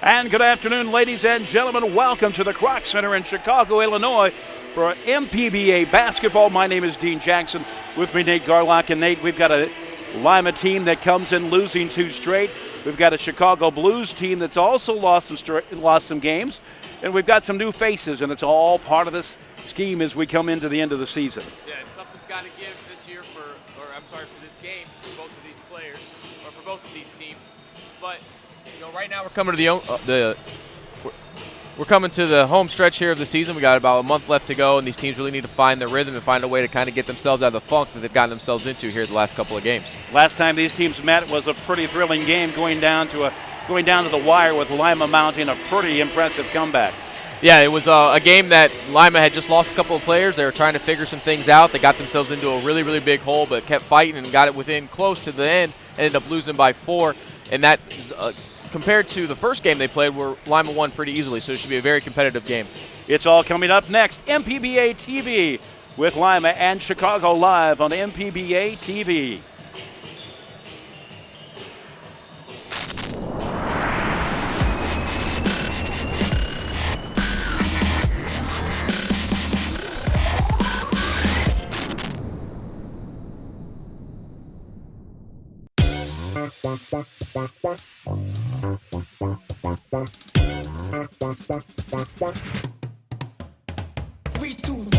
And good afternoon, ladies and gentlemen. Welcome to the Kroc Center in Chicago, Illinois for MPBA basketball. My name is Dean Jackson. With me, Nate Garlock. And Nate, we've got a Lima team that comes in losing two straight. We've got a Chicago Blues team that's also lost some games. And we've got some new faces, and it's all part of this scheme as we come into the end of the season. Yeah, and something's got to give this year for this game for both of these players, or for both of these teams. But right now we're coming to we're coming to the home stretch here of the season. We got about a month left to go, and these teams really need to find their rhythm and find a way to kind of get themselves out of the funk that they've gotten themselves into here the last couple of games. Last time these teams met was a pretty thrilling game, going down to the wire with Lima mounting a pretty impressive comeback. Yeah, it was a game that Lima had just lost a couple of players. They were trying to figure some things out. They got themselves into a really, really big hole, but kept fighting and got it within close to the end. Ended up losing by 4, and that compared to the first game they played, where Lima won pretty easily, so it should be a very competitive game. It's all coming up next. MPBA TV with Lima and Chicago live on MPBA TV. Three, two, one.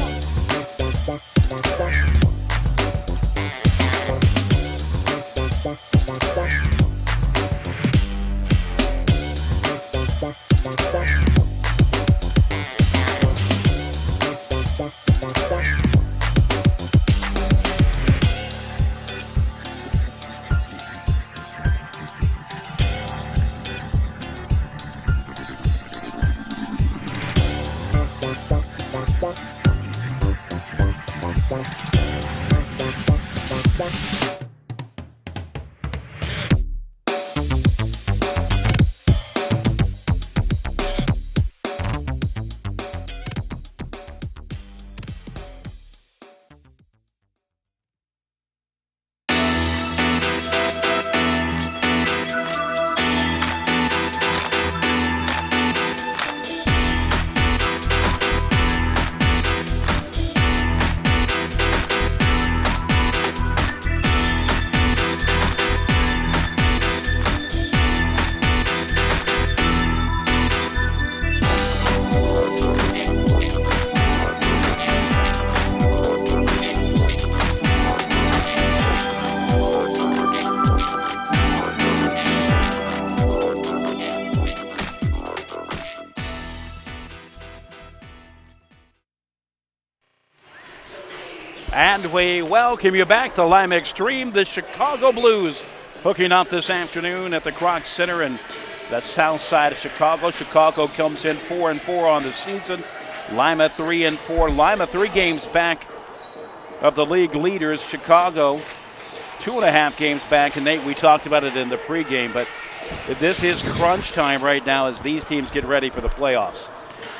And we welcome you back to Lima Extreme. The Chicago Blues hooking up this afternoon at the Kroc Center in the south side of Chicago. Chicago comes in 4-4 on the season. Lima 3-4. Lima 3 games back of the league leaders. Chicago 2.5 games back. And Nate, we talked about it in the pregame, but this is crunch time right now as these teams get ready for the playoffs.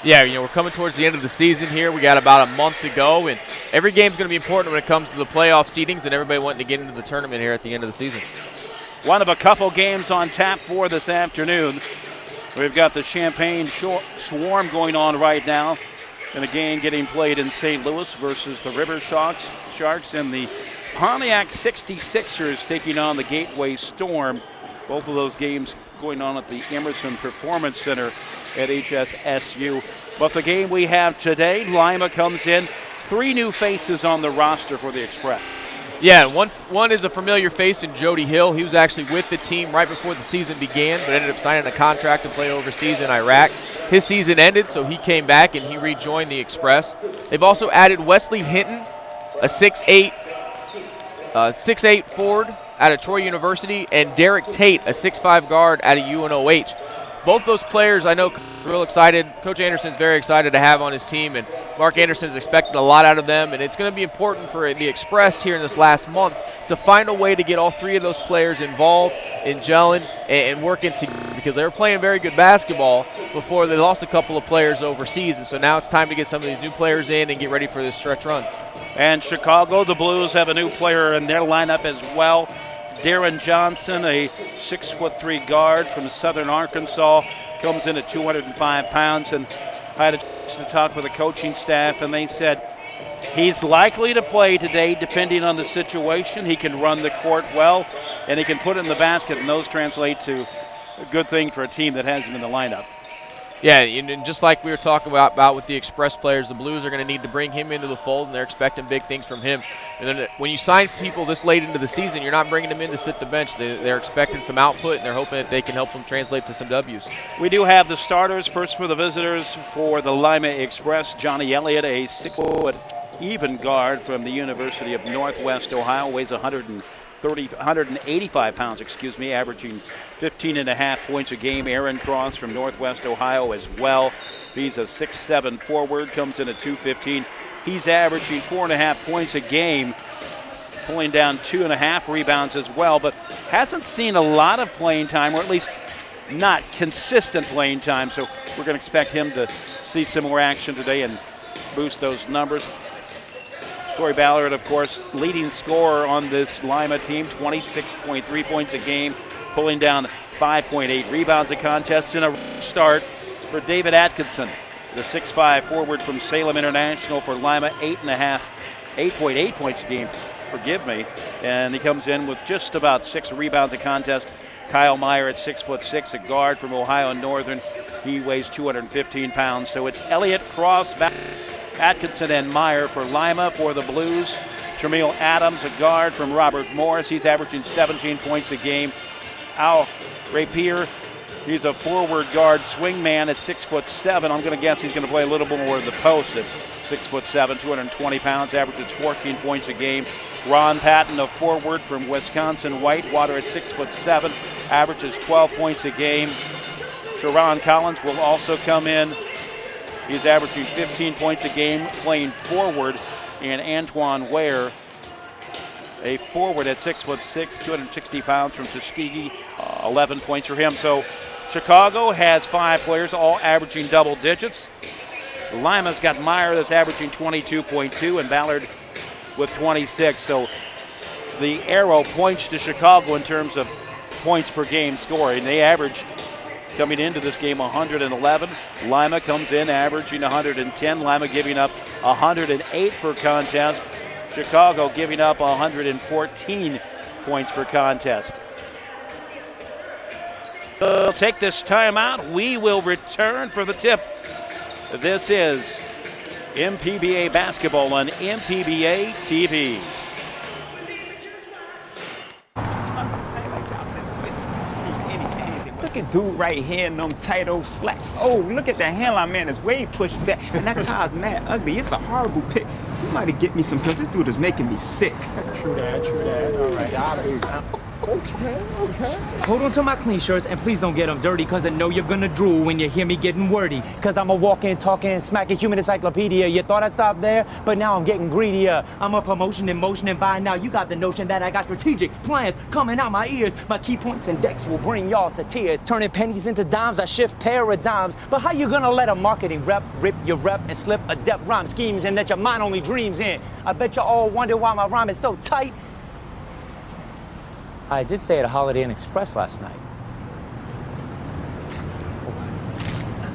Yeah, we're coming towards the end of the season here. We got about a month to go, and every game's going to be important when it comes to the playoff seedings and everybody wanting to get into the tournament here at the end of the season. One of a couple games on tap for this afternoon. We've got the Champaign Swarm going on right now, and a game getting played in St. Louis versus the River Sharks, and the Pontiac 66ers taking on the Gateway Storm. Both of those games going on at the Emerson Performance Center at HSSU. But the game we have today, Lima comes in, 3 new faces on the roster for the Express. Yeah, one is a familiar face in Jody Hill. He was actually with the team right before the season began, but ended up signing a contract to play overseas in Iraq. His season ended, so he came back and he rejoined the Express. They've also added Wesley Hinton, a 6'8" forward out of Troy University, and Derek Tate, a 6'5" guard out of UNOH. Both those players I know real excited. Coach Anderson's very excited to have on his team, and Mark Anderson's expecting a lot out of them, and it's going to be important for the Express here in this last month to find a way to get all 3 of those players involved in gelling and working together, because they were playing very good basketball before they lost a couple of players overseas, and so now it's time to get some of these new players in and get ready for this stretch run. And Chicago, the Blues have a new player in their lineup as well. Darren Johnson, a 6'3" guard from Southern Arkansas, comes in at 205 pounds. And I had a chance to talk with the coaching staff, and they said he's likely to play today depending on the situation. He can run the court well, and he can put it in the basket, and those translate to a good thing for a team that has him in the lineup. Yeah, and just like we were talking about with the Express players, the Blues are going to need to bring him into the fold, and they're expecting big things from him. And then when you sign people this late into the season, you're not bringing them in to sit the bench. They're expecting some output, and they're hoping that they can help them translate to some W's. We do have the starters. First for the visitors for the Lima Express, Johnny Elliott, a 6-foot even guard from the University of Northwest Ohio, weighs 185 pounds, averaging 15.5 points a game. Aaron Cross from Northwest Ohio as well. He's a 6'7" forward, comes in at 215. He's averaging 4.5 points a game, pulling down 2.5 rebounds as well, but hasn't seen a lot of playing time, or at least not consistent playing time, so we're going to expect him to see some more action today and boost those numbers. Corey Ballard, of course, leading scorer on this Lima team, 26.3 points a game, pulling down 5.8 rebounds a contest. In a start for David Atkinson, the 6'5" forward from Salem International for Lima, 8.8 points a game, and he comes in with just about 6 rebounds a contest. Kyle Meyer at 6'6", a guard from Ohio Northern. He weighs 215 pounds. So it's Elliott, Cross, Atkinson, and Meyer for Lima. For the Blues, Jameel Adams, a guard from Robert Morris. He's averaging 17 points a game. Al Rapier, he's a forward guard swingman at 6'7". I'm going to guess he's going to play a little bit more of the post at 6'7", 220 pounds, averages 14 points a game. Ron Patton, a forward from Wisconsin Whitewater at 6'7", averages 12 points a game. Sharon Collins will also come in. He's averaging 15 points a game, playing forward. And Antoine Ware, a forward at 6'6", 260 pounds from Tuskegee, 11 points for him. So Chicago has 5 players, all averaging double digits. Lima's got Meyer that's averaging 22.2 and Ballard with 26. So the arrow points to Chicago in terms of points per game scoring. They average, coming into this game, 111. Lima comes in averaging 110. Lima giving up 108 per contest. Chicago giving up 114 points per contest. We'll take this timeout. We will return for the tip. This is MPBA basketball on MPBA TV. Look at dude right here in them tight old slacks. Oh, look at that hairline, man. It's way pushed back. And that tie's mad ugly. It's a horrible pick. Somebody get me some pills. This dude is making me sick. True that. All right. Okay. Hold on to my clean shirts and please don't get them dirty, cause I know you're gonna drool when you hear me getting wordy. Cause I'm a walking, talking, smacking human encyclopedia. You thought I'd stop there, but now I'm getting greedier. I'm a promotion in motion, and by now you got the notion that I got strategic plans coming out my ears. My key points and decks will bring y'all to tears. Turning pennies into dimes, I shift paradigms. But how you gonna let a marketing rep rip your rep and slip adept rhyme schemes in that your mind only dreams in? I bet you all wonder why my rhyme is so tight. I did stay at a Holiday Inn Express last night.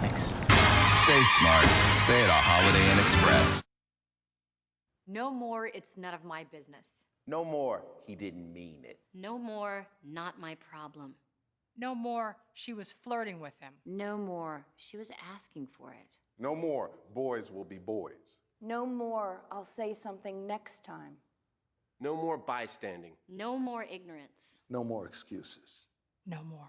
Thanks. Stay smart. Stay at a Holiday Inn Express. No more, it's none of my business. No more, he didn't mean it. No more, not my problem. No more, she was flirting with him. No more, she was asking for it. No more, boys will be boys. No more, I'll say something next time. No more bystanding. No more ignorance. No more excuses. No more.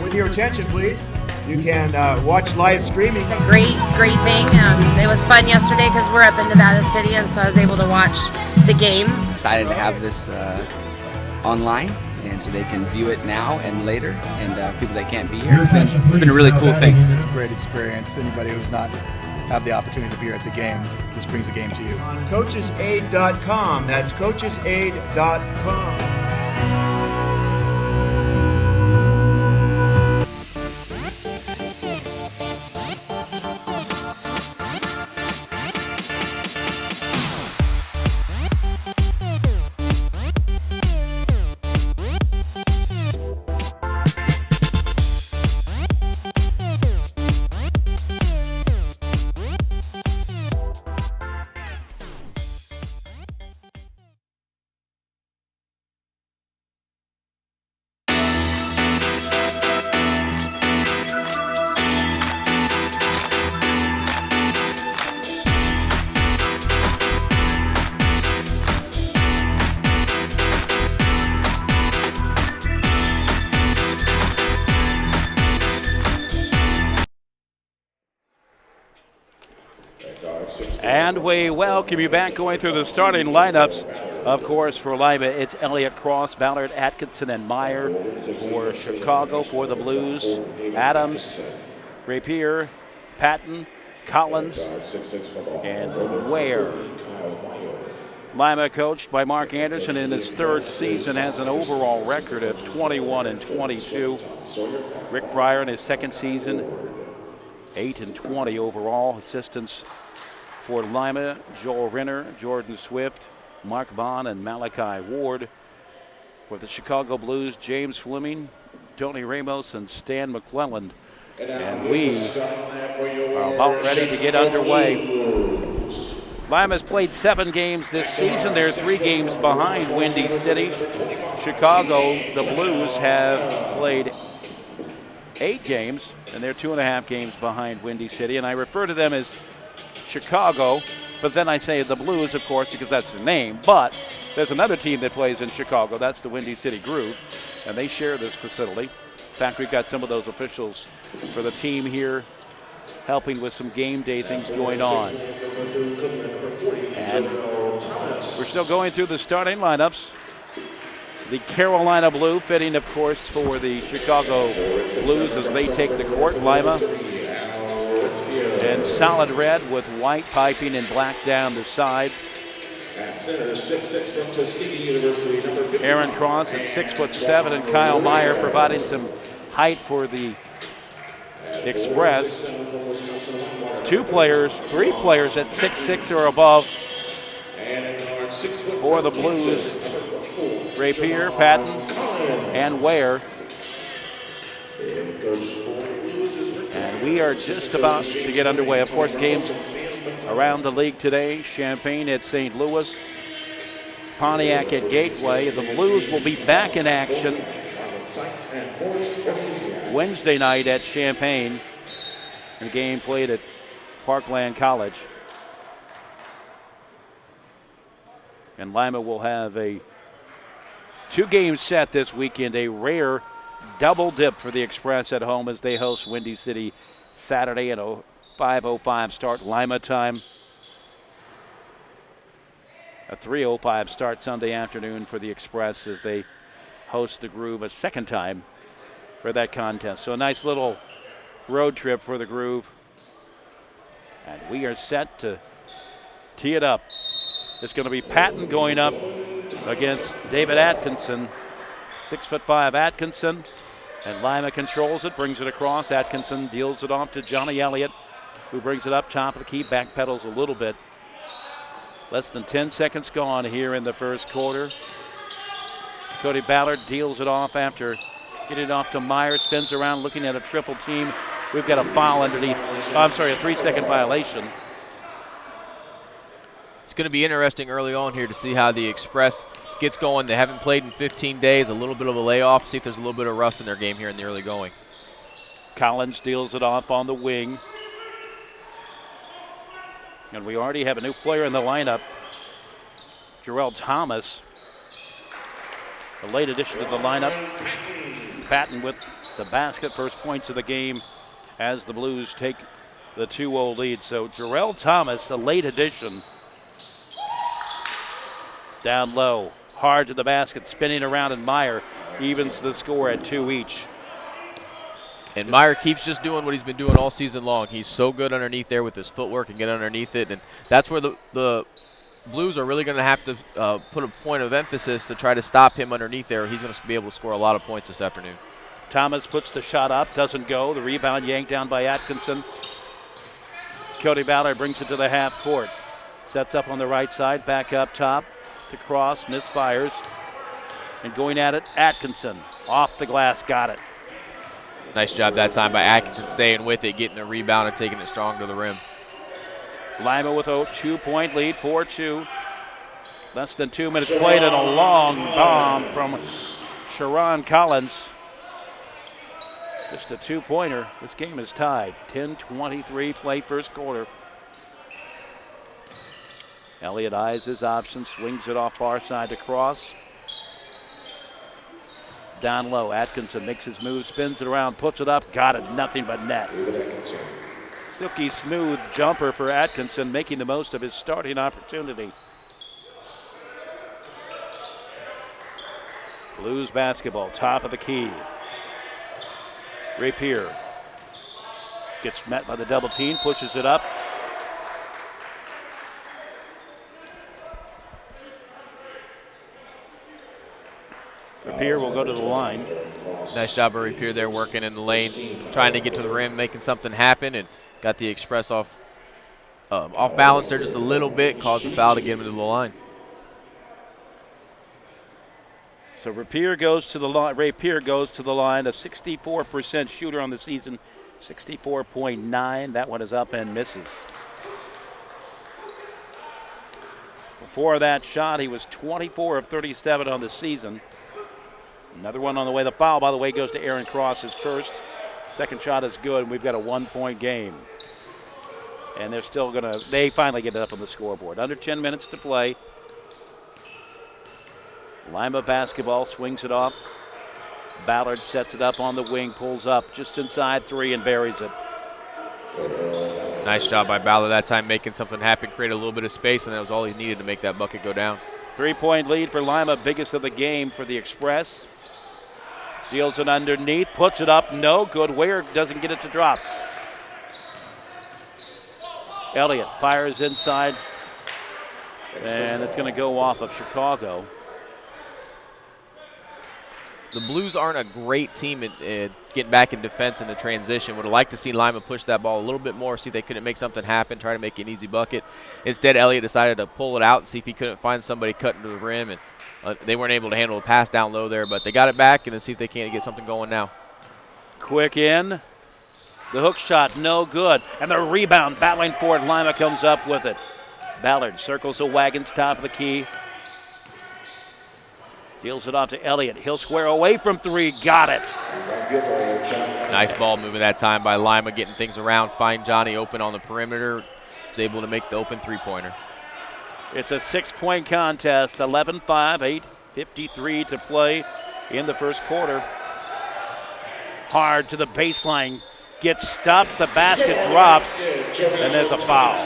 With your attention, please. You can watch live streaming. It's a great thing. It was fun yesterday because we're up in Nevada City, and so I was able to watch the game. Excited to have this online, and so they can view it now and later, and people that can't be here. It's been a really cool thing. It's a great experience. Anybody who's not had the opportunity to be here at the game, this brings the game to you. On coachesaid.com. That's coachesaid.com. And we welcome you back, going through the starting lineups. Of course, for Lima, it's Elliott Cross, Ballard, Atkinson, and Meyer. For Chicago, for the Blues, Adams, Rapier, Patton, Collins, and Ware. Lima, coached by Mark Anderson, in his third season, has an overall record of 21-22. Rick Pryor in his second season, 8-20 overall. Assistants for Lima, Joel Renner, Jordan Swift, Mark Bond, and Malachi Ward. For the Chicago Blues, James Fleming, Tony Ramos, and Stan McClelland. And we are about ready to get underway. Lima's played 7 games this season. They're 3 games behind Windy City. Chicago, the Blues, have played 8 games, and they're 2.5 games behind Windy City. And I refer to them as Chicago, but then I say the Blues, of course, because that's their name. But there's another team that plays in Chicago. That's the Windy City Groove, and they share this facility. In fact, we've got some of those officials for the team here helping with some game day things going on. And we're still going through the starting lineups. The Carolina Blue fitting, of course, for the Chicago Blues as they take the court. Lima in solid red with white piping and black down the side. Aaron Cross at 6'7", and Kyle Meyer providing some height for the Express. 3 players at 6'6" or above for the Blues. Rapier, Patton, and Ware. And we are just about to get underway. Of course, games around the league today. Champaign at St. Louis. Pontiac at Gateway. The Blues will be back in action Wednesday night at Champaign. The game played at Parkland College. And Lima will have a 2-game set this weekend, a rare double dip for the Express at home as they host Windy City Saturday at a 5:05 start Lima time. A 3:05 start Sunday afternoon for the Express as they host the Groove a second time for that contest. So a nice little road trip for the Groove. And we are set to tee it up. It's going to be Patton going up against David Atkinson. 6'5" Atkinson. And Lima controls it, brings it across. Atkinson deals it off to Johnny Elliott, who brings it up top of the key, backpedals a little bit. Less than 10 seconds gone here in the first quarter. Cody Ballard deals it off after getting it off to Meyer, spins around looking at a triple team. We've got a foul underneath. Oh, I'm sorry, a 3-second violation. It's going to be interesting early on here to see how the Express gets going. They haven't played in 15 days, a little bit of a layoff. See if there's a little bit of rust in their game here in the early going. Collins deals it off on the wing. And we already have a new player in the lineup, Jarrell Thomas. A late addition to the lineup. Patton with the basket. First points of the game as the Blues take the 2-0 lead. So Jarrell Thomas, a late addition. Down low, hard to the basket, spinning around, and Meyer evens the score at 2 each. And Meyer keeps just doing what he's been doing all season long. He's so good underneath there with his footwork and get underneath it. And that's where the Blues are really going to have to put a point of emphasis to try to stop him underneath there. He's going to be able to score a lot of points this afternoon. Thomas puts the shot up, doesn't go. The rebound yanked down by Atkinson. Cody Ballard brings it to the half court. Sets up on the right side, back up top to Cross, misfires. And going at it, Atkinson. Off the glass, got it. Nice job that time by Atkinson staying with it, getting a rebound and taking it strong to the rim. Lima with a 2-point lead, 4-2. Less than 2 minutes played, and a long bomb from Sharon Collins. Just a 2-pointer. This game is tied. 10:23 play first quarter. Elliott eyes his option, swings it off far side to Cross. Down low, Atkinson makes his move, spins it around, puts it up, got it, nothing but net. Silky smooth jumper for Atkinson, making the most of his starting opportunity. Blues basketball, top of the key. Rapier gets met by the double team, pushes it up. Rapier will go to the line. Nice job of Rapier there working in the lane, trying to get to the rim, making something happen, and got the express off balance there just a little bit, caused a foul to get him into the line. So Rapier goes to the line. Rapier goes to the line, a 64% shooter on the season, 64.9. That one is up and misses. Before that shot, he was 24 of 37 on the season. Another one on the way. The foul, by the way, goes to Aaron Cross, his first. Second shot is good, and we've got a 1-point game. And they're still going to, they finally get it up on the scoreboard. Under 10 minutes to play. Lima basketball, swings it off. Ballard sets it up on the wing, pulls up just inside 3 and buries it. Nice job by Ballard that time, making something happen, create a little bit of space, and that was all he needed to make that bucket go down. 3-point lead for Lima, biggest of the game for the Express. Deals it underneath, puts it up, no good. Ware doesn't get it to drop. Elliott fires inside, and it's going to go off of Chicago. The Blues aren't a great team at getting back in defense in the transition. Would have liked to see Lima push that ball a little bit more, see if they couldn't make something happen, try to make an easy bucket. Instead, Elliott decided to pull it out and see if he couldn't find somebody cutting to the rim, and they weren't able to handle a pass down low there, but they got it back, and let's see if they can't get something going now. Quick in. The hook shot, no good. And the rebound, battling for it. Lima comes up with it. Ballard circles the wagons, top of the key. Deals it off to Elliott. He'll square away from 3. Got it. Nice ball movement that time by Lima, getting things around. Find Johnny open on the perimeter. Is able to make the open 3-pointer. It's a 6-point contest. 11-5, 8:53 to play in the first quarter. Hard to the baseline. Gets stopped. The basket drops. And there's a foul.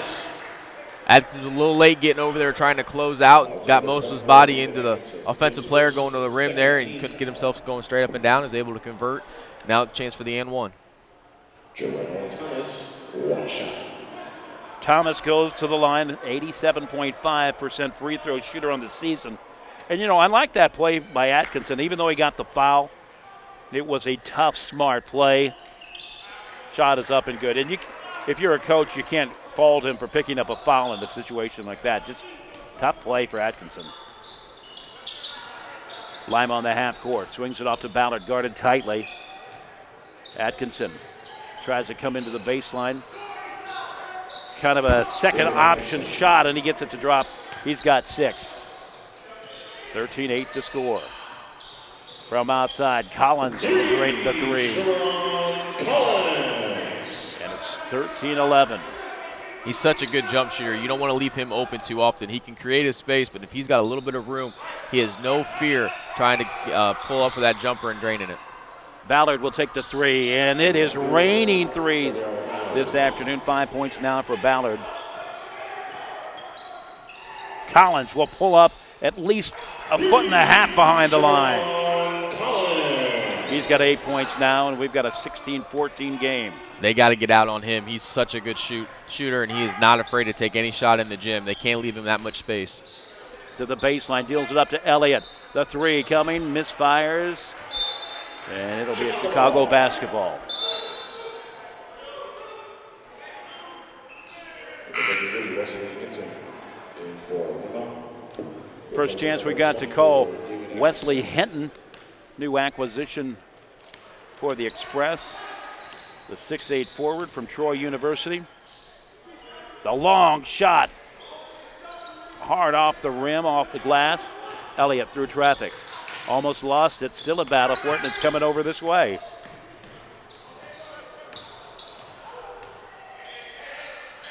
A little late getting over there trying to close out. Got most of his body into the offensive player going to the rim there, and he couldn't get himself going straight up and down. He was able to convert. Now a chance for the and one. Thomas goes to the line, 87.5% free throw shooter on the season. And, you know, I like that play by Atkinson. Even though he got the foul, it was a tough, smart play. Shot is up and good. And if you're a coach, you can't fault him for picking up a foul in a situation like that. Just tough play for Atkinson. Lima on the half court, swings it off to Ballard, guarded tightly. Atkinson tries to come into the baseline. Kind of a second option shot, and he gets it to drop. He's got 6. 13-8 to score. From outside, Collins drained the 3. And it's 13-11. He's such a good jump shooter. You don't want to leave him open too often. He can create his space, but if he's got a little bit of room, he has no fear trying to pull up for that jumper and draining it. Ballard will take the three, and it is raining threes this afternoon. 5 points now for Ballard. Collins will pull up at least a foot and a half behind the line. He's got 8 points now, and we've got a 16-14 game. They got to get out on him. He's such a good shooter, and he is not afraid to take any shot in the gym. They can't leave him that much space. To the baseline, deals it up to Elliott. The three coming, misfires, and it'll be a Chicago basketball. First chance we got to call Wesley Hinton, new acquisition for the Express. The 6'8" forward from Troy University. The long shot. Hard off the rim, off the glass. Elliott through traffic. Almost lost it. Still a battle for it, and it's coming over this way.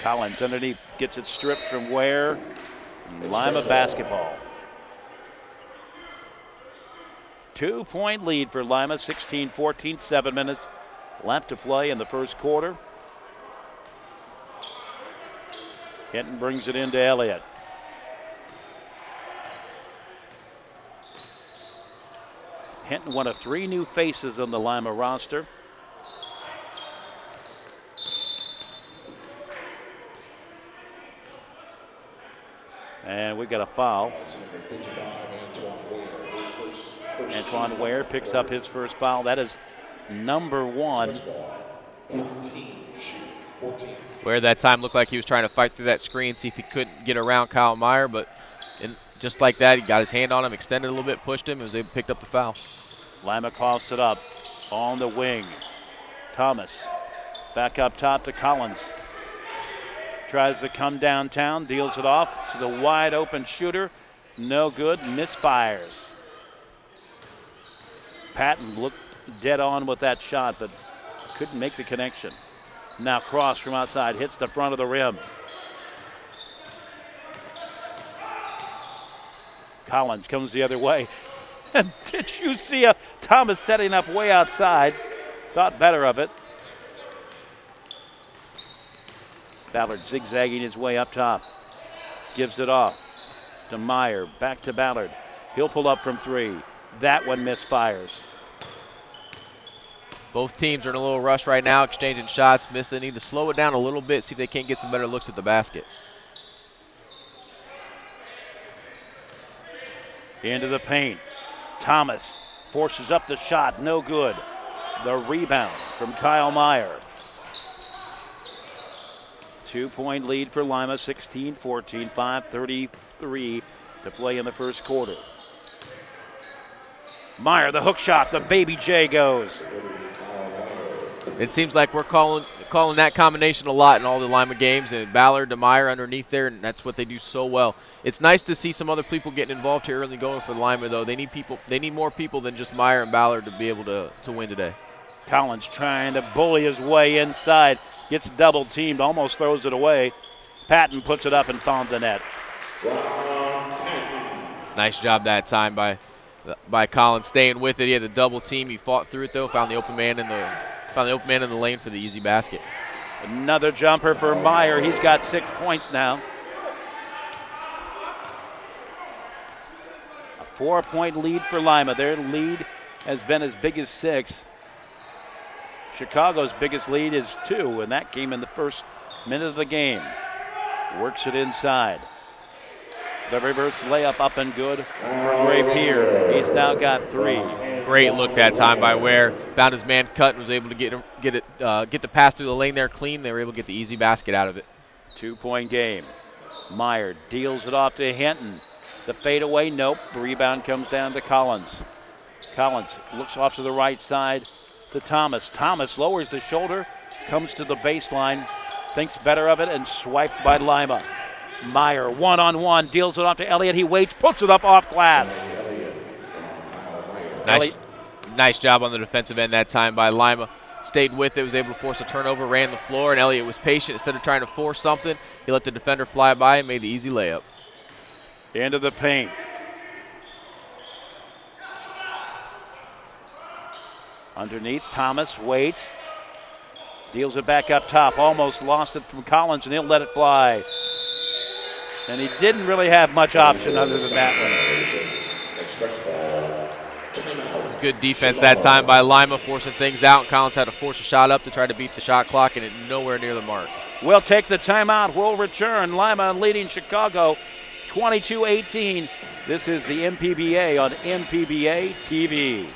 Collins underneath gets it stripped from Ware. Lima basketball. 2-point lead for Lima, 16-14, 7 minutes left to play in the first quarter. Hinton brings it into Elliott. Hinton, one of 3 new faces on the Lima roster. And we got a foul. Antoine Ware picks up his first foul. That is number 1. Where that time looked like he was trying to fight through that screen, see if he couldn't get around Kyle Meyer, but just like that, he got his hand on him, extended a little bit, pushed him, and was able to pick up the foul. Lima coughs it up on the wing. Thomas back up top to Collins. Tries to come downtown, deals it off to the wide open shooter. No good, misfires. Patton looked dead on with that shot, but couldn't make the connection. Now Cross from outside, hits the front of the rim. Collins comes the other way. And did you see Thomas setting up way outside? Thought better of it. Ballard zigzagging his way up top. Gives it off to Meyer. Back to Ballard. He'll pull up from 3. That one misfires. Both teams are in a little rush right now, exchanging shots. They need to slow it down a little bit, see if they can't get some better looks at the basket. Into the paint. Thomas forces up the shot. No good. The rebound from Kyle Meyer. 2-point lead for Lima, 16-14, 5:33 to play in the first quarter. Meyer, the hook shot, the baby J goes. It seems like we're calling that combination a lot in all the Lima games, and Ballard to Meyer underneath there, and that's what they do so well. It's nice to see some other people getting involved here early going for Lima, though. They need more people than just Meyer and Ballard to be able to win today. Collins trying to bully his way inside. Gets double teamed, almost throws it away. Patton puts it up and found the net. Nice job that time by Collins, staying with it. He had the double team. He fought through it though. Found the open man in the lane for the easy basket. Another jumper for Meyer. He's got 6 points now. A 4-point lead for Lima. Their lead has been as big as 6. Chicago's biggest lead is 2, and that came in the first minute of the game. Works it inside. The reverse layup up and good for Gray Pier. He's now got 3. Great look that time by Ware. Found his man cut and was able to get the pass through the lane there clean. They were able to get the easy basket out of it. 2-point game. Meyer deals it off to Hinton. The fadeaway, nope. Rebound comes down to Collins. Collins looks off to the right side to Thomas. Thomas lowers the shoulder, comes to the baseline, thinks better of it, and swiped by Lima. Meyer, one-on-one, deals it off to Elliott. He waits, puts it up off glass. Nice job on the defensive end that time by Lima. Stayed with it, was able to force a turnover, ran the floor, and Elliott was patient. Instead of trying to force something, he let the defender fly by and made the easy layup. Into the paint. Underneath, Thomas waits. Deals it back up top. Almost lost it from Collins, and he'll let it fly. And he didn't really have much option other than that one. It was good defense that time by Lima, forcing things out. Collins had to force a shot up to try to beat the shot clock, and it nowhere near the mark. We'll take the timeout. We'll return. Lima leading Chicago 22-18. This is the MPBA on MPBA TV.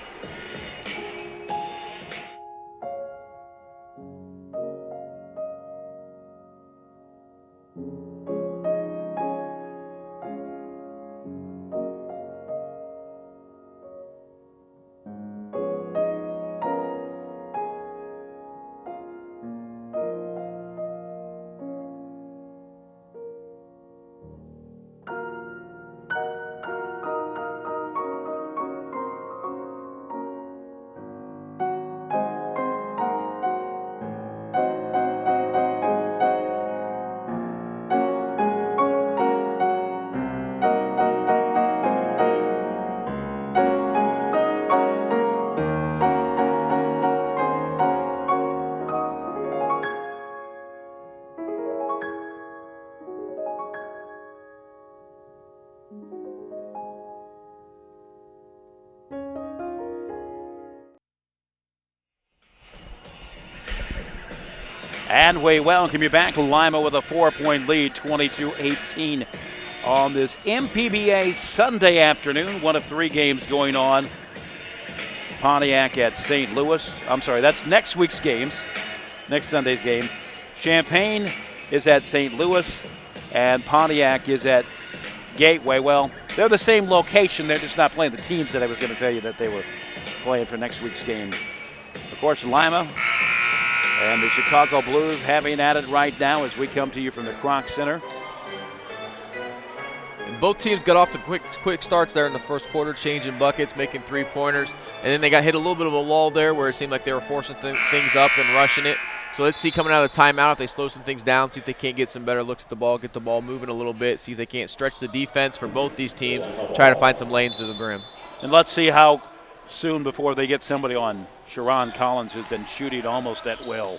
And we welcome you back. Lima with a 4-point lead, 22-18 on this MPBA Sunday afternoon. One of 3 games going on. Pontiac at St. Louis. I'm sorry, that's next week's games, next Sunday's game. Champaign is at St. Louis, and Pontiac is at Gateway. Well, they're the same location. They're just not playing the teams that I was going to tell you that they were playing for next week's game. Of course, Lima and the Chicago Blues having at it right now as we come to you from the Kroc Center. And both teams got off to quick starts there in the first quarter, changing buckets, making 3-pointers. And then they got hit a little bit of a lull there where it seemed like they were forcing things up and rushing it. So let's see coming out of the timeout if they slow some things down, see if they can't get some better looks at the ball, get the ball moving a little bit, see if they can't stretch the defense for both these teams, try to find some lanes to the brim. And let's see how soon before they get somebody on Sharon Collins, who's been shooting almost at will.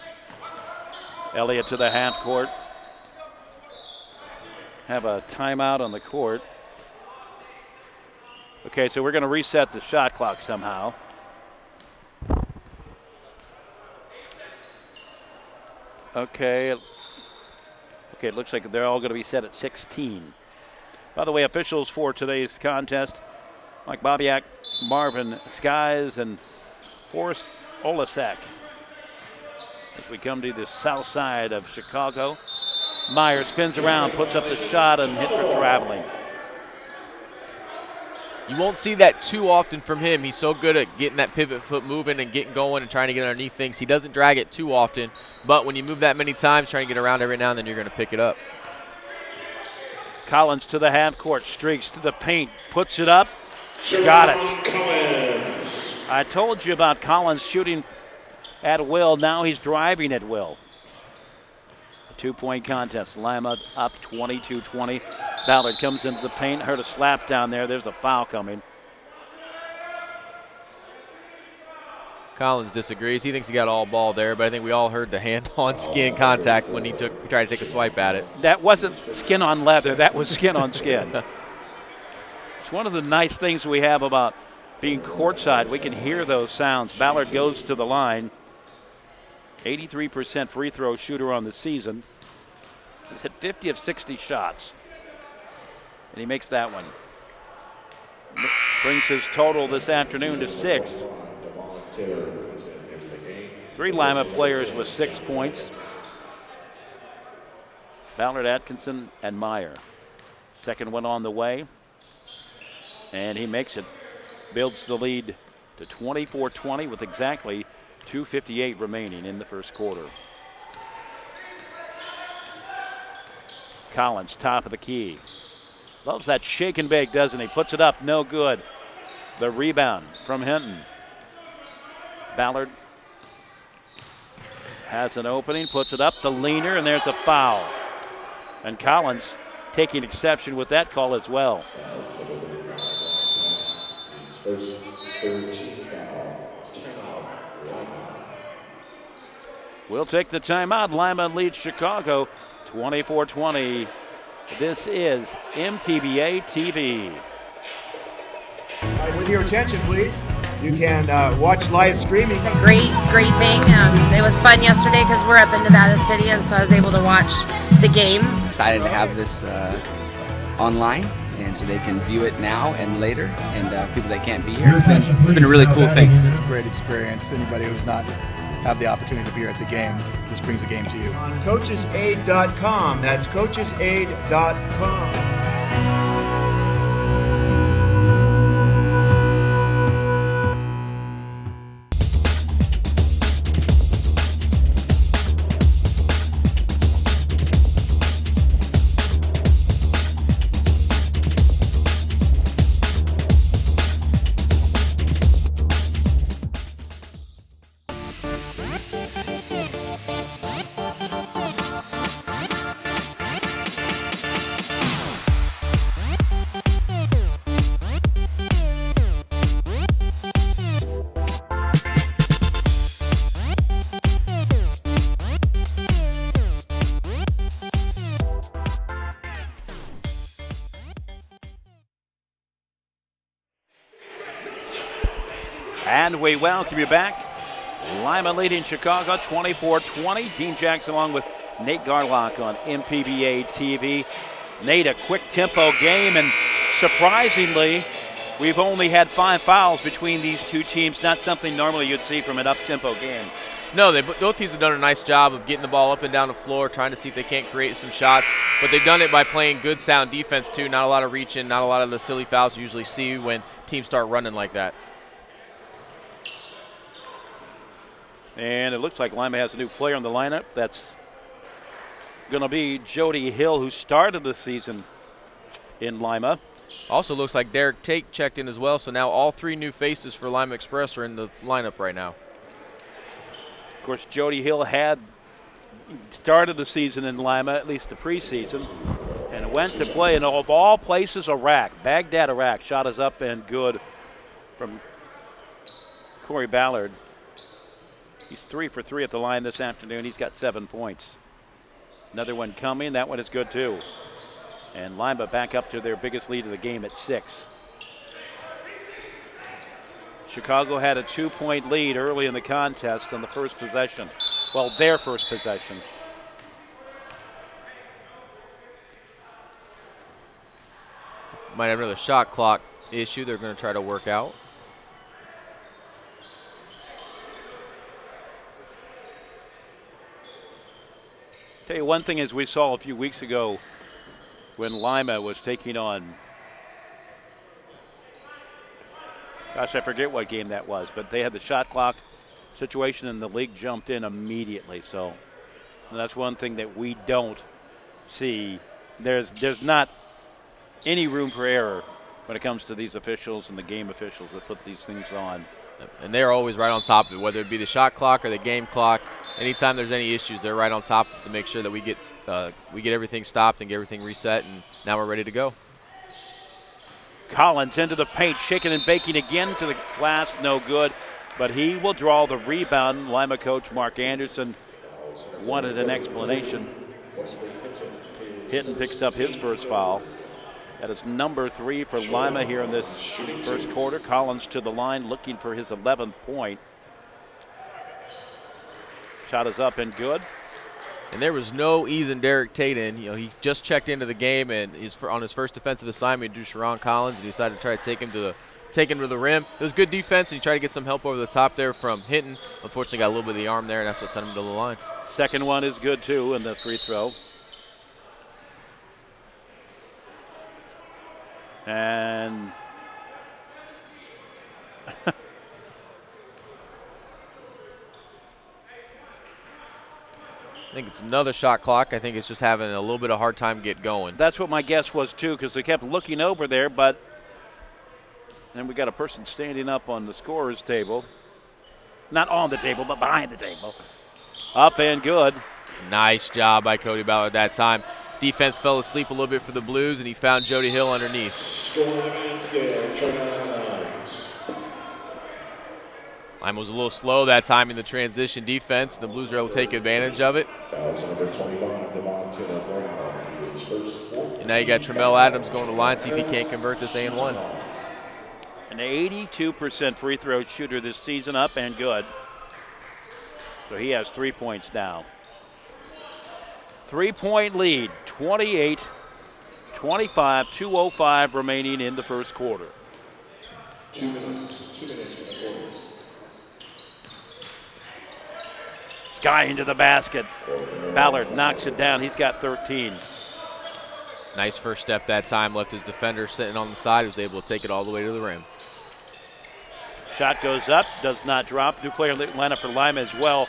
Elliott to the half court. Have a timeout on the court. Okay, so we're going to reset the shot clock somehow. Okay, it looks like they're all going to be set at 16. By the way, officials for today's contest, Mike Bobiak, Marvin Skies, and Forrest Olasak. As we come to the south side of Chicago, Meyer spins around, puts up the shot, and hit for traveling. You won't see that too often from him. He's so good at getting that pivot foot moving and getting going and trying to get underneath things. He doesn't drag it too often, but when you move that many times, trying to get around every now and then, you're going to pick it up. Collins to the half court, streaks to the paint, puts it up, got it. I told you about Collins shooting at will. Now he's driving at will. A 2-point contest. Lima up 22-20. Ballard comes into the paint. Heard a slap down there. There's a foul coming. Collins disagrees. He thinks he got all ball there, but I think we all heard the hand-on-skin contact when he tried to take a swipe at it. That wasn't skin on leather. That was skin on skin. It's one of the nice things we have about being courtside. We can hear those sounds. Ballard goes to the line. 83% free throw shooter on the season. He's hit 50 of 60 shots. And he makes that one. Brings his total this afternoon to 6. 3 Lima players with 6 points. Ballard, Atkinson, and Meyer. Second one on the way. And he makes it. Builds the lead to 24-20 with exactly 2:58 remaining in the first quarter. Collins, top of the key. Loves that shake and bake, doesn't he? Puts it up, no good. The rebound from Hinton. Ballard has an opening, puts it up, the leaner, and there's a foul. And Collins taking exception with that call as well. We'll take the timeout. Lima leads Chicago 24-20. This is MPBA TV. With your attention, please. You can watch live streaming. It's a great thing. It was fun yesterday because we're up in Nevada City, and so I was able to watch the game. Excited to have this online, and so they can view it now and later, and people that can't be here. It's been a really cool thing. It's a great experience. Anybody who's not had the opportunity to be here at the game, this brings the game to you. On coachesaid.com. That's coachesaid.com. And we welcome you back. Lima leading Chicago 24-20. Dean Jackson along with Nate Garlock on MPBA TV. Nate, a quick tempo game, and surprisingly, we've only had 5 fouls between these two teams. Not something normally you'd see from an up-tempo game. No, both teams have done a nice job of getting the ball up and down the floor, trying to see if they can't create some shots. But they've done it by playing good, sound defense, too. Not a lot of reaching, not a lot of the silly fouls you usually see when teams start running like that. And it looks like Lima has a new player in the lineup. That's going to be Jody Hill, who started the season in Lima. Also looks like Derek Tate checked in as well, so now all 3 new faces for Lima Express are in the lineup right now. Of course, Jody Hill had started the season in Lima, at least the preseason, and went to play in, of all places, Iraq. Baghdad, Iraq. Shot is up and good from Corey Ballard. He's 3 for 3 at the line this afternoon. He's got 7 points. Another one coming. That one is good, too. And Lima back up to their biggest lead of the game at 6. Chicago had a 2-point lead early in the contest on the first possession. Well, their first possession. Might have another shot clock issue they're going to try to work out. Tell you one thing, as we saw a few weeks ago when Lima was taking on, gosh, I forget what game that was, but they had the shot clock situation and the league jumped in immediately. So that's one thing that we don't see. There's not any room for error when it comes to these officials and the game officials that put these things on. And they're always right on top of it, whether it be the shot clock or the game clock. Anytime there's any issues, they're right on top to make sure that we get everything stopped and get everything reset, and now we're ready to go. Collins into the paint, shaking and baking again to the glass, no good. But he will draw the rebound. Lima coach Mark Anderson wanted an explanation. Hinton picks up his first foul. That is number 3 for Lima here in this first quarter. Collins to the line looking for his 11th point. Shot is up and good. And there was no easing Derek Tate in. You know, he just checked into the game, and he's on his first defensive assignment to Sharon Collins, and he decided to try to take him to the rim. It was good defense, and he tried to get some help over the top there from Hinton. Unfortunately, got a little bit of the arm there, and that's what sent him to the line. Second one is good, too, in the free throw. And I think it's another shot clock. I think it's just having a little bit of hard time get going. That's what my guess was, too, because they kept looking over there, but then we got a person standing up on the scorer's table. Not on the table, but behind the table. Up and good. Nice job by Cody Ballard that time. Defense fell asleep a little bit for the Blues, and he found Jody Hill underneath. Lima was a little slow that time in the transition defense. The Blues are able to take advantage of it. And now you got Tramel Adams going to the line, see if he can't convert this and one. An 82% free throw shooter this season, up and good. So he has 3 points now. 3-point lead, 28-25, 2:05 remaining in the first quarter. 2 minutes. 2 minutes in the quarter. Sky into the basket. Ballard knocks it down. He's got 13. Nice first step that time. Left his defender sitting on the side. He was able to take it all the way to the rim. Shot goes up, does not drop. New player lineup for Lima as well.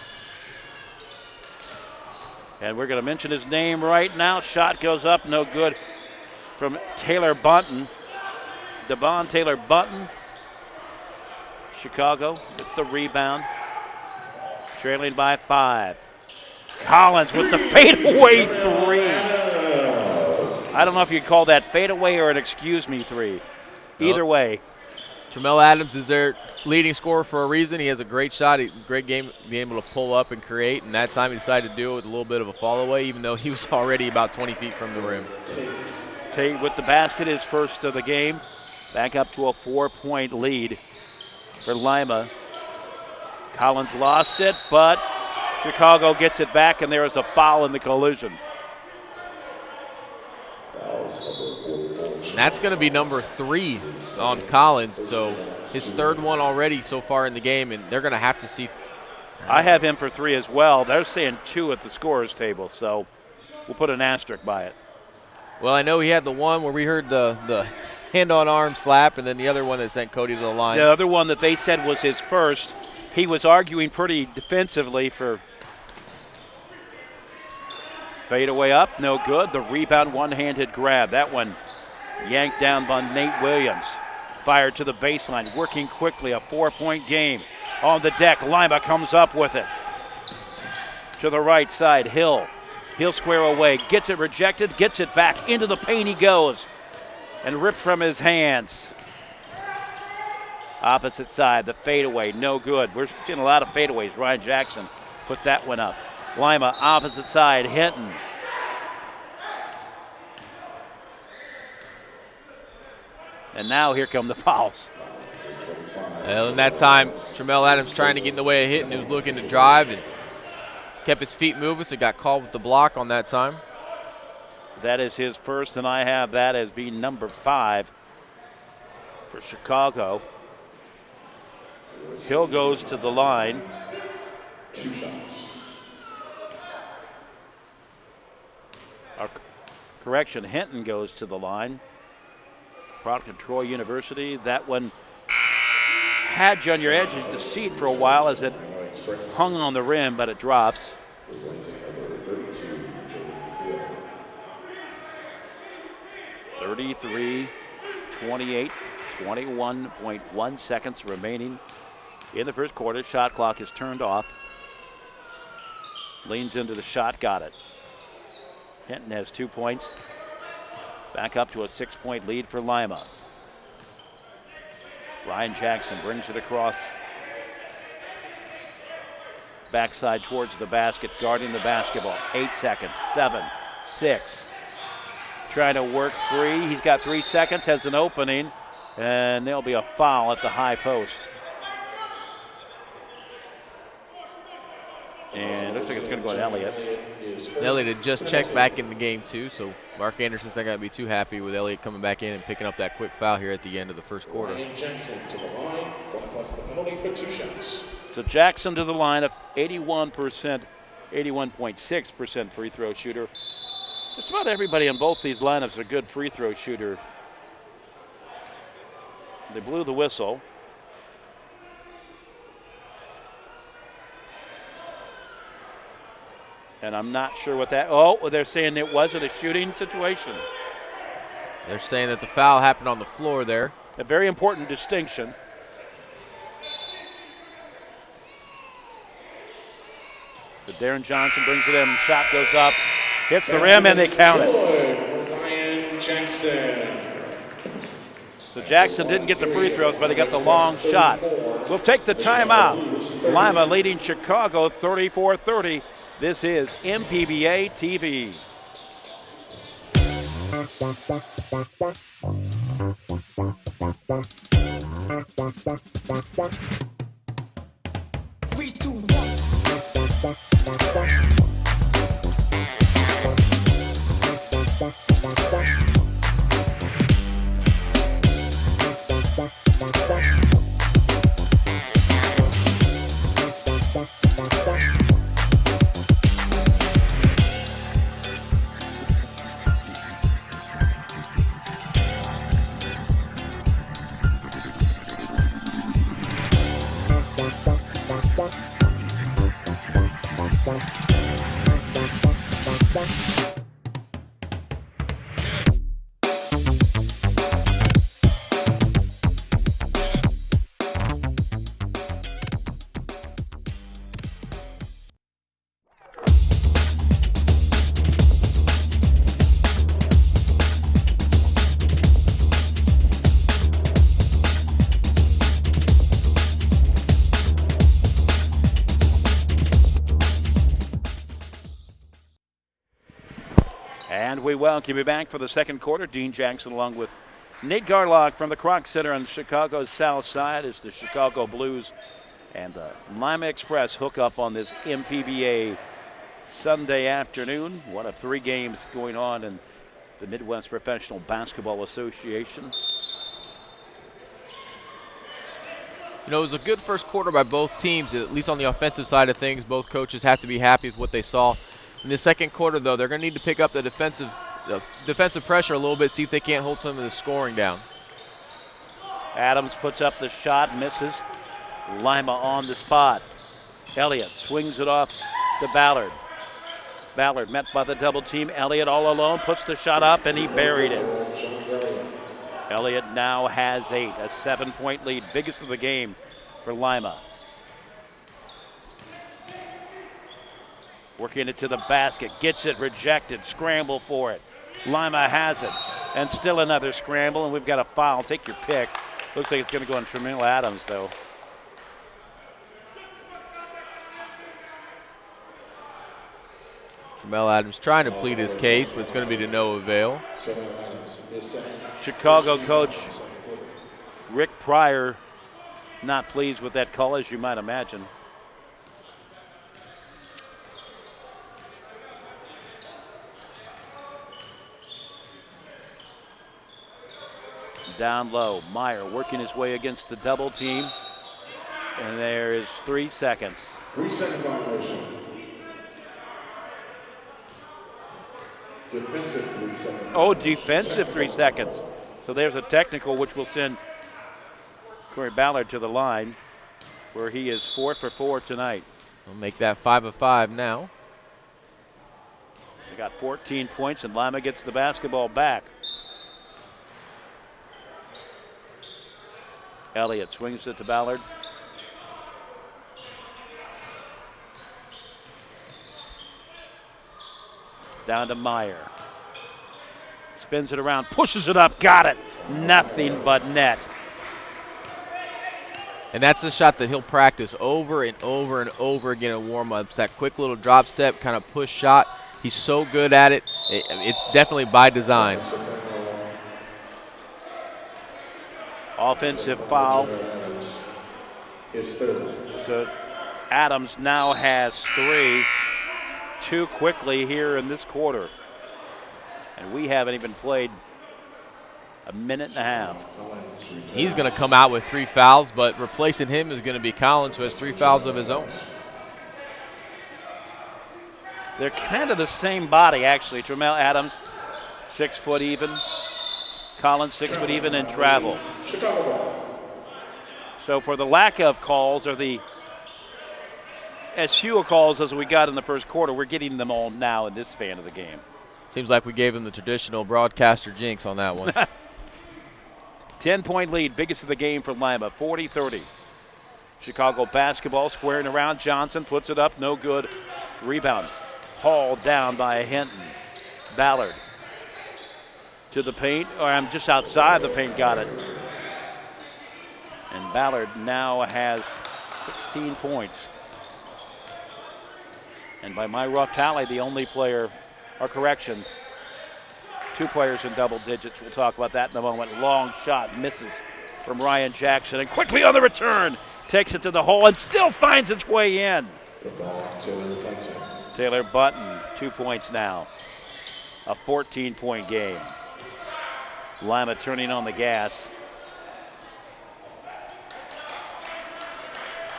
And we're going to mention his name right now. Shot goes up, no good from Taylor Bunton. Devon Taylor Bunton. Chicago with the rebound. Trailing by 5. Collins with the fadeaway 3. I don't know if you'd call that fadeaway or an excuse me 3. Either way. Tramel Adams is their leading scorer for a reason. He has a great shot, great game being able to pull up and create, and that time he decided to do it with a little bit of a fall away, even though he was already about 20 feet from the rim. Tate with the basket, his first of the game. Back up to a 4-point lead for Lima. Collins lost it, but Chicago gets it back, and there is a foul in the collision. And that's going to be number 3 on Collins, so his third one already so far in the game, and they're going to have to see. I have him for 3 as well. They're saying 2 at the scorer's table, so we'll put an asterisk by it. Well, I know he had the one where we heard the hand-on-arm slap, and then the other one that sent Cody to the line. The other one that they said was his first. He was arguing pretty defensively for fadeaway up, no good. The rebound, one-handed grab. That one yanked down by Nate Williams. Fired to the baseline, working quickly, a 4-point game. On the deck, Lima comes up with it. To the right side, Hill. He'll square away, gets it rejected, gets it back. Into the paint he goes. And ripped from his hands. Opposite side, the fadeaway, no good. We're seeing a lot of fadeaways. Ryan Jackson put that one up. Lima, opposite side, Hinton. And now here come the fouls. Well, in that time, Tramel Adams trying to get in the way of Hinton, who was looking to drive and kept his feet moving, so got called with the block on that time. That is his first, and I have that as being number 5 for Chicago. Hill goes to the line. 2 shots. Correction, Hinton goes to the line. Product of Troy University. That one had you on your edge of the seat for a while as it hung on the rim, but it drops. 33-28, 21.1 seconds remaining in the first quarter. Shot clock is turned off. Leans into the shot, got it. Hinton has 2 points. Back up to a 6-point lead for Lima. Ryan Jackson brings it across. Backside towards the basket, guarding the basketball. 8 seconds, 7, 6. Trying to work free. He's got 3 seconds, has an opening, and there'll be a foul at the high post. And looks like it's going to go to Elliott. Elliott had just checked back in the game, too, so Mark Anderson's not going to be too happy with Elliott coming back in and picking up that quick foul here at the end of the first quarter. Ryan Jackson to the line, 1 plus the penalty for 2 shots. So Jackson to the line, of 81.6% free throw shooter. Just about everybody in both these lineups is a good free throw shooter. They blew the whistle. And I'm not sure what that, they're saying it wasn't a shooting situation. They're saying that the foul happened on the floor there. A very important distinction. But Darren Johnson brings it in, shot goes up, hits the rim, and they count it. Ryan Jackson. So Jackson didn't get the free throws, but he got the long shot. We'll take the timeout. Lima leading Chicago 34-30. This is MPBA TV. Three, two, one. And we welcome you back for the second quarter. Dean Jackson along with Nate Garlock from the Kroc Center on Chicago's south side as the Chicago Blues and the Lima Express hook up on this MPBA Sunday afternoon. One of 3 games going on in the Midwest Professional Basketball Association. You know, it was a good first quarter by both teams, at least on the offensive side of things. Both coaches have to be happy with what they saw. In the second quarter, though, they're going to need to pick up the defensive pressure a little bit, see if they can't hold some of the scoring down. Adams puts up the shot, misses. Lima on the spot. Elliott swings it off to Ballard. Ballard met by the double team. Elliott all alone, puts the shot up, and he buried it. Elliott now has 8, a 7-point lead, biggest of the game for Lima. Working it to the basket, gets it, rejected, scramble for it. Lima has it, and still another scramble, and we've got a foul. Take your pick. Looks like it's going to go on Tramil Adams, though. Tramil Adams trying to plead his case, but it's going to be to no avail. Chicago coach Rick Pryor not pleased with that call, as you might imagine. Down low, Meyer working his way against the double team. And there is 3 seconds. 3-second violation. Defensive 3 seconds. Oh, defensive 3 seconds. So there's a technical which will send Corey Ballard to the line where he is 4 for 4 tonight. We'll make that 5 of 5 now. They got 14 points and Lima gets the basketball back. Elliott swings it to Ballard. Down to Meyer. Spins it around, pushes it up, got it. Nothing but net. And that's a shot that he'll practice over and over and over again in warm-ups. That quick little drop step, kind of push shot. He's so good at it. It's definitely by design. Offensive foul. So Adams now has 3. Too quickly here in this quarter. And we haven't even played a minute and a half. He's going to come out with 3 fouls, but replacing him is going to be Collins, who has 3 fouls of his own. They're kind of the same body, actually. Tramel Adams, 6 foot even. Collins 6 foot even in travel. So for the lack of calls, or the as few calls as we got in the first quarter, we're getting them all now in this span of the game. Seems like we gave him the traditional broadcaster jinx on that one. 10-point lead, biggest of the game for Lima, 40-30. Chicago basketball squaring around. Johnson puts it up, no good. Rebound hauled down by Hinton. Ballard to the paint, or I'm just outside the paint, got it. And Ballard now has 16 points. And by my rough tally, the only player, or correction, 2 players in double digits. We'll talk about that in a moment. Long shot misses from Ryan Jackson. And quickly on the return, takes it to the hole and still finds its way in. Taylor Button, 2 points now. A 14-point game. Lima turning on the gas.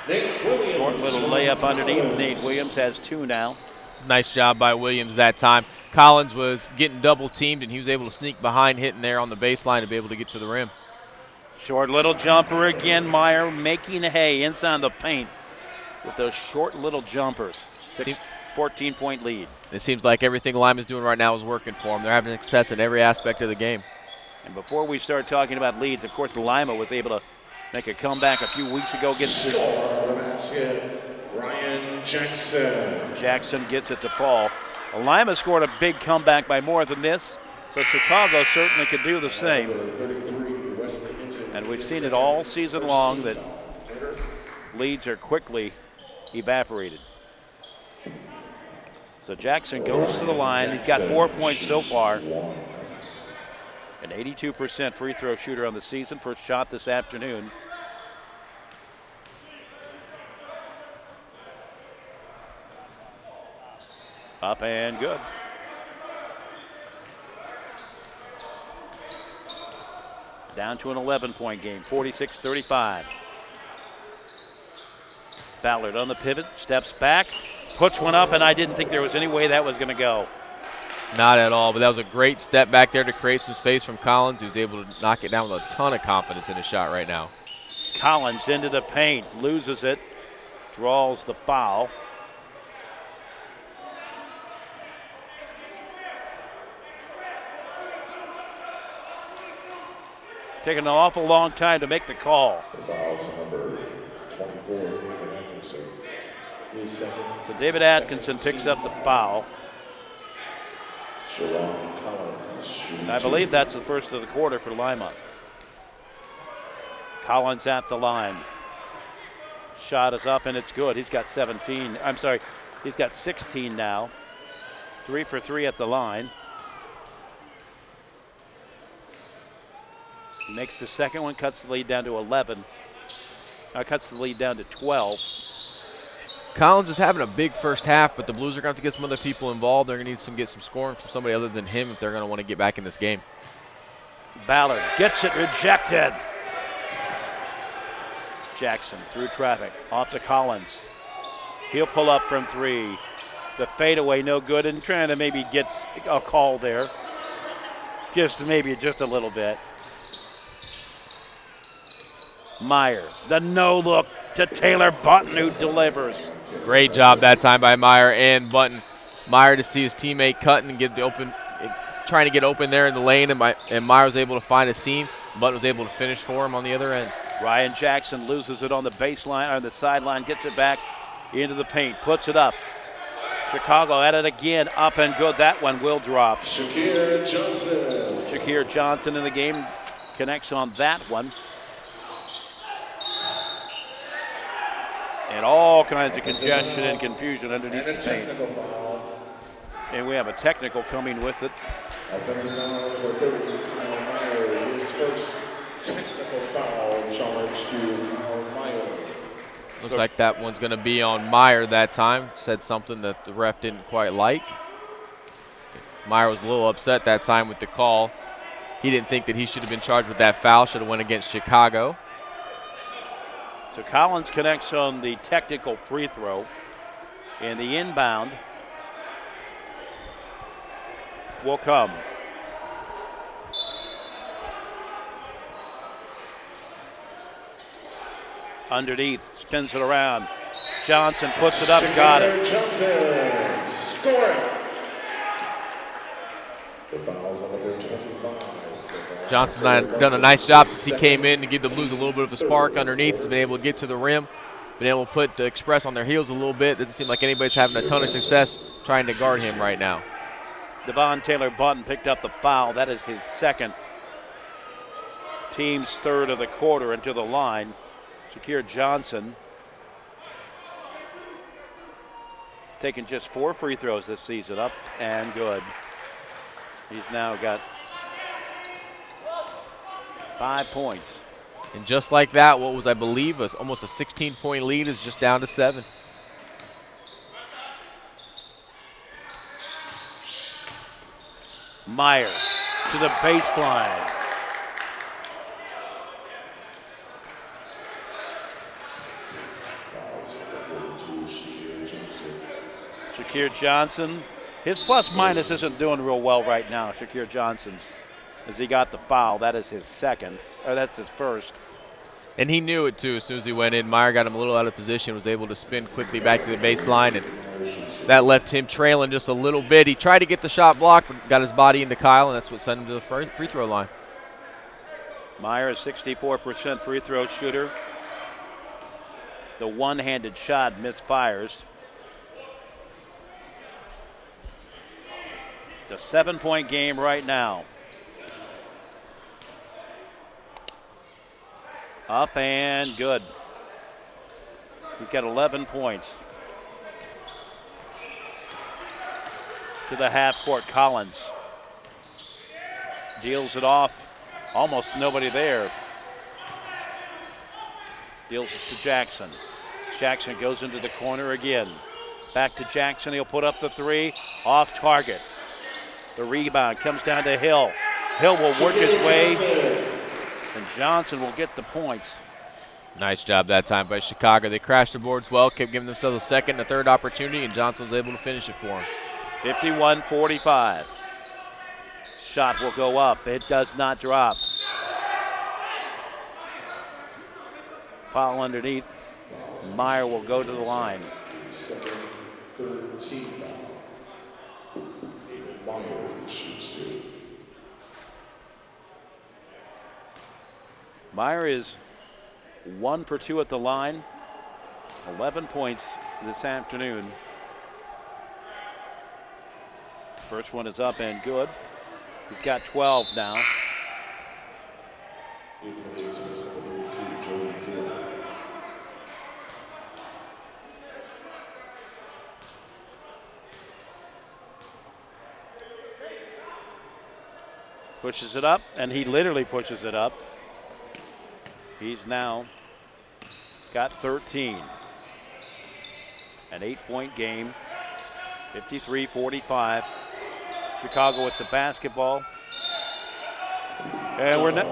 Short little layup underneath. Nate Williams has 2 now. Nice job by Williams that time. Collins was getting double teamed, and he was able to sneak behind, hitting there on the baseline to be able to get to the rim. Short little jumper again. Meyer making hay inside the paint with those short little jumpers. 14-point lead. It seems like everything Lima's doing right now is working for them. They're having success in every aspect of the game. And before we start talking about leads, of course, Lima was able to make a comeback a few weeks ago against the basket, Ryan Jackson. Jackson gets it to Paul. Lima scored a big comeback by more than this, so Chicago certainly could do the same. And we've seen it all season long that leads are quickly evaporated. So Jackson goes to the line. He's got 4 points so far. An 82% free throw shooter on the season. First shot this afternoon. Up and good. Down to an 11-point game, 46-35. Ballard on the pivot, steps back, puts one up, and I didn't think there was any way that was going to go. Not at all, but that was a great step back there to create some space from Collins. He was able to knock it down with a ton of confidence in his shot right now. Collins into the paint, loses it, draws the foul. Taking an awful long time to make the call. The foul's number 24, David Atkinson. So David Atkinson picks up the foul. And I believe that's the first of the quarter for Lima. Collins at the line. Shot is up and it's good. He's got 17. I'm sorry, he's got 16 now. 3 for 3 at the line. He makes the second one, cuts the lead down to 11. Cuts the lead down to 12. Collins is having a big first half, but the Blues are going to have to get some other people involved. They're going to need to get some scoring from somebody other than him if they're going to want to get back in this game. Ballard gets it rejected. Jackson through traffic, off to Collins. He'll pull up from 3. The fadeaway no good, and trying to maybe get a call there. Just maybe just a little bit. Meyer, the no look to Taylor Button, who delivers. Great job that time by Meyer and Button. Meyer to see his teammate cutting and get open, trying to get open there in the lane, and Meyer was able to find a seam. Button was able to finish for him on the other end. Ryan Jackson loses it on the baseline, on the sideline, gets it back into the paint, puts it up. Chicago at it again, up and good. That one will drop. Shakir Johnson. Shakir Johnson in the game connects on that one. And all kinds of congestion and confusion underneath the paint. And we have a technical coming with it. Offensive foul number 30, Kyle Meyer. His first technical foul charge to Kyle Meyer. Looks like that one's going to be on Meyer that time. Said something that the ref didn't quite like. Meyer was a little upset that time with the call. He didn't think that he should have been charged with that foul. Should have went against Chicago. So Collins connects on the technical free throw. And the inbound will come. Underneath, spins it around. Johnson puts it up and got it. Johnson scoring. The foul's on number 25. Johnson's done a nice job since he came in to give the Blues a little bit of a spark underneath. He's been able to get to the rim, been able to put the Express on their heels a little bit. Doesn't seem like anybody's having a ton of success trying to guard him right now. Devon Taylor Button picked up the foul. That is his second. Team's third of the quarter into the line. Shakir Johnson taking just 4 free throws this season, up and good. He's now got 5 points. And just like that, what was, I believe, was almost a 16-point lead is just down to 7. Meyer to the baseline. Shakir Johnson, his plus minus isn't doing real well right now. Shakir Johnson's, as he got the foul. That is his second, or that's his first. And he knew it too as soon as he went in. Meyer got him a little out of position, was able to spin quickly back to the baseline, and that left him trailing just a little bit. He tried to get the shot blocked, but got his body into Kyle, and that's what sent him to the free throw line. Meyer is 64% free throw shooter. The one-handed shot misfires. It's a 7-point game right now. Up and good. He's got 11 points. To the half court, Collins. Deals it off. Almost nobody there. Deals it to Jackson. Jackson goes into the corner again. Back to Jackson. He'll put up the 3. Off target. The rebound comes down to Hill. Hill will work his way, and Johnson will get the points. Nice job that time by Chicago. They crashed the boards well, kept giving themselves a second and a third opportunity, and Johnson was able to finish it for him. 51-45. Shot will go up. It does not drop. Foul underneath. Meyer will go to the line. Meyer is 1 for 2 at the line. 11 points this afternoon. First one is up and good. He's got 12 now. Pushes it up, and he literally pushes it up. He's now got 13. An 8-point game, 53-45. Chicago with the basketball. And we're not.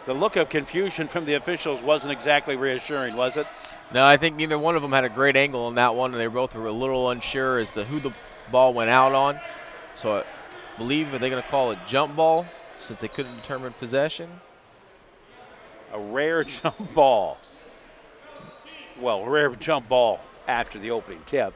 The look of confusion from the officials wasn't exactly reassuring, was it? No, I think neither one of them had a great angle on that one, and they both were a little unsure as to who the ball went out on. So I believe, are they going to call it jump ball since they couldn't determine possession? A rare jump ball. Well, rare jump ball after the opening tip.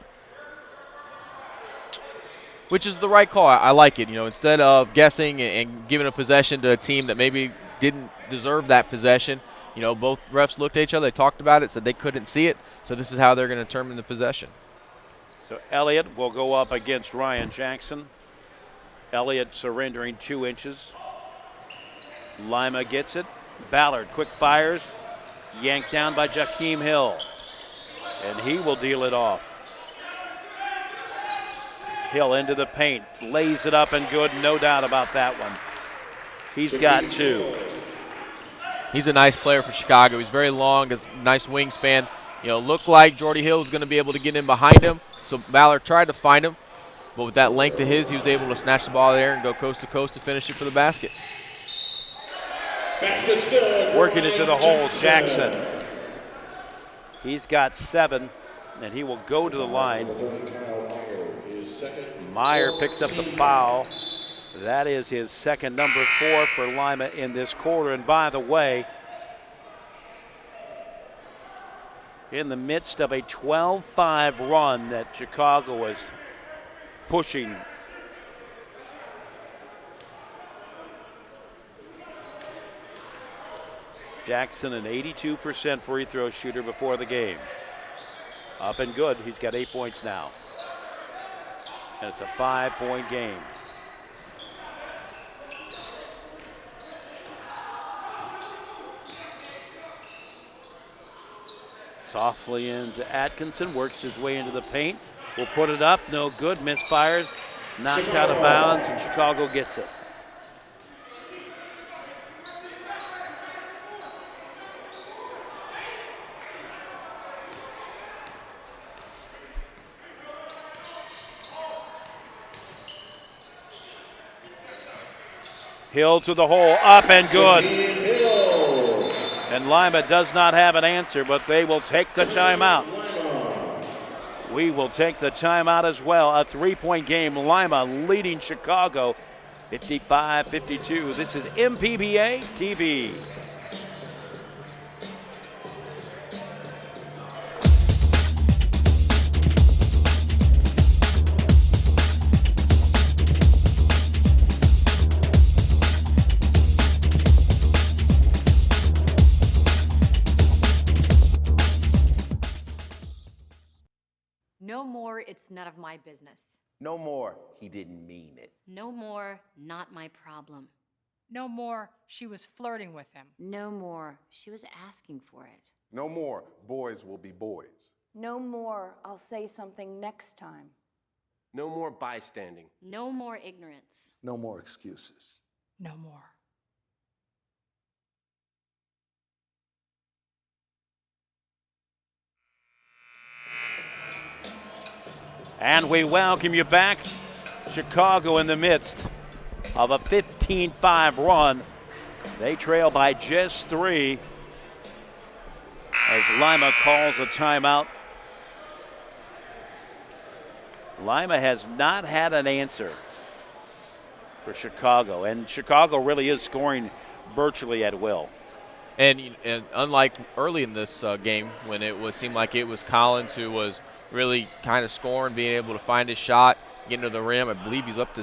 Which is the right call. I like it. You know, instead of guessing and giving a possession to a team that maybe didn't deserve that possession, you know, both refs looked at each other, they talked about it, said they couldn't see it, so this is how they're going to determine the possession. So Elliott will go up against Ryan Jackson. Elliott surrendering 2 inches. Lima gets it. Ballard quick fires. Yanked down by Jakeem Hill. And he will deal it off. Hill into the paint. Lays it up and good. No doubt about that one. He's got 2. He's a nice player for Chicago. He's very long, has a nice wingspan. You know, looked like Jordy Hill was going to be able to get in behind him. So Ballard tried to find him. But with that length of his, he was able to snatch the ball there and go coast to coast to finish it for the basket. Working it to the hole, Jackson. He's got 7, and he will go to the line. Meyer picks up the foul. That is his second, number 4 for Lima in this quarter. And by the way, in the midst of a 12-5 run that Chicago was pushing, Jackson, an 82% free throw shooter before the game. Up and good. He's got 8 points now. And it's a 5-point game. Softly into Atkinson, works his way into the paint. Will put it up, no good, misfires, knocked out of bounds, and Chicago gets it. Hill to the hole, up and good. And Lima does not have an answer, but they will take the timeout. We will take the timeout as well. A 3-point game. Lima leading Chicago 55-52. This is MPBA TV. No more, it's none of my business. No more, he didn't mean it. No more, not my problem. No more, she was flirting with him. No more, she was asking for it. No more, boys will be boys. No more, I'll say something next time. No more bystanding. No more ignorance. No more excuses. No more. And we welcome you back. Chicago in the midst of a 15-5 run. They trail by just 3 as Lima calls a timeout. Lima has not had an answer for Chicago, and Chicago really is scoring virtually at will. And unlike early in this game, when seemed like it was Collins who was really kind of scoring, being able to find his shot, getting to the rim. I believe he was up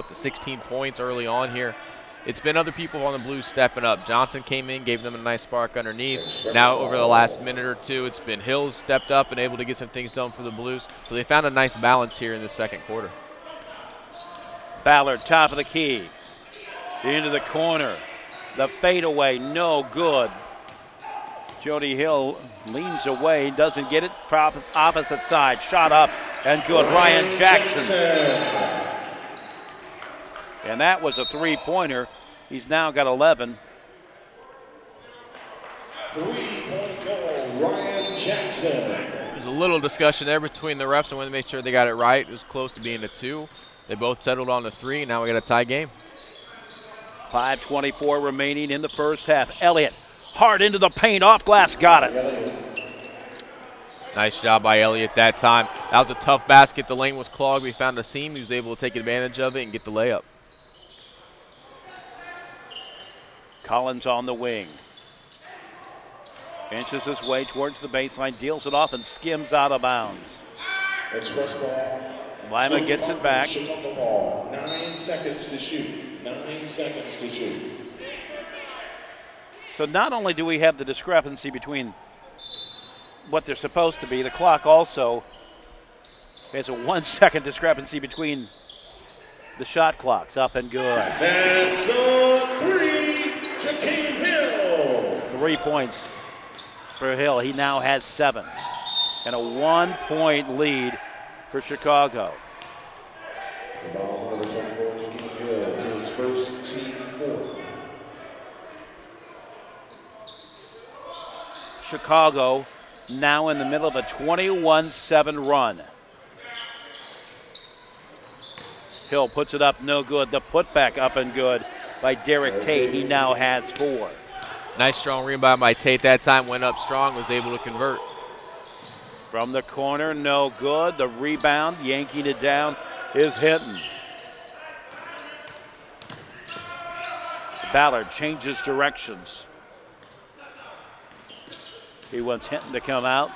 to 16 points early on here. It's been other people on the Blues stepping up. Johnson came in, gave them a nice spark underneath. Now over the last minute or two, it's been Hills stepped up and able to get some things done for the Blues. So they found a nice balance here in the second quarter. Ballard, top of the key, into the corner. The fadeaway, no good. Jody Hill leans away, doesn't get it. Opposite side, shot up and good. Ryan Jackson. And that was a three-pointer. He's now got 11. 3-point goal, Ryan Jackson. There's a little discussion there between the refs. I wanted to make sure they got it right. It was close to being a 2. They both settled on a 3. Now we got a tie game. 5:24 remaining in the first half. Elliott hard into the paint, off glass, got it. Nice job by Elliott that time. That was a tough basket. The lane was clogged. We found a seam. He was able to take advantage of it and get the layup. Collins on the wing. Inches his way towards the baseline, deals it off and skims out of bounds. Express ball. Lima gets it back. On the ball. 9 seconds to shoot. 9 seconds to shoot. So not only do we have the discrepancy between what they're supposed to be, the clock also has a 1 second discrepancy between the shot clocks. Up and good. That's a 3, Jakeem Hill. 3 points for Hill. He now has 7. And a 1-point lead for Chicago. The ball's number 24, Jakeem Hill, his first team 4th. Chicago now in the middle of a 21-7 run. Hill puts it up, no good. The putback up and good by Derek Tate. He now has 4. Nice strong rebound by Tate that time. Went up strong, was able to convert. From the corner, no good. The rebound, yanking it down, is Hinton. Ballard changes directions. He wants Hinton to come out.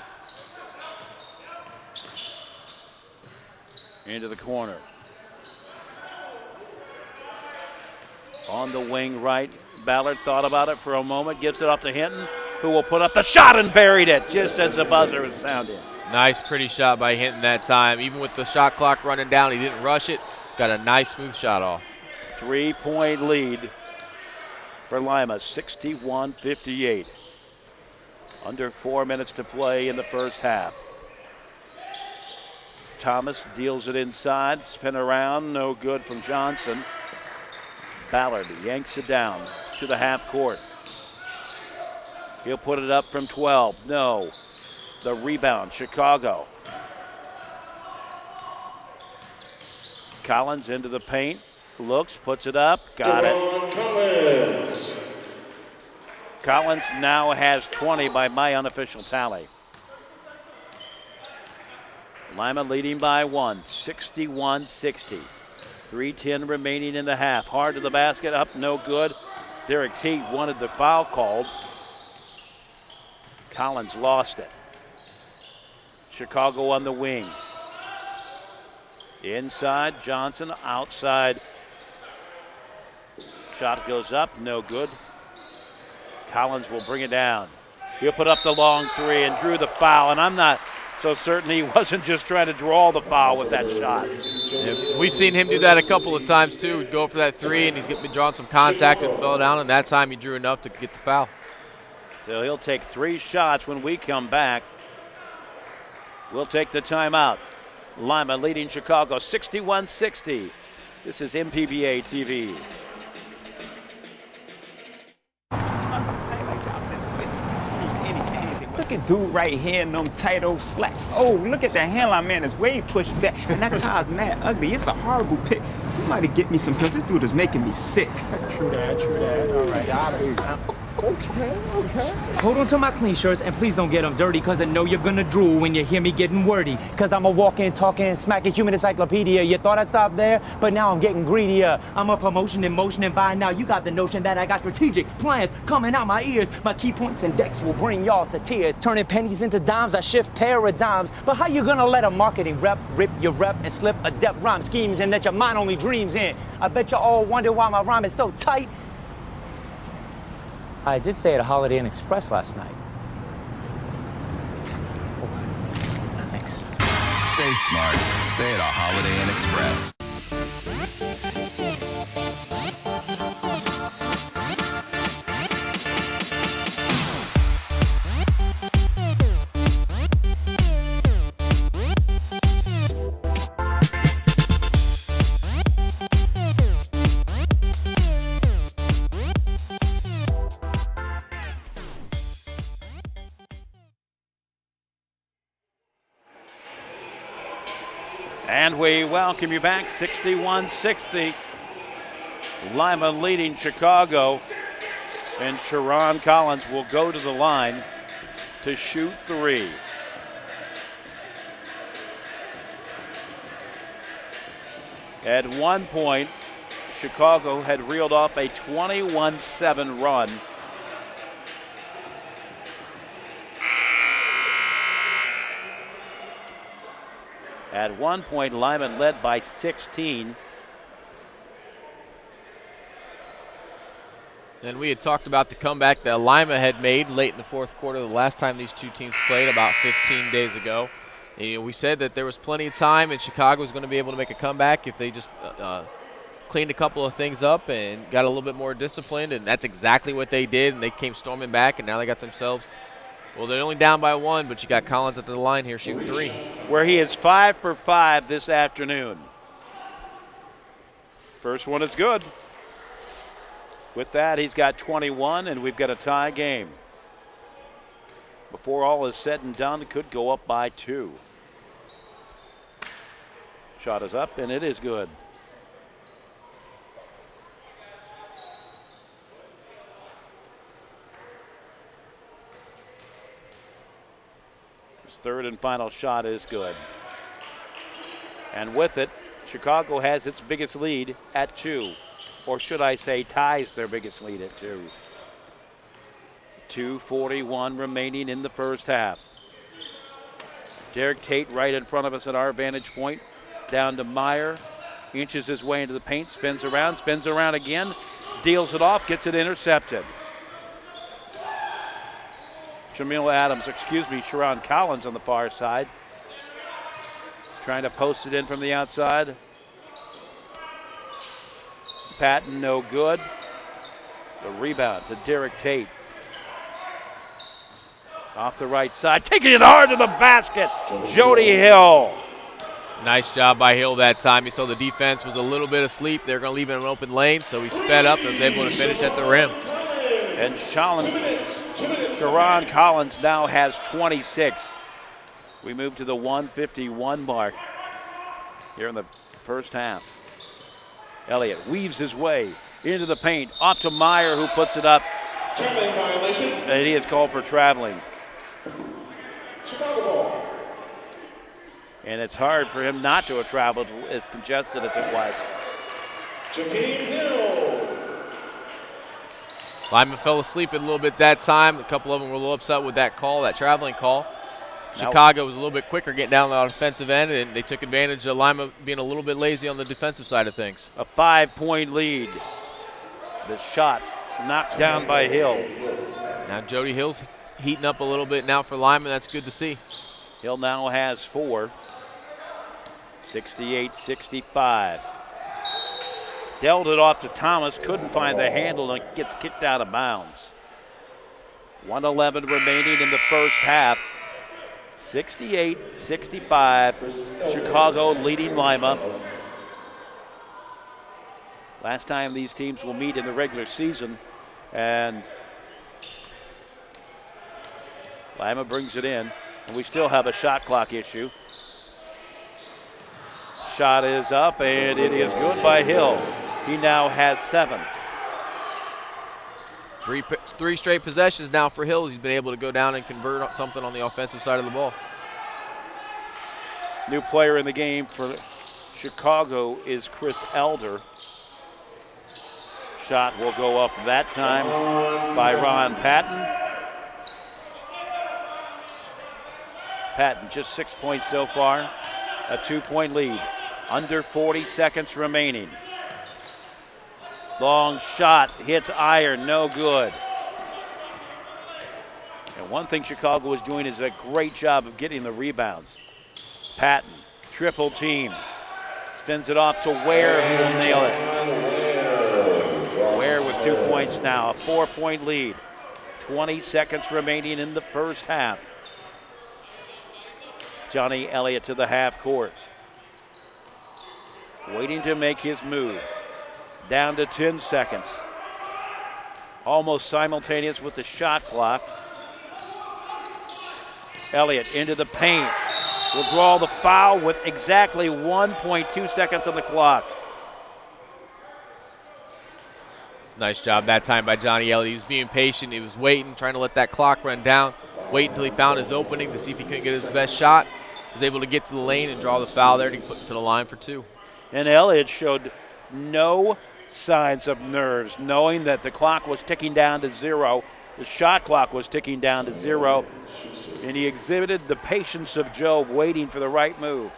Into the corner. On the wing right, Ballard thought about it for a moment, gives it up to Hinton, who will put up the shot and buried it just as the buzzer was sounded. Nice, pretty shot by Hinton that time. Even with the shot clock running down, he didn't rush it. Got a nice, smooth shot off. 3-point lead for Lima, 61-58. Under 4 minutes to play in the first half. Thomas deals it inside, spin around, no good from Johnson. Ballard yanks it down to the half court. He'll put it up from 12, no. The rebound, Chicago. Collins into the paint, looks, puts it up, got it. Collins now has 20 by my unofficial tally. Lima leading by 1, 61-60. 3:10 remaining in the half. Hard to the basket, up, no good. Derek Tate wanted the foul called. Collins lost it. Chicago on the wing. Inside, Johnson, outside. Shot goes up, no good. Collins will bring it down. He'll put up the long three and drew the foul, and I'm not so certain he wasn't just trying to draw the foul with that shot. Yeah, we've seen him do that a couple of times too. He'd go for that three and he'd be drawing some contact and fell down, and that time he drew enough to get the foul. So he'll take 3 shots when we come back. We'll take the timeout. Lima leading Chicago 61-60. This is MPBA TV. Look at dude right here in them tight old slacks. Oh, look at that hairline, man. It's way pushed back. And that tie's mad ugly. It's a horrible pick. Somebody get me some pills. This dude is making me sick. True that, true that. All right, got it. Okay. Hold on to my clean shirts and please don't get them dirty, cause I know you're gonna drool when you hear me getting wordy. Cause I'm a walking, talking, smacking human encyclopedia. You thought I'd stop there, but now I'm getting greedier. I'm a promotion in motion, and by now you got the notion that I got strategic plans coming out my ears. My key points and decks will bring y'all to tears. Turning pennies into dimes, I shift paradigms. But how you gonna let a marketing rep rip your rep and slip adept rhyme schemes in that your mind only dreams in? I bet you all wonder why my rhyme is so tight. I did stay at a Holiday Inn Express last night. Thanks. Stay smart. Stay at a Holiday Inn Express. And we welcome you back, 61-60. Lima leading Chicago. And Sharon Collins will go to the line to shoot 3. At one point, Chicago had reeled off a 21-7 run. At one point, Lyman led by 16. And we had talked about the comeback that Lima had made late in the fourth quarter the last time these two teams played about 15 days ago. And, we said that there was plenty of time and Chicago was going to be able to make a comeback if they just cleaned a couple of things up and got a little bit more disciplined, and that's exactly what they did, and they came storming back, and now they got themselves, well, they're only down by 1, but you got Collins at the line here shooting 3. Where he is 5 for 5 this afternoon. First one is good. With that, he's got 21, and we've got a tie game. Before all is said and done, it could go up by 2. Shot is up, and it is good. His third and final shot is good. And with it, Chicago has its biggest lead at 2. Or should I say ties their biggest lead at 2. 2:41 remaining in the first half. Derek Tate right in front of us at our vantage point. Down to Meyer. Inches his way into the paint. Spins around again. Deals it off. Gets it intercepted. Sharon Collins on the far side. Trying to post it in from the outside. Patton, no good. The rebound to Derek Tate. Off the right side, taking it hard to the basket. Jody Hill. Nice job by Hill that time. You saw the defense was a little bit asleep. They're going to leave it in an open lane, so he sped up and was able to finish at the rim. And Sharon Collins now has 26. We move to the 151 mark here in the first half. Elliott weaves his way into the paint, off to Meyer, who puts it up. And he is called for traveling. Chicago ball. And it's hard for him not to have traveled as congested as it was. Jakeem Hill. Lyman fell asleep a little bit that time. A couple of them were a little upset with that call, that traveling call. Chicago was a little bit quicker getting down the offensive end, and they took advantage of Lima being a little bit lazy on the defensive side of things. A 5-point lead. The shot knocked down by Hill. Now Jody Hill's heating up a little bit now for Lyman. That's good to see. Hill now has 4. 68-65. Dealt it off to Thomas, couldn't find the handle, and it gets kicked out of bounds. 1:11 remaining in the first half. 68-65. Chicago leading Lima. Last time these teams will meet in the regular season, and Lima brings it in, and we still have a shot clock issue. Shot is up, and it is good by Hill. He now has 7. Three straight possessions now for Hill. He's been able to go down and convert something on the offensive side of the ball. New player in the game for Chicago is Chris Elder. Shot will go up that time by Ron Patton. Patton just 6 points so far. A 2-point lead. Under 40 seconds remaining. Long shot hits iron, no good. And one thing Chicago was doing is a great job of getting the rebounds. Patton, triple team. Spins it off to Ware, who will nail it. Ware with 2 points now, a 4-point lead. 20 seconds remaining in the first half. Johnny Elliott to the half court. Waiting to make his move. Down to 10 seconds. Almost simultaneous with the shot clock. Elliott into the paint. Will draw the foul with exactly 1.2 seconds on the clock. Nice job that time by Johnny Elliott. He was being patient. He was waiting, trying to let that clock run down. Wait until he found his opening to see if he couldn't get his best shot. Was able to get to the lane and draw the foul there to put to the line for 2. And Elliott showed no signs of nerves, knowing that the clock was ticking down to 0. The shot clock was ticking down to 0. And he exhibited the patience of Job, waiting for the right move.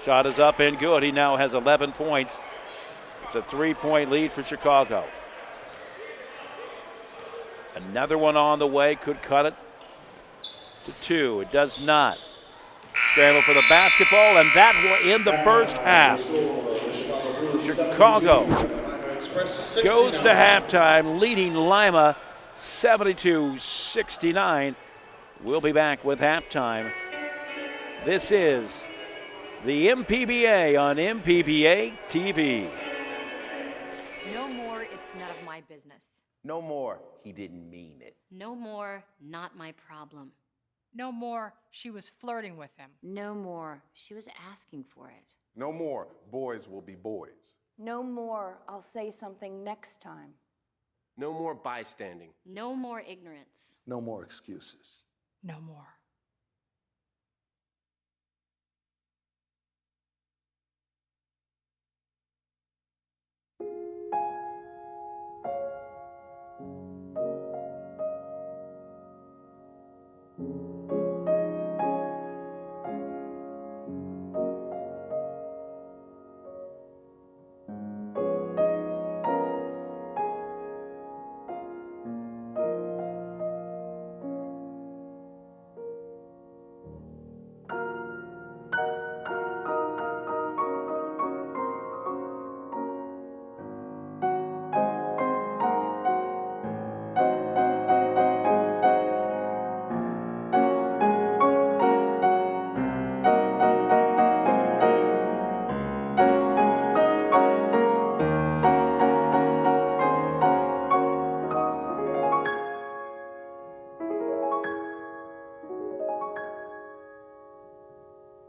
Shot is up and good. He now has 11 points. It's a 3-point lead for Chicago. Another one on the way, could cut it to 2. It does not. Scramble for the basketball, and that will end the first half. Chicago goes to halftime, leading Lima 72-69. We'll be back with halftime. This is the MPBA on MPBA TV. No more, it's none of my business. No more, he didn't mean it. No more, not my problem. No more, she was flirting with him. No more, she was asking for it. No more, boys will be boys. No more, I'll say something next time. No more bystanding. No more ignorance. No more excuses. No more.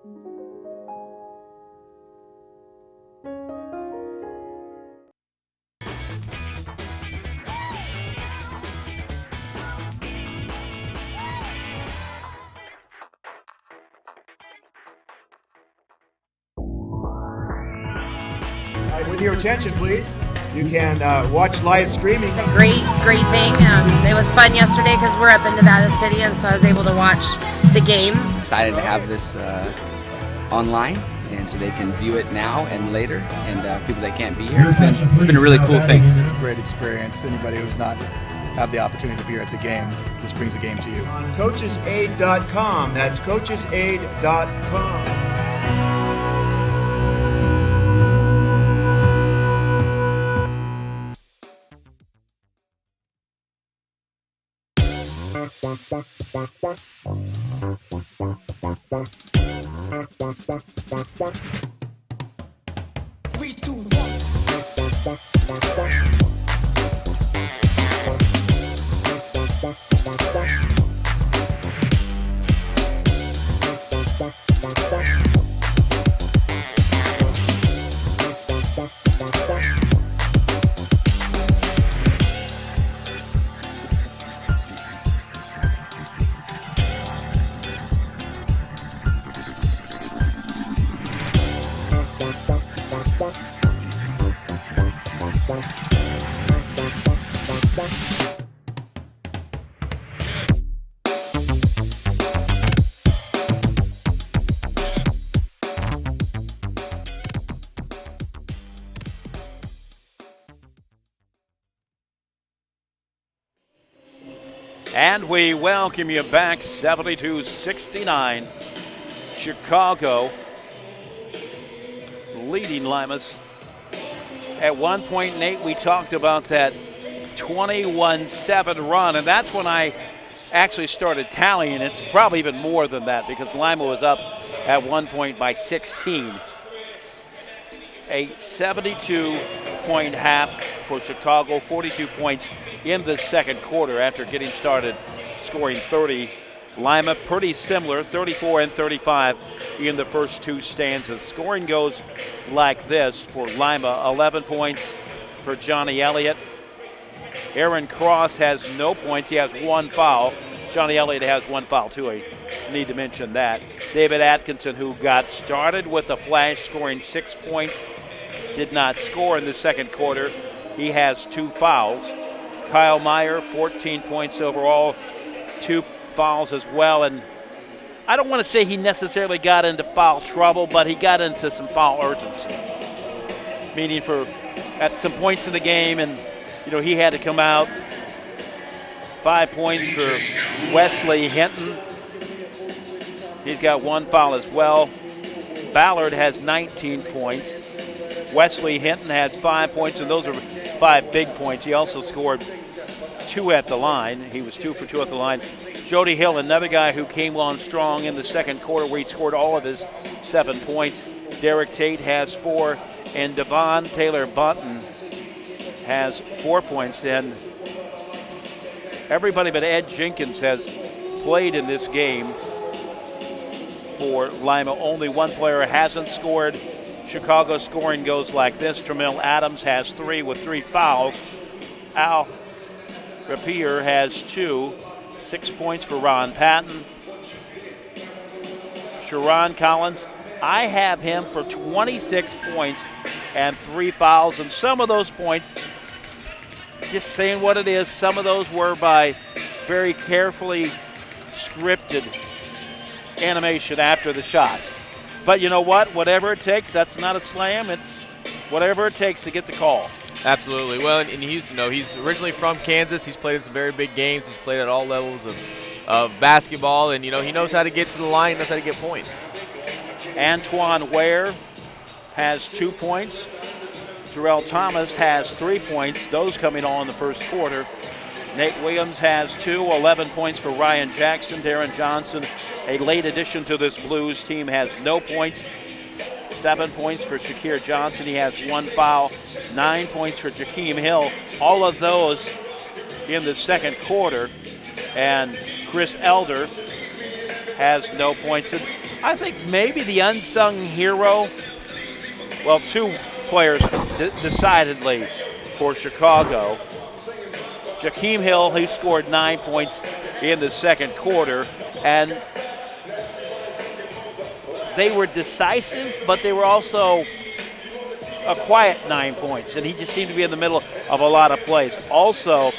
With your attention, please. You can watch live streaming. It's a great thing. It was fun yesterday because we're up in Nevada City, and so I was able to watch the game. Excited to have this online, and so they can view it now and later, and people that can't be here. It's been a really cool thing. It's a great experience. Anybody who's not had the opportunity to be here at the game, this brings the game to you. On coachesaid.com. That's coachesaid.com. Three, two, one. And we welcome you back, 72-69. Chicago leading Lima's. At one point, Nate, we talked about that 21-7 run, and that's when I actually started tallying. It's probably even more than that because Lima was up at one point by 16. A 72-point half for Chicago, 42 points in the second quarter after getting started scoring 30. Lima pretty similar, 34 and 35 in the first two stanzas. Scoring goes like this for Lima: 11 points for Johnny Elliott. Aaron Cross has no points. He has one foul. Johnny Elliott has one foul too. I need to mention that. David Atkinson, who got started with a flash, scoring 6 points, did not score in the second quarter. He has 2 fouls. Kyle Meyer, 14 points overall, 2 fouls as well. And I don't want to say he necessarily got into foul trouble, but he got into some foul urgency. Meaning at some points in the game, and he had to come out. 5 points for Wesley Hinton. He's got 1 foul as well. Ballard has 19 points. Wesley Hinton has 5 points, and those are 5 big points. He also scored 2 at the line. He was 2 for 2 at the line. Jody Hill, another guy who came on strong in the second quarter where he scored all of his 7 points. Derek Tate has 4, and Devon Taylor Bunton has 4 points. And everybody but Ed Jenkins has played in this game for Lima. Only one player hasn't scored. Chicago scoring goes like this. Tramil Adams has 3 with 3 fouls. Al Rapier has 2. 6 points for Ron Patton. Sharon Collins, I have him for 26 points and 3 fouls. And some of those points, just saying what it is, some of those were by very carefully scripted animation after the shots. But you know what? Whatever it takes, that's not a slam. It's whatever it takes to get the call. Absolutely. Well, and he's originally from Kansas. He's played in some very big games. He's played at all levels of basketball, and he knows how to get to the line, knows how to get points. Antoine Ware has 2 points. Terrell Thomas has 3 points. Those coming on in the first quarter. Nate Williams has 2, 11 points for Ryan Jackson. Darren Johnson, a late addition to this Blues team, has no points. 7 points for Shakir Johnson. He has 1 foul. 9 points for Jakeem Hill. All of those in the second quarter. And Chris Elder has no points. And I think maybe the unsung hero, well, two players decidedly for Chicago. Jakeem Hill, he scored 9 points in the second quarter, and they were decisive, but they were also a quiet 9 points, and he just seemed to be in the middle of a lot of plays. Also,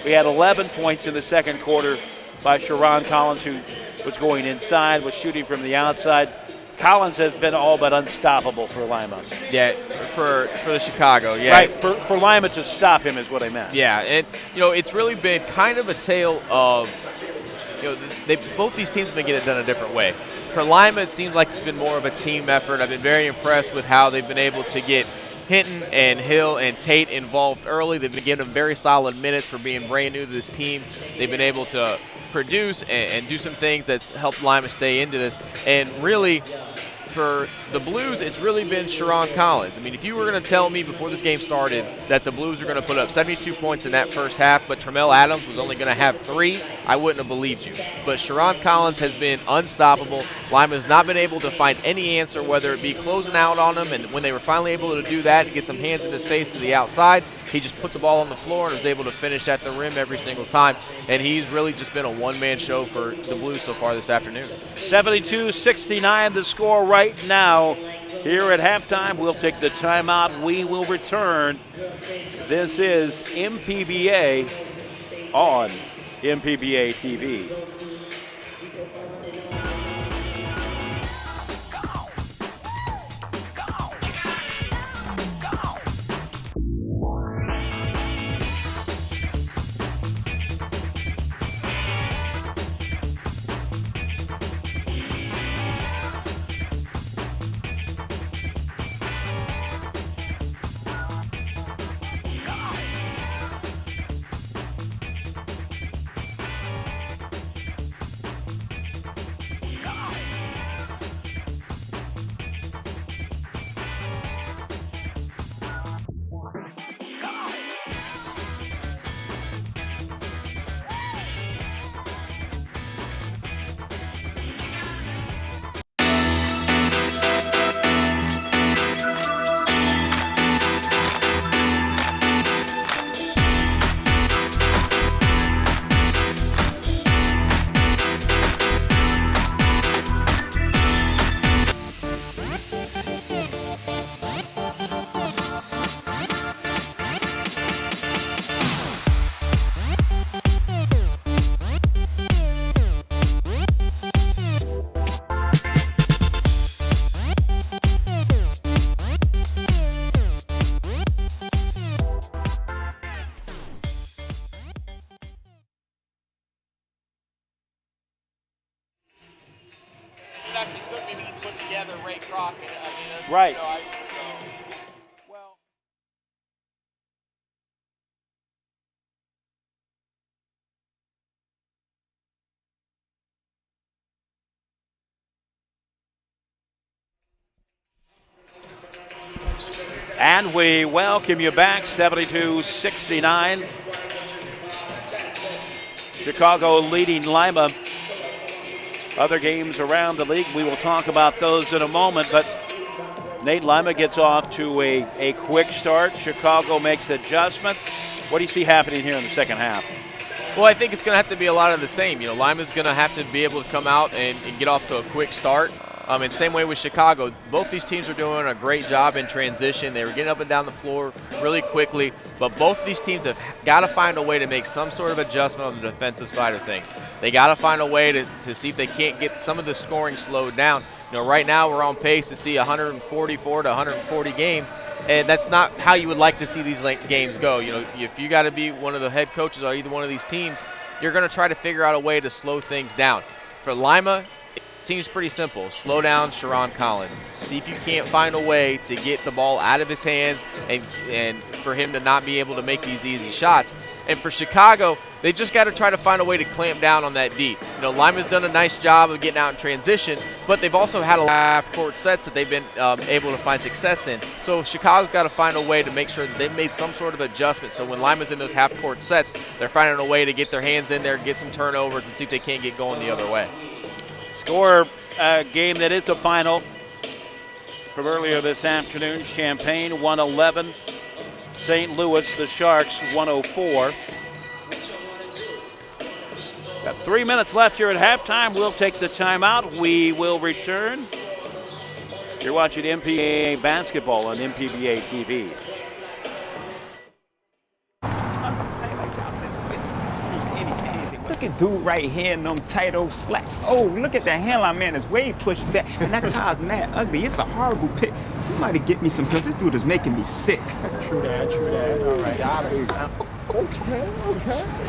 we had 11 points in the second quarter by Sharon Collins, who was going inside, was shooting from the outside. Collins has been all but unstoppable for Lima. Yeah, for the Chicago, yeah. Right, for Lima to stop him is what I meant. Yeah, and it's really been kind of a tale of, both these teams have been getting it done a different way. For Lima, it seems like it's been more of a team effort. I've been very impressed with how they've been able to get Hinton and Hill and Tate involved early. They've been giving them very solid minutes for being brand new to this team. They've been able to produce and do some things that's helped Lima stay into this. And really, for the Blues, it's really been Sharon Collins. I mean, if you were going to tell me before this game started that the Blues were going to put up 72 points in that first half, but Tramel Adams was only going to have 3, I wouldn't have believed you. But Sharon Collins has been unstoppable. Lima has not been able to find any answer, whether it be closing out on him, and when they were finally able to do that and get some hands in his face to the outside, he just put the ball on the floor and was able to finish at the rim every single time. And he's really just been a one-man show for the Blues so far this afternoon. 72-69 the score right now. Here at halftime, we'll take the timeout. We will return. This is MPBA on MPBA TV. Right. And we welcome you back, 72-69. Chicago leading Lima. Other games around the league, we will talk about those in a moment, but Nate, Lima gets off to a quick start. Chicago makes adjustments. What do you see happening here in the second half? Well, I think it's going to have to be a lot of the same. Lima's going to have to be able to come out and get off to a quick start. And same way with Chicago. Both these teams are doing a great job in transition. They were getting up and down the floor really quickly. But both these teams have got to find a way to make some sort of adjustment on the defensive side of things. They got to find a way to see if they can't get some of the scoring slowed down. Right now we're on pace to see 144 to 140 games. And that's not how you would like to see these games go. If you got to be one of the head coaches on either one of these teams, you're going to try to figure out a way to slow things down. For Lima, it seems pretty simple. Slow down Sharon Collins. See if you can't find a way to get the ball out of his hands and for him to not be able to make these easy shots. And for Chicago, they just got to try to find a way to clamp down on that D. Lima's done a nice job of getting out in transition, but they've also had a lot of half-court sets that they've been able to find success in. So Chicago's got to find a way to make sure that they've made some sort of adjustment. So when Lima's in those half-court sets, they're finding a way to get their hands in there, get some turnovers, and see if they can't get going the other way. Or a game that is a final from earlier this afternoon. Champaign 111. St. Louis, the Sharks 104. Got 3 minutes left here at halftime. We'll take the timeout. We will return. You're watching MPBA basketball on MPBA TV. Look at dude right here in them tight old slacks. Oh, look at that hairline, man. It's way pushed back. And that tie's mad ugly. It's a horrible pick. Somebody get me some pills. This dude is making me sick. True that. All right. Got it. Okay.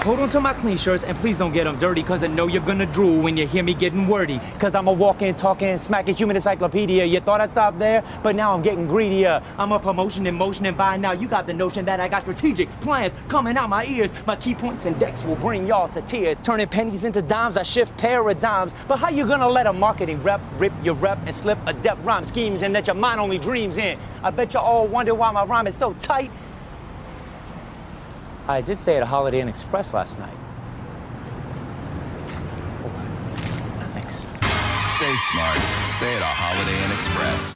Hold on to my clean shirts and please don't get them dirty, cause I know you're gonna drool when you hear me getting wordy. Cause I'm a walking, talking, smacking human encyclopedia. You thought I'd stop there, but now I'm getting greedier. I'm a promotion in motion, and by now you got the notion that I got strategic plans coming out my ears. My key points and decks will bring y'all to tears. Turning pennies into dimes, I shift paradigms. But how you gonna let a marketing rep rip your rep and slip adept rhyme schemes in that your mind only dreams in? I bet you all wonder why my rhyme is so tight. I did stay at a Holiday Inn Express last night. Thanks. Stay smart. Stay at a Holiday Inn Express.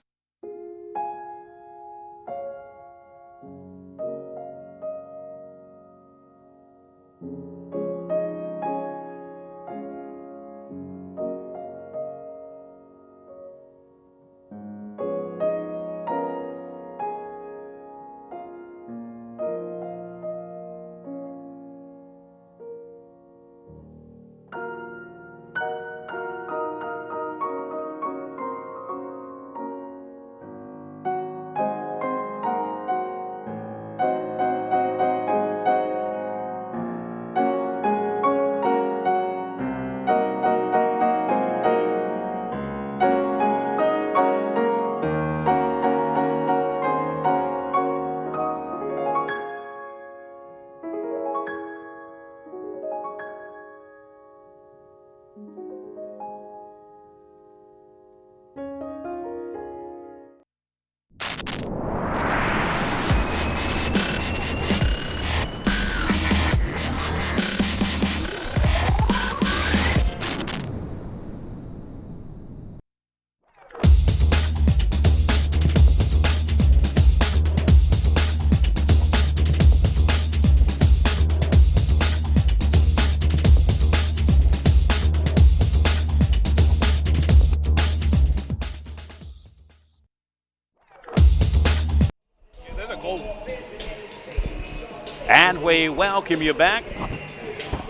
And we welcome you back.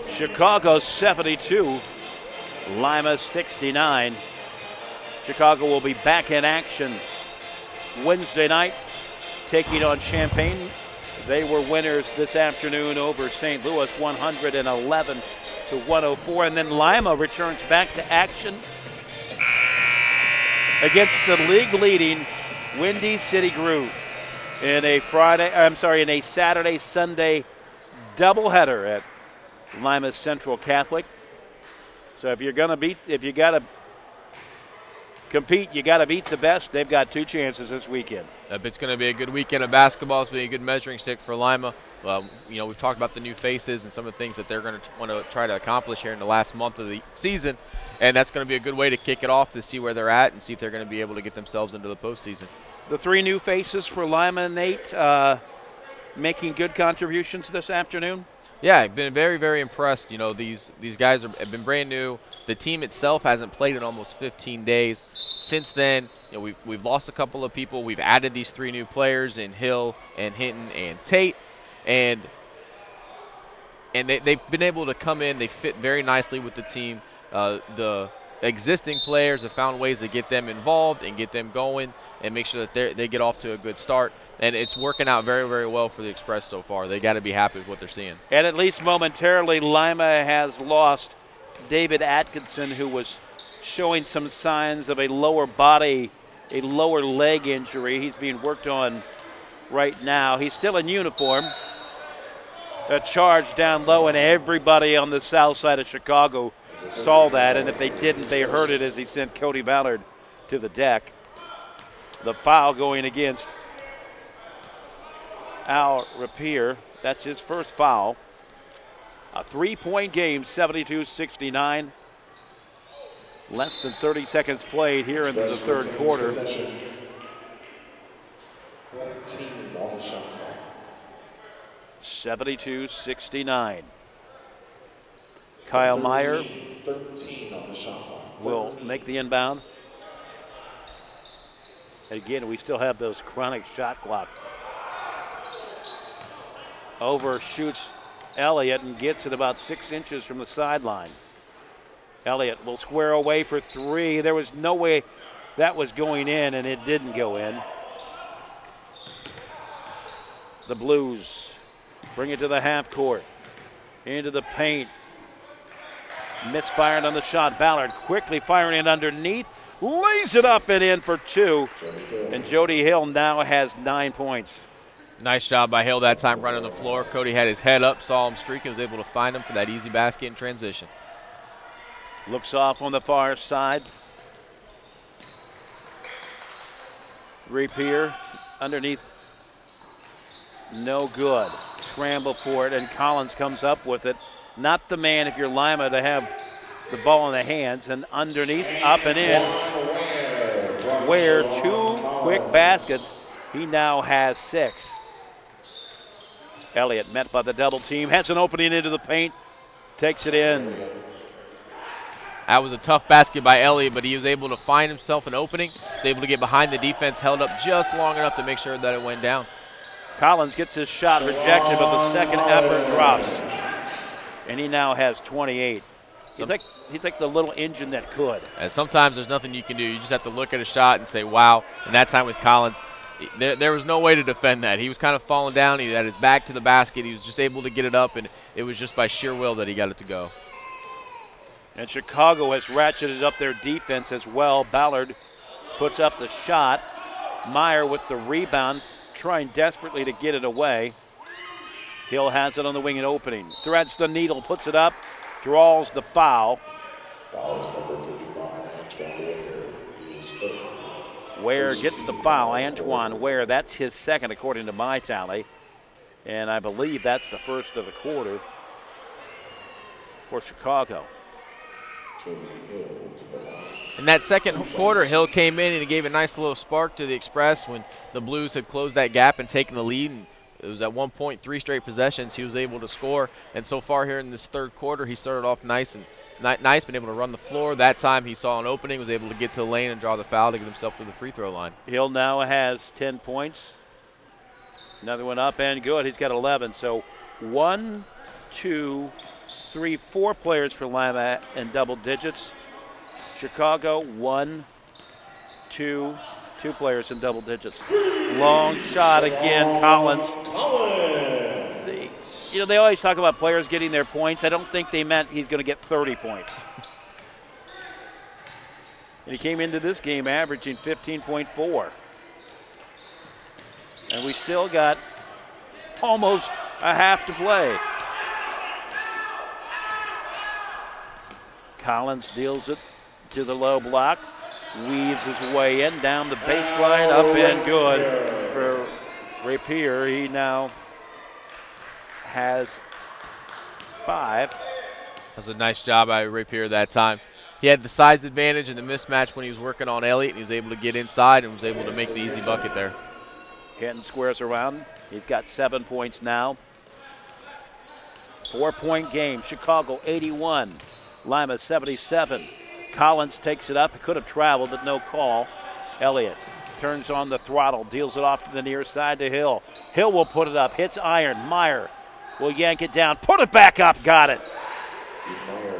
Chicago 72, Lima 69. Chicago will be back in action Wednesday night, taking on Champaign. They were winners this afternoon over St. Louis, 111 to 104. And then Lima returns back to action against the league-leading Windy City Groove in a Saturday-Sunday doubleheader at Lima Central Catholic. So if you got to compete, you got to beat the best. They've got two chances this weekend. It's going to be a good weekend of basketball. It's going to be a good measuring stick for Lima. We've talked about the new faces and some of the things that they're going to want to try to accomplish here in the last month of the season, and that's going to be a good way to kick it off to see where they're at and see if they're going to be able to get themselves into the postseason. The three new faces for Lima, Nate, making good contributions this afternoon. Yeah, I've been very, very impressed. These guys have been brand new. The team itself hasn't played in almost 15 days. Since then, we've lost a couple of people. We've added these three new players in Hill and Hinton and Tate, and they've been able to come in. They fit very nicely with the team. The existing players have found ways to get them involved and get them going and make sure that they get off to a good start. And it's working out very, very well for the Express so far. They got to be happy with what they're seeing. And at least momentarily, Lima has lost David Atkinson, who was showing some signs of a lower leg injury. He's being worked on right now. He's still in uniform. A charge down low, and everybody on the south side of Chicago saw that, and if they didn't, they heard it as he sent Cody Ballard to the deck. The foul going against Al Rapier. That's his first foul. A 3-point game, 72-69. Less than 30 seconds played here in the third quarter. 72-69. Kyle Meyer will make the inbound. Again, we still have those chronic shot clock. Overshoots Elliott and gets it about 6 inches from the sideline. Elliott will square away for three. There was no way that was going in, and it didn't go in. The Blues bring it to the half court. Into the paint. Misfired on the shot. Ballard quickly firing it underneath. Lays it up and in for two. And Jody Hill now has 9 points. Nice job by Hill that time running the floor. Cody had his head up, saw him streaking, was able to find him for that easy basket in transition. Looks off on the far side. Rapier underneath. No good. Scramble for it, and Collins comes up with it. Not the man, if you're Lima, to have the ball in the hands. And underneath, up and in. Ware, 2 quick baskets. He now has 6. Elliott met by the double team. Has an opening into the paint. Takes it in. That was a tough basket by Elliott, but he was able to find himself an opening. Was able to get behind the defense, held up just long enough to make sure that it went down. Collins gets his shot rejected, but the second effort drops. And he now has 28. He's like the little engine that could. And sometimes there's nothing you can do. You just have to look at a shot and say, wow. And that time with Collins, there was no way to defend that. He was kind of falling down. He had his back to the basket. He was just able to get it up, and it was just by sheer will that he got it to go. And Chicago has ratcheted up their defense as well. Ballard puts up the shot. Meyer with the rebound, trying desperately to get it away. Hill has it on the wing and opening. Threads the needle, puts it up, draws the foul. Ware gets the foul. Antoine Ware, that's his second according to my tally. And I believe that's the first of the quarter for Chicago. In that second quarter, Hill came in and he gave a nice little spark to the Express when the Blues had closed that gap and taken the lead. And it was at 1 point, 3 straight possessions. He was able to score. And so far here in this third quarter, he started off nice, been able to run the floor. That time he saw an opening, was able to get to the lane and draw the foul to get himself to the free throw line. Hill now has 10 points. Another one up and good. He's got 11. So 1, 2, 3, 4 players for Lima in double digits. Chicago, 1, 2, 2 players in double digits. Long shot again, Collins. They always talk about players getting their points. I don't think they meant he's going to get 30 points. And he came into this game averaging 15.4. And we still got almost a half to play. Collins deals it to the low block, weaves his way in, down the baseline, up and good for Rapier. He now has 5. That was a nice job by Rapier that time. He had the size advantage and the mismatch when he was working on Elliott, and he was able to get inside and was able to make the easy bucket there. Kenton squares around. He's got 7 points now. 4-point game. Chicago 81. Lima 77. Collins takes it up. He could have traveled, but no call. Elliott turns on the throttle, deals it off to the near side to Hill. Hill will put it up, hits iron. Meyer will yank it down, put it back up, got it.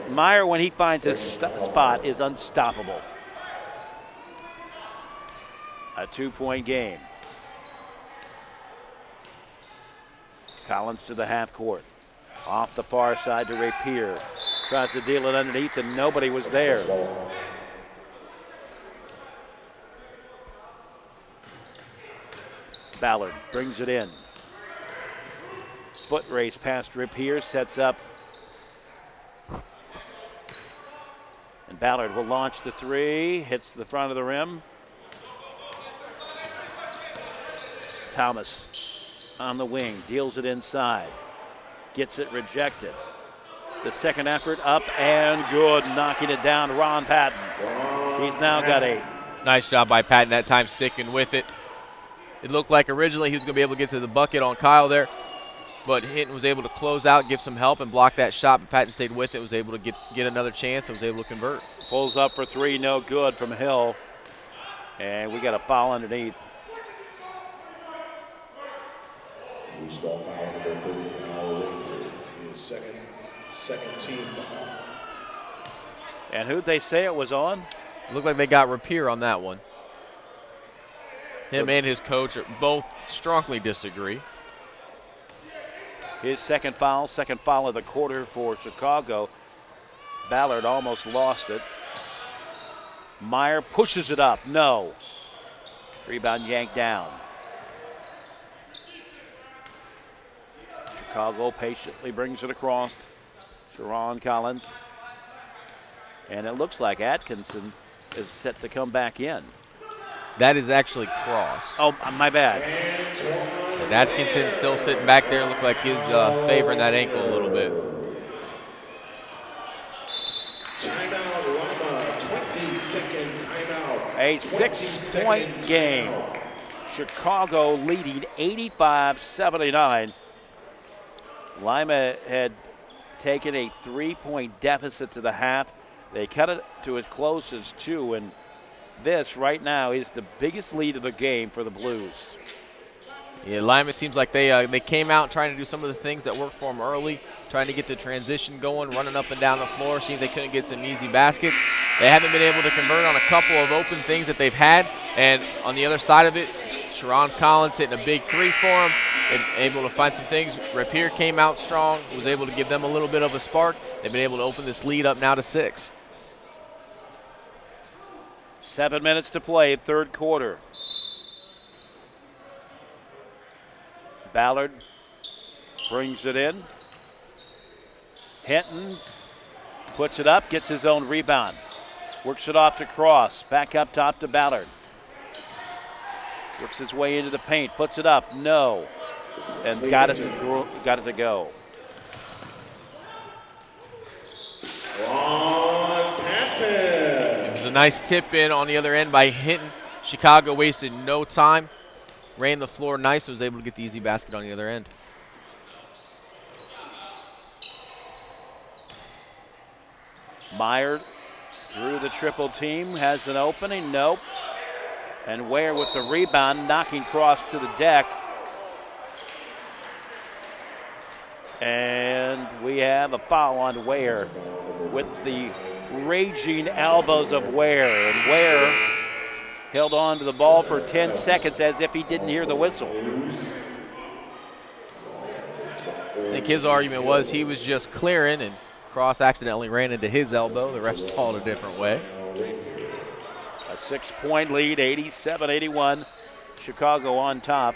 Meyer, when he finds his spot, is unstoppable. A 2-point game. Collins to the half court. Off the far side to Rapier. Tries to deal it underneath, and nobody was there. Ballard brings it in. Foot race past Rapier, sets up. And Ballard will launch the three, hits the front of the rim. Thomas on the wing, deals it inside. Gets it rejected. The second effort up and good, knocking it down. Ron Patton. He's now got 8. Nice job by Patton that time, sticking with it. It looked like originally he was going to be able to get to the bucket on Kyle there, but Hinton was able to close out, give some help, and block that shot. But Patton stayed with it, was able to get another chance, and was able to convert. Pulls up for 3, no good from Hill. And we got a foul underneath. Loose ball foul number 30, Kyle Rapier. His second team foul. And who'd they say it was on? Looked like they got Rapier on that one. Him and his coach both strongly disagree. His second foul of the quarter for Chicago. Ballard almost lost it. Meyer pushes it up, no. Rebound yanked down. Chicago patiently brings it across. Sharon Collins. And it looks like Atkinson is set to come back in. That is actually Cross. Oh, my bad. And Atkinson still sitting back there. Looked like he's favoring that ankle a little bit. Timeout, Lima. 20-second timeout. A 6-point game. Chicago leading 85-79. Lima had taken a 3-point deficit to the half. They cut it to as close as 2, and this right now is the biggest lead of the game for the Blues. Yeah, Lima seems like they came out trying to do some of the things that worked for them early, trying to get the transition going, running up and down the floor, seeing they couldn't get some easy baskets. They haven't been able to convert on a couple of open things that they've had, and on the other side of it, Sharon Collins hitting a big 3 for them, and able to find some things. Rapier came out strong, was able to give them a little bit of a spark. They've been able to open this lead up now to 6. 7 minutes to play, third quarter. Ballard brings it in. Hinton puts it up, gets his own rebound. Works it off to Cross, back up top to Ballard. Works his way into the paint, puts it up, no. And got it to go. It was a nice tip in on the other end by Hinton. Chicago wasted no time. Ran the floor nice, was able to get the easy basket on the other end. Meyer through the triple team, has an opening, nope. And Ware with the rebound, knocking Cross to the deck. And we have a foul on Ware with the raging elbows of Ware. And Ware held on to the ball for 10 seconds as if he didn't hear the whistle. I think his argument was he was just clearing and Cross accidentally ran into his elbow. The refs saw it a different way. A 6-point lead, 87-81. Chicago on top.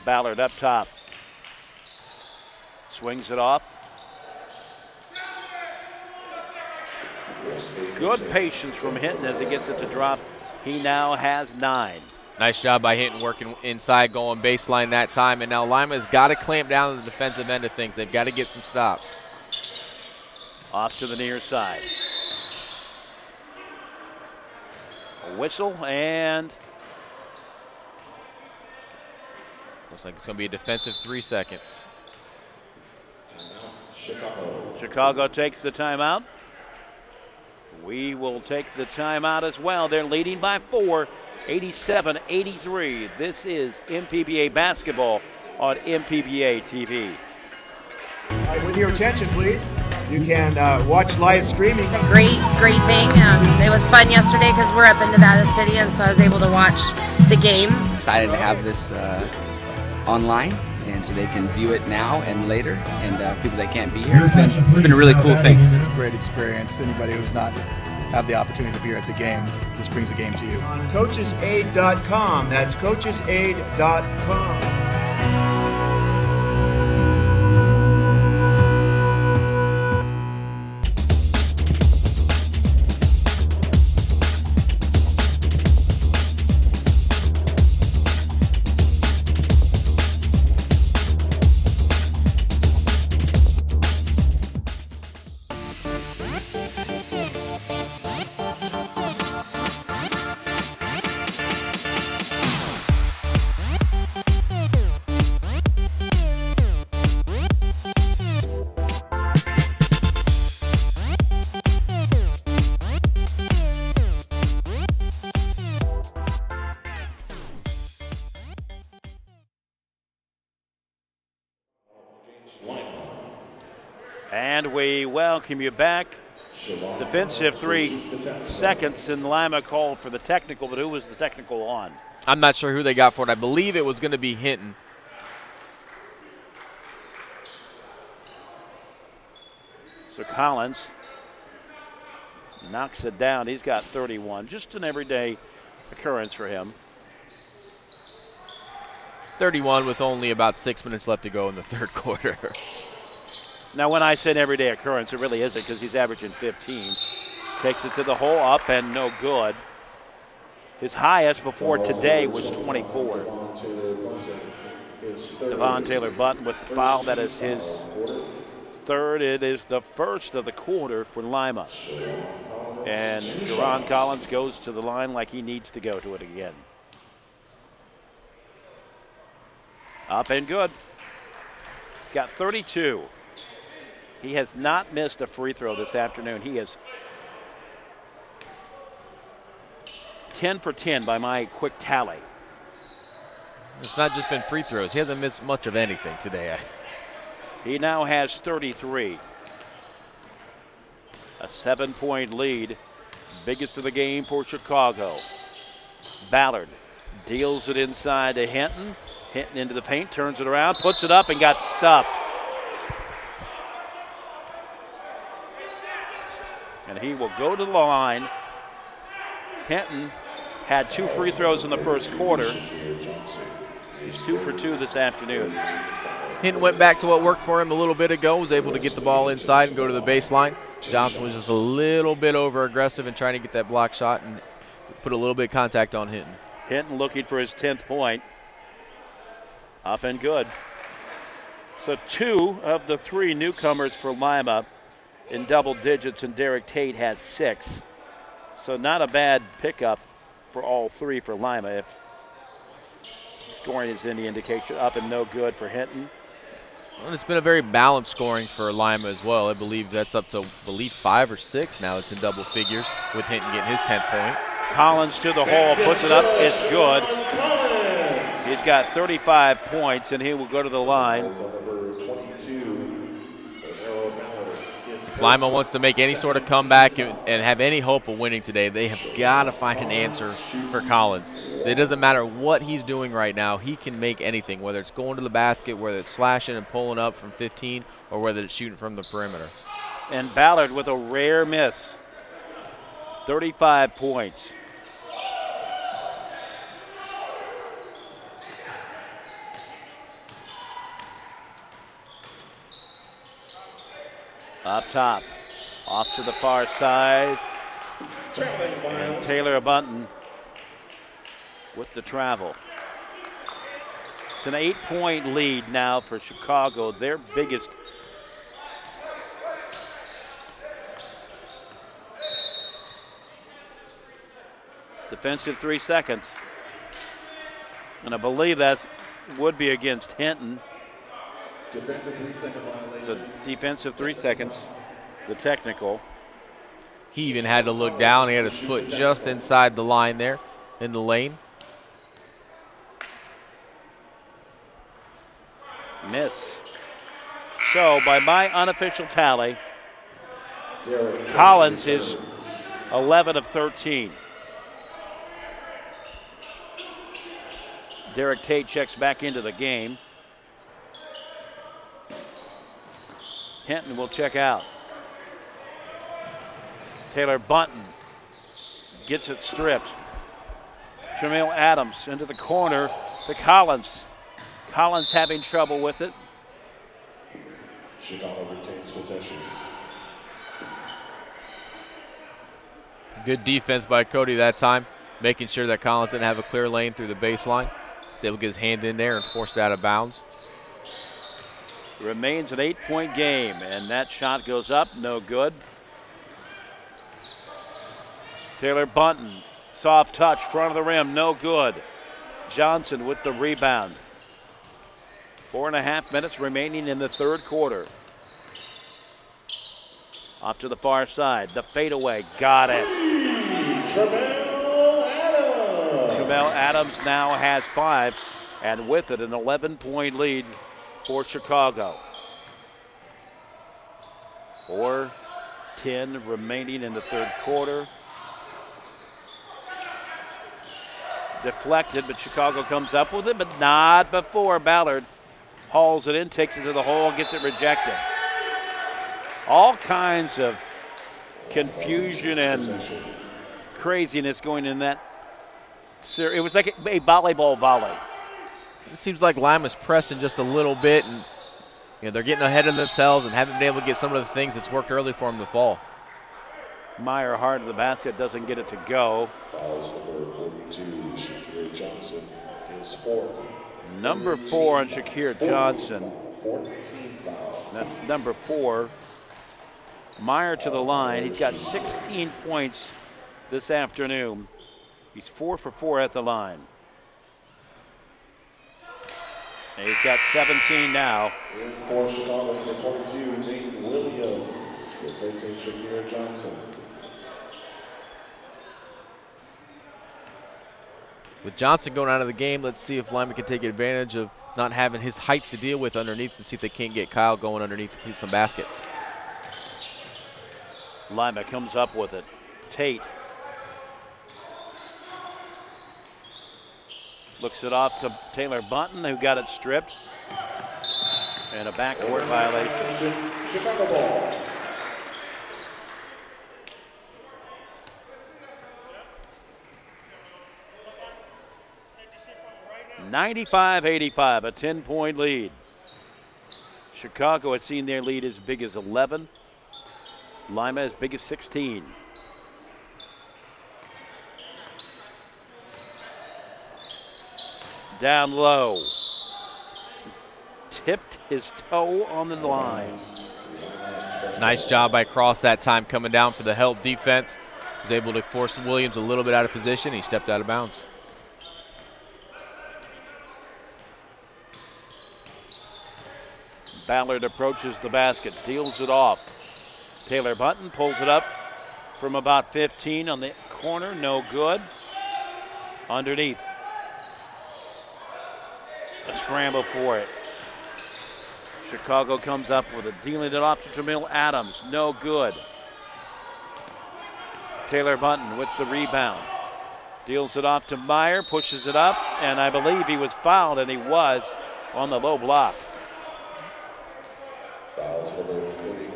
Ballard up top. Swings it off. Good patience from Hinton as he gets it to drop. He now has 9. Nice job by Hinton working inside, going baseline that time. And now Lima's got to clamp down on the defensive end of things. They've got to get some stops. Off to the near side. A whistle and looks like it's going to be a defensive 3 seconds. Chicago takes the timeout. We will take the timeout as well. They're leading by 4, 87-83. This is MPBA basketball on MPBA TV. All right, with your attention, please. You can watch live streaming. It's a great thing. It was fun yesterday because we're up in Nevada City, and so I was able to watch the game. Excited to have this online, and so they can view it now and later, and people that can't be here. It's been a really cool thing. It's a great experience. Anybody who's not had the opportunity to be here at the game, this brings the game to you. On coachesaid.com. That's coachesaid.com. we welcome you back. Defensive 3 seconds, and Lima called for the technical, but who was the technical on? I'm not sure who they got for it. I believe it was going to be Hinton. So Collins knocks it down. He's got 31. Just an everyday occurrence for him. 31 with only about 6 minutes left to go in the third quarter. Now, when I said everyday occurrence, it really isn't because he's averaging 15. Takes it to the hole, up and no good. His highest before today was 24. Devon Taylor Button with the foul. That is his third. It is the first of the quarter for Lima. And Jerron Collins goes to the line like he needs to go to it again. Up and good. He's got 32. He has not missed a free throw this afternoon. He is 10 for 10 by my quick tally. It's not just been free throws. He hasn't missed much of anything today. He now has 33. A 7-point lead. Biggest of the game for Chicago. Ballard deals it inside to Hinton. Hinton into the paint, turns it around, puts it up, and got stuffed. And he will go to the line. Hinton had 2 free throws in the first quarter. He's 2 for 2 this afternoon. Hinton went back to what worked for him a little bit ago, was able to get the ball inside and go to the baseline. Johnson was just a little bit over aggressive in trying to get that block shot and put a little bit of contact on Hinton. Hinton looking for his 10th point. Up and good. So 2 of the 3 newcomers for Lima in double digits, and Derek Tate had 6. So not a bad pickup for all 3 for Lima if scoring is any indication. Up and no good for Hinton. Well, it's been a very balanced scoring for Lima as well. I believe that's up to 5 or 6 now. It's in double figures with Hinton getting his 10th point. Collins to the hole, puts it up, it's good. He's got 35 points, and he will go to the line. If Lima wants to make any sort of comeback and have any hope of winning today, they have got to find an answer for Collins. It doesn't matter what he's doing right now. He can make anything, whether it's going to the basket, whether it's slashing and pulling up from 15, or whether it's shooting from the perimeter. And Ballard with a rare miss. 35 points. Up top, off to the far side. And Taylor Bunton with the travel. It's an 8-point lead now for Chicago, their biggest. Defensive 3 seconds. And I believe that would be against Hinton. Defensive 3-second violation. The defensive 3 seconds, the technical. He even had to look down. He had his foot just inside the line there in the lane. Miss. So by my unofficial tally, Collins is 11 of 13. Derek Tate checks back into the game. Hinton will check out. Taylor Bunton gets it stripped. Jamil Adams into the corner to Collins. Collins having trouble with it. Chicago retains possession. Good defense by Cody that time, making sure that Collins didn't have a clear lane through the baseline. He's able to get his hand in there and force it out of bounds. Remains an 8-point game, and that shot goes up, no good. Taylor Bunton, soft touch, front of the rim, no good. Johnson with the rebound. 4.5 minutes remaining in the third quarter. Off to the far side, the fadeaway, got it. Jamel Adams now has 5, and with it an 11-point lead for Chicago. 4:10 remaining in the third quarter. Deflected, but Chicago comes up with it, but not before Ballard hauls it in, takes it to the hole, gets it rejected. All kinds of confusion and craziness going in that. It was like a volleyball volley. It seems like Lima's pressing just a little bit, and they're getting ahead of themselves and haven't been able to get some of the things that's worked early for them to fall. Meyer hard to the basket, doesn't get it to go. Fouls number 42, Shakir Johnson, his fourth. Number 4 on Shakir Johnson. 14 foul. That's number 4. Meyer to the line. He's got 16 points this afternoon. He's 4 for 4 at the line. And he's got 17 now. In for Chicago, number 22, Nate Williams, replacing Shakir Johnson. With Johnson going out of the game, let's see if Lima can take advantage of not having his height to deal with underneath and see if they can't get Kyle going underneath to complete some baskets. Lima comes up with it. Tate looks it off to Taylor Bunton, who got it stripped. And a backcourt violation. Chicago ball. (95-85), a 10-point lead. Chicago has seen their lead as big as 11. Lima as big as 16. Down low. Tipped his toe on the line. Nice job by Cross that time coming down for the help defense. Was able to force Williams a little bit out of position. He stepped out of bounds. Ballard approaches the basket, deals it off. Taylor Bunton pulls it up from about 15 on the corner, no good. Underneath. A scramble for it. Chicago comes up with it, dealing it off to Jamil Adams, no good. Taylor Bunton with the rebound. Deals it off to Meyer, pushes it up, and I believe he was fouled, and he was on the low block.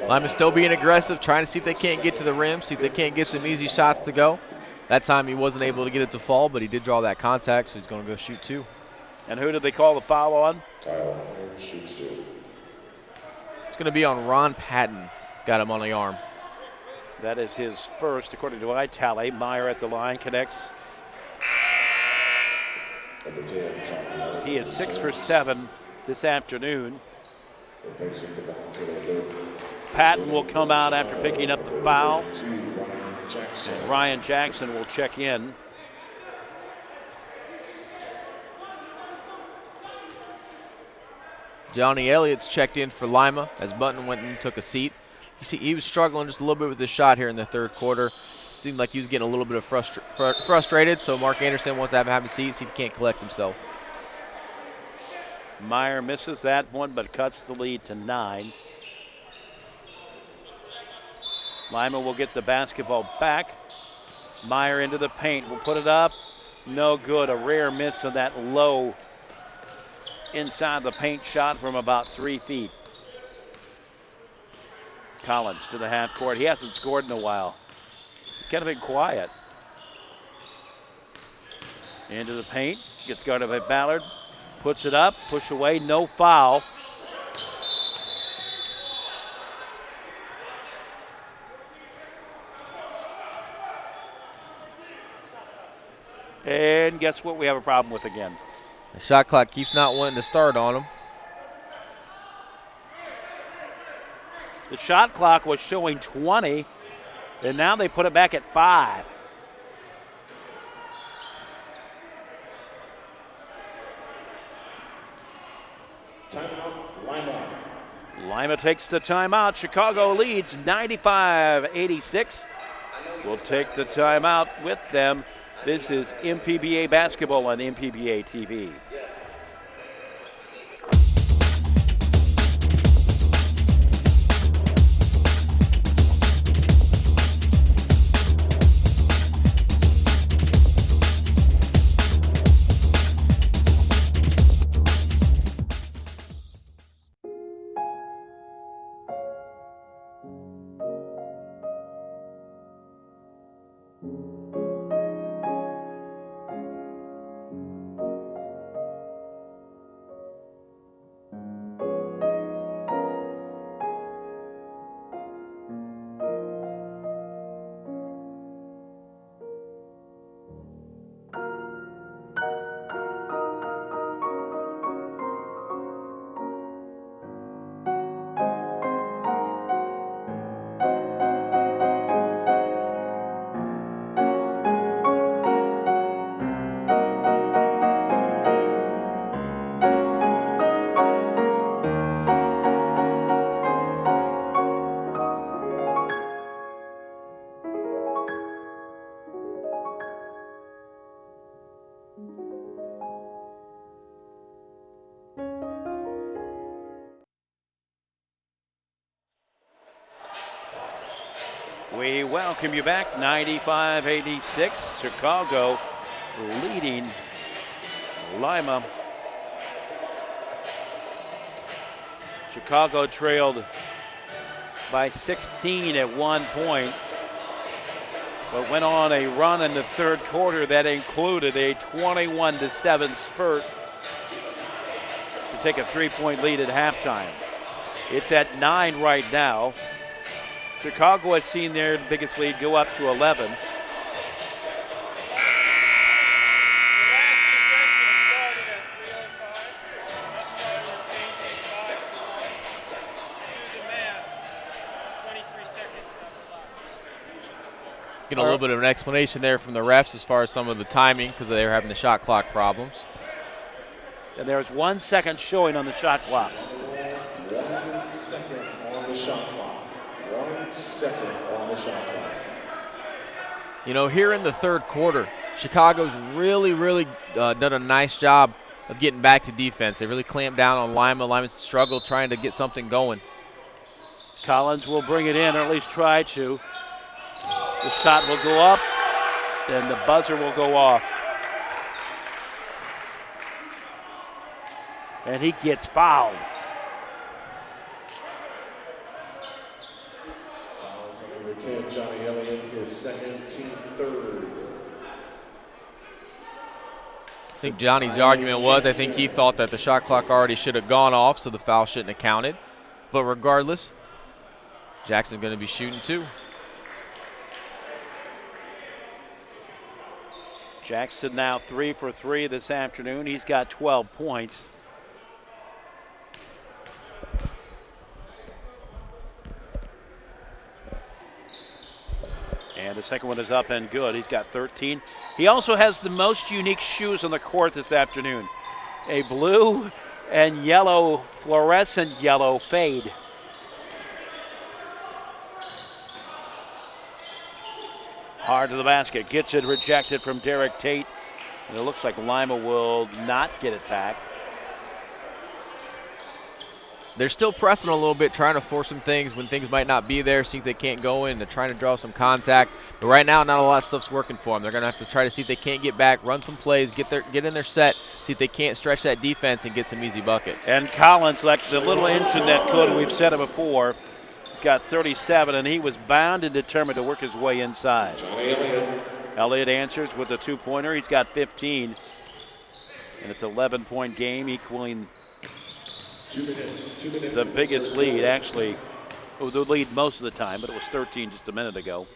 Lima still being aggressive, trying to see if they can't get to the rim, see if they can't get some easy shots to go. That time he wasn't able to get it to fall, but he did draw that contact, so he's going to go shoot 2. And who did they call the foul on? Kyle shoots 2. It's going to be on Ron Patton. Got him on the arm. That is his first, according to my tally. Meyer at the line connects. He is 6 for 7 this afternoon. Patton will come out after picking up the foul. And Ryan Jackson will check in. Johnny Elliott's checked in for Lima as Bunton went and took a seat. You see, he was struggling just a little bit with his shot here in the third quarter. Seemed like he was getting a little bit of frustrated, so Mark Anderson wants to have a seat, see if he can't collect himself. Meyer misses that one, but cuts the lead to 9. Lima will get the basketball back. Meyer into the paint, will put it up. No good, a rare miss on that low inside the paint shot from about 3 feet. Collins to the half court. He hasn't scored in a while. He's kind of been quiet. Into the paint, gets guarded by Ballard. Puts it up, push away, no foul. And guess what we have a problem with again? The shot clock keeps not wanting to start on him. The shot clock was showing 20, and now they put it back at 5. Timeout, Lima. Lima takes the timeout. Chicago leads 95-86. We'll take the timeout with them. This is MPBA basketball on MPBA TV. We welcome you back. 95-86. Chicago leading Lima. Chicago trailed by 16 at one point, but went on a run in the third quarter that included a 21-7 spurt to take a 3-point lead at halftime. It's at 9 right now. Chicago has seen their biggest lead go up to 11. Get a little bit of an explanation there from the refs as far as some of the timing because they were having the shot clock problems. And there's 1 second showing on the shot clock. 1 second on the shot clock. 1 second on the shot clock. You know, here in the third quarter, Chicago's really done a nice job of getting back to defense. They really clamped down on Lima. Lima's struggled trying to get something going. Collins will bring it in, or at least try to. The shot will go up, then the buzzer will go off. And he gets fouled. Fouls on number 10, Johnny Elliott, his second, team third. I think Johnny's argument was, I think he thought that the shot clock already should have gone off, so the foul shouldn't have counted. But regardless, Jackson's going to be shooting too. Jackson now 3 for 3 this afternoon. He's got 12 points. And the second one is up and good. He's got 13. He also has the most unique shoes on the court this afternoon. A blue and yellow, fluorescent yellow fade. Hard to the basket. Gets it rejected from Derek Tate. And it looks like Lima will not get it back. They're still pressing a little bit, trying to force some things when things might not be there, see if they can't go in. They're trying to draw some contact. But right now, not a lot of stuff's working for them. They're going to have to try to see if they can't get back, run some plays, get in their set, see if they can't stretch that defense and get some easy buckets. And Collins, like the little engine that could, we've said it before, got 37, and he was bound and determined to work his way inside. Elliott answers with a two-pointer. He's got 15, and it's an 11-point game, equaling 2 minutes. the biggest lead, actually. It was the lead most of the time, but it was 13 just a minute ago.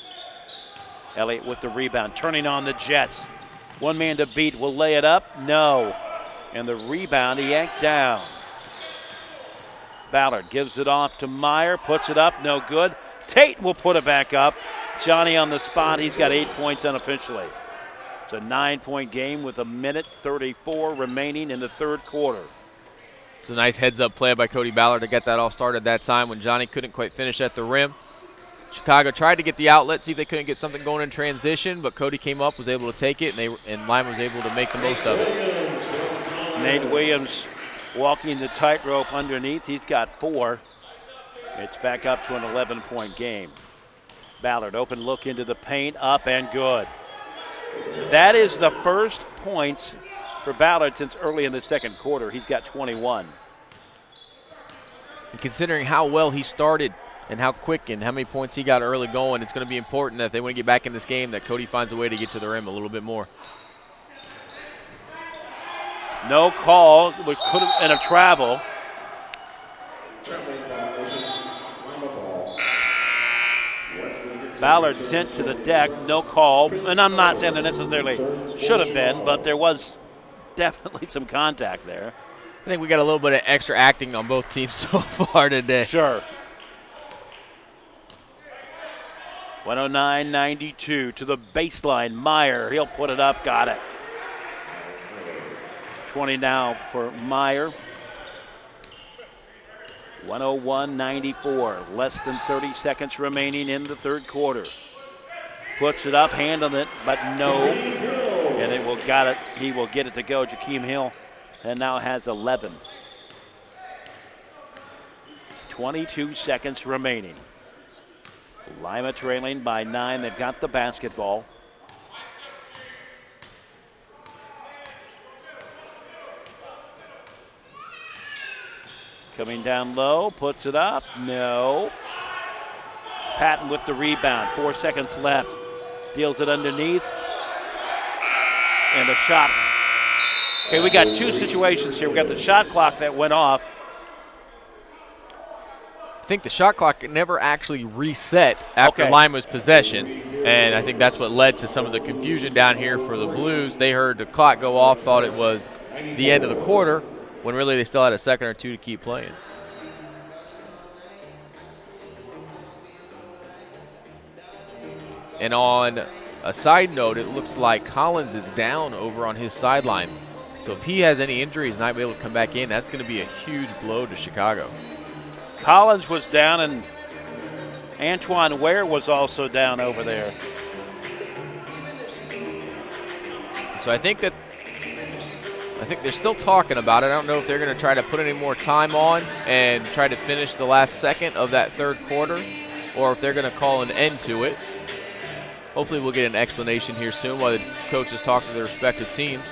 Elliott with the rebound, turning on the Jets. One man to beat, will lay it up? No. And the rebound, he yanked down. Ballard gives it off to Meyer, puts it up, no good. Tate will put it back up. Johnny on the spot, he's got 8 points unofficially. It's a 9-point game with 1:34 remaining in the third quarter. It's a nice heads-up play by Cody Ballard to get that all started that time when Johnny couldn't quite finish at the rim. Chicago tried to get the outlet, see if they couldn't get something going in transition, but Cody came up, was able to take it, and Lima was able to make the most of it. Nate Williams walking the tightrope underneath. He's got 4. It's back up to an 11-point game. Ballard, open look into the paint, up and good. That is the first points for Ballard since early in the second quarter. He's got 21. And considering how well he started and how quick and how many points he got early going. It's going to be important that if they want to get back in this game, that Cody finds a way to get to the rim a little bit more. No call, which could have been a travel. Ballard sent to the deck, no call. And I'm not saying that necessarily should have been, but there was definitely some contact there. I think we got a little bit of extra acting on both teams so far today. Sure. 109-92 to the baseline. Meyer, he'll put it up, got it. 20 now for Meyer. 101-94. Less than 30 seconds remaining in the third quarter. Puts it up, handling it, but no. And it will got it. He will get it to go. Jakeem Hill, and now has 11. 22 seconds remaining. Lima trailing by 9. They've got the basketball. Coming down low, puts it up, no. Patton with the rebound, 4 seconds left. Deals it underneath. And a shot. Okay, we got two situations here. We got the shot clock that went off. I think the shot clock never actually reset after Lima's possession, and I think that's what led to some of the confusion down here for the Blues. They heard the clock go off, thought it was the end of the quarter, when really they still had a second or two to keep playing. And on a side note, it looks like Collins is down over on his sideline. So if he has any injuries and not be able to come back in, that's going to be a huge blow to Chicago. Collins was down, and Antoine Ware was also down over there. So I think they're still talking about it. I don't know if they're going to try to put any more time on and try to finish the last second of that third quarter, or if they're going to call an end to it. Hopefully we'll get an explanation here soon while the coaches talk to their respective teams.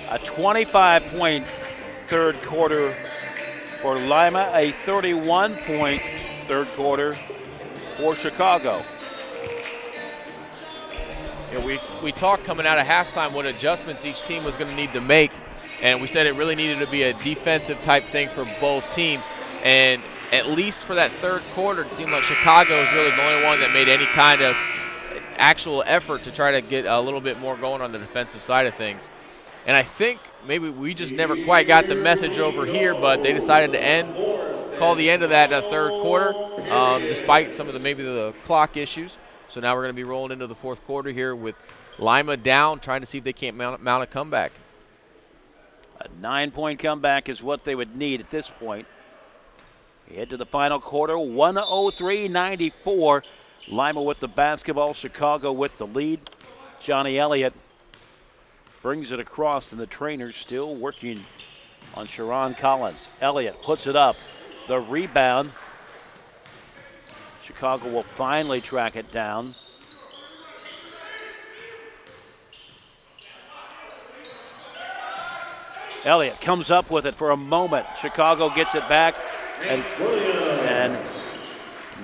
A 25-point third quarter for Lima, a 31-point third quarter for Chicago. Yeah, we talked coming out of halftime what adjustments each team was going to need to make, and we said it really needed to be a defensive type thing for both teams. And at least for that third quarter, it seemed like Chicago was really the only one that made any kind of actual effort to try to get a little bit more going on the defensive side of things. And I think maybe we just never quite got the message over here, but they decided to call the end of that third quarter, despite some of the clock issues. So now we're going to be rolling into the fourth quarter here with Lima down, trying to see if they can't mount a comeback. A 9-point comeback is what they would need at this point. Head to the final quarter, 103-94. Lima with the basketball, Chicago with the lead. Johnny Elliott brings it across, and the trainers still working on Sharon Collins. Elliott puts it up. The rebound. Chicago will finally track it down. Elliott comes up with it for a moment. Chicago gets it back, and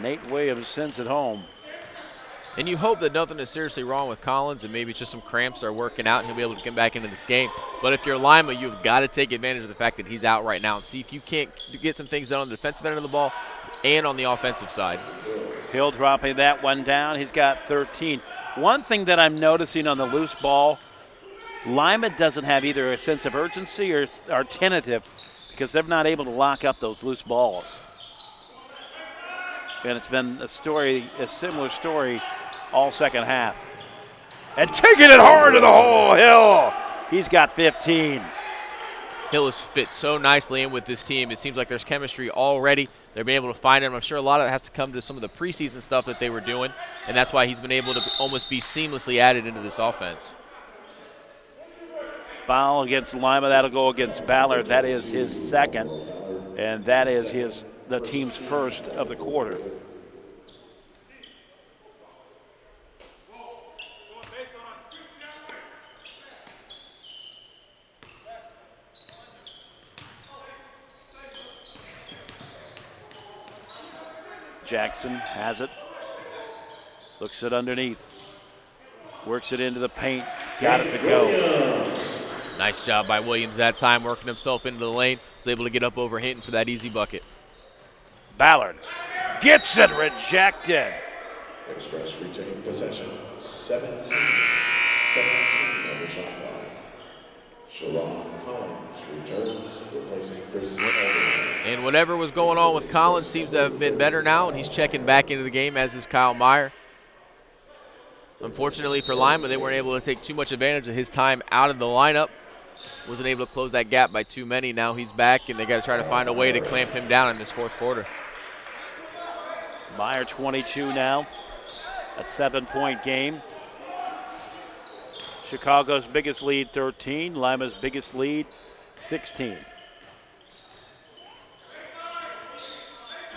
Nate Williams sends it home. And you hope that nothing is seriously wrong with Collins and maybe it's just some cramps are working out and he'll be able to come back into this game. But if you're Lima, you've got to take advantage of the fact that he's out right now and see if you can't get some things done on the defensive end of the ball and on the offensive side. Hill dropping that one down. He's got 13. One thing that I'm noticing on the loose ball, Lima doesn't have either a sense of urgency or are tentative because they're not able to lock up those loose balls. And it's been a similar story all second half. And taking it hard to the hole, Hill. He's got 15. Hill has fit so nicely in with this team. It seems like there's chemistry already. They're being able to find him. I'm sure a lot of it has to come to some of the preseason stuff that they were doing, and that's why he's been able to almost be seamlessly added into this offense. Foul against Lima. That'll go against Ballard. That is his second, and that is the team's first of the quarter. Jackson has it. Looks it underneath. Works it into the paint. Got it to go. Nice job by Williams that time, working himself into the lane. Was able to get up over Hinton for that easy bucket. Ballard gets it rejected. Express retain possession. 17 on the shot clock. Sharon Collins returns, replacing Chris Elder. And whatever was going on with Collins seems to have been better now, and he's checking back into the game, as is Kyle Meyer. Unfortunately for Lima, they weren't able to take too much advantage of his time out of the lineup. Wasn't able to close that gap by too many. Now he's back, and they got to try to find a way to clamp him down in this fourth quarter. Meyer 22 now, a 7-point game. Chicago's biggest lead 13, Lima's biggest lead 16.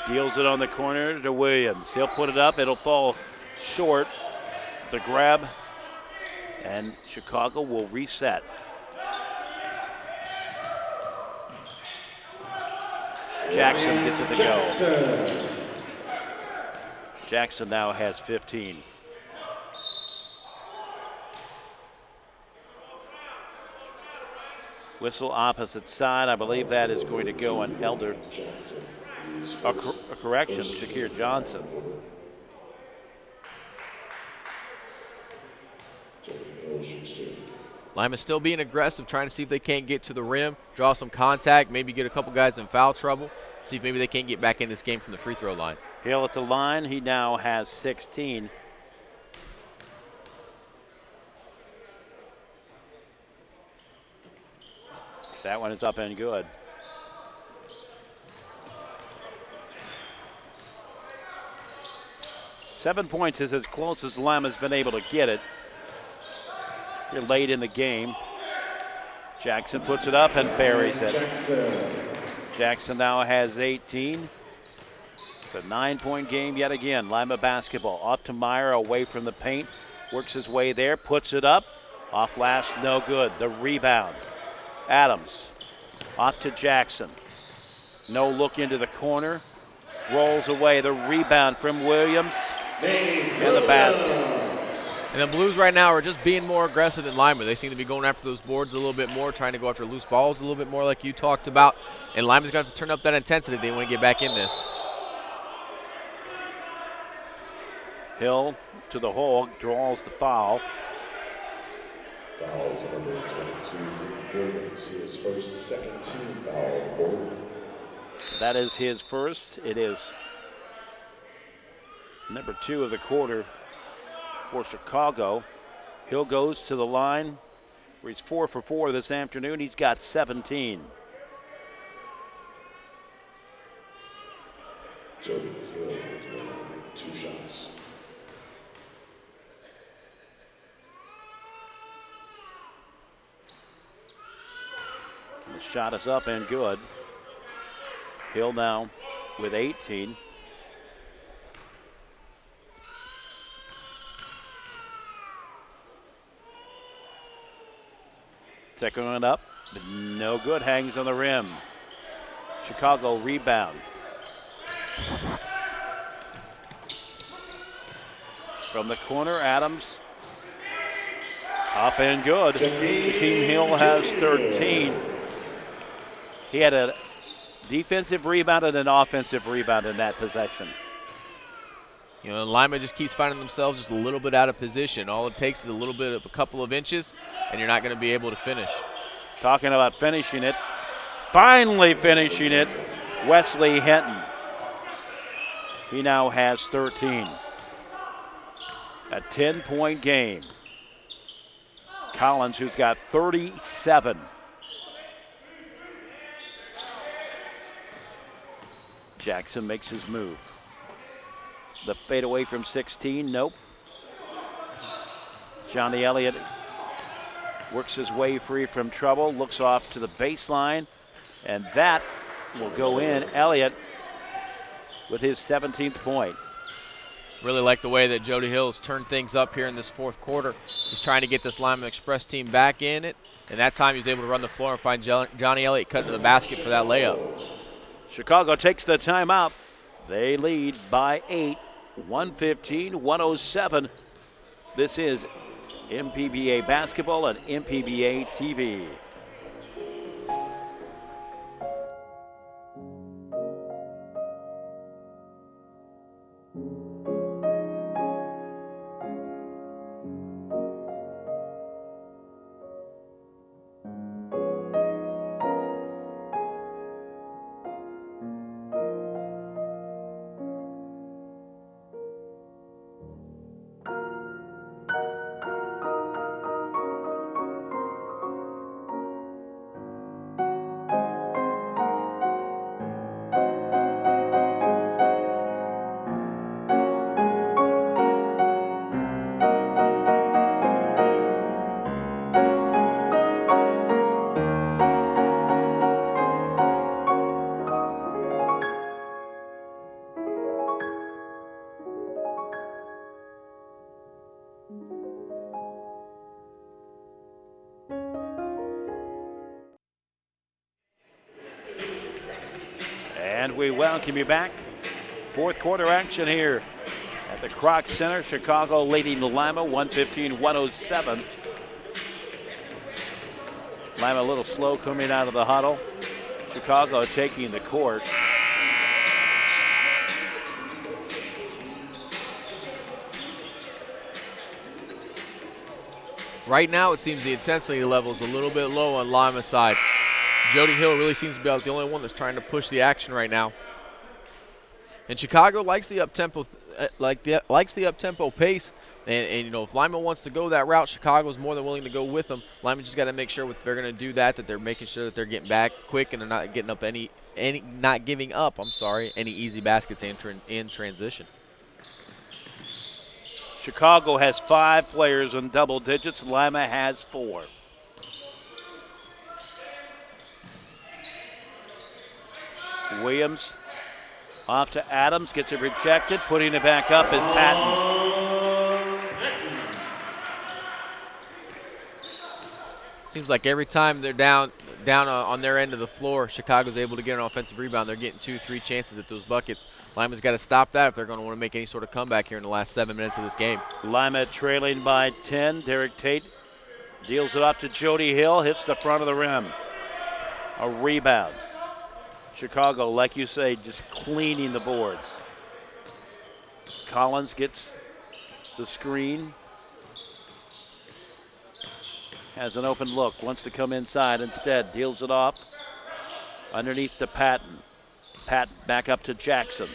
Deals it on the corner to Williams. He'll put it up, it'll fall short. The grab, and Chicago will reset. Jackson gets it to go. Jackson now has 15. Whistle opposite side. I believe that is going to go on Elder. A correction, Shakir Johnson. Lima still being aggressive, trying to see if they can't get to the rim, draw some contact, maybe get a couple guys in foul trouble, see if maybe they can't get back in this game from the free throw line. Hill at the line. He now has 16. That one is up and good. Seven points is as close as Lima's been able to get it. Here late in the game. Jackson puts it up and buries it. Jackson now has 18. It's a 9-point game yet again. Lima basketball. Off to Meyer, away from the paint. Works his way there, puts it up. Off last, no good. The rebound. Adams. Off to Jackson. No look into the corner. Rolls away. The rebound from Williams. And the basket. And the Blues right now are just being more aggressive than Lima. They seem to be going after those boards a little bit more, trying to go after loose balls a little bit more like you talked about. And Lima's going to have to turn up that intensity if they want to get back in this. Hill to the hole, draws the foul. Fouls number 22, Williams. His first second-team foul quarter. That is his first. It is number 2 of the quarter for Chicago. Hill goes to the line where he's 4 for 4 this afternoon. He's got 17. Jody Hill with 2 shots. The shot is up and good. Hill now with 18. Second one up, but no good, hangs on the rim. Chicago rebound. From the corner, Adams. Up and good. Team Hill has 13. He had a defensive rebound and an offensive rebound in that possession. You know, Lima just keeps finding themselves just a little bit out of position. All it takes is a little bit of a couple of inches, and you're not going to be able to finish. Talking about finishing it, finally finishing it, Wesley Hinton. He now has 13. A 10-point game. Collins, who's got 37. Jackson makes his move. The fadeaway from 16, nope. Johnny Elliott works his way free from trouble, looks off to the baseline, and that will go in. Elliott with his 17th point. Really like the way that Jody Hill's turned things up here in this fourth quarter. He's trying to get this Lima Express team back in it, and that time he was able to run the floor and find Johnny Elliott cutting to the basket for that layup. Chicago takes the timeout. They lead by 8, 115-107. This is MPBA basketball and MPBA TV. And we welcome you back. Fourth quarter action here at the Kroc Center. Chicago leading Lima 115-107. Lima a little slow coming out of the huddle. Chicago taking the court. Right now, it seems the intensity level is a little bit low on Lima's side. Jody Hill really seems to be the only one that's trying to push the action right now. And Chicago likes the up-tempo, likes the up-tempo pace. And you know, if Lima wants to go that route, Chicago's more than willing to go with them. Lima just got to make sure if they're going to do that, that they're making sure that they're getting back quick and they're not getting up not giving up. Any easy baskets in transition. Chicago has 5 players in double digits. Lima has 4. Williams off to Adams, gets it rejected. Putting it back up is Patton. Seems like every time they're down on their end of the floor, Chicago's able to get an offensive rebound. They're getting 2-3 chances at those buckets. Lima's got to stop that if they're going to want to make any sort of comeback here in the last 7 minutes of this game. Lima trailing by 10. Derek Tate deals it off to Jody Hill, hits the front of the rim. A rebound. Chicago, like you say, just cleaning the boards. Collins gets the screen. Has an open look, wants to come inside instead, deals it off. Underneath to Patton. Patton back up to Jackson.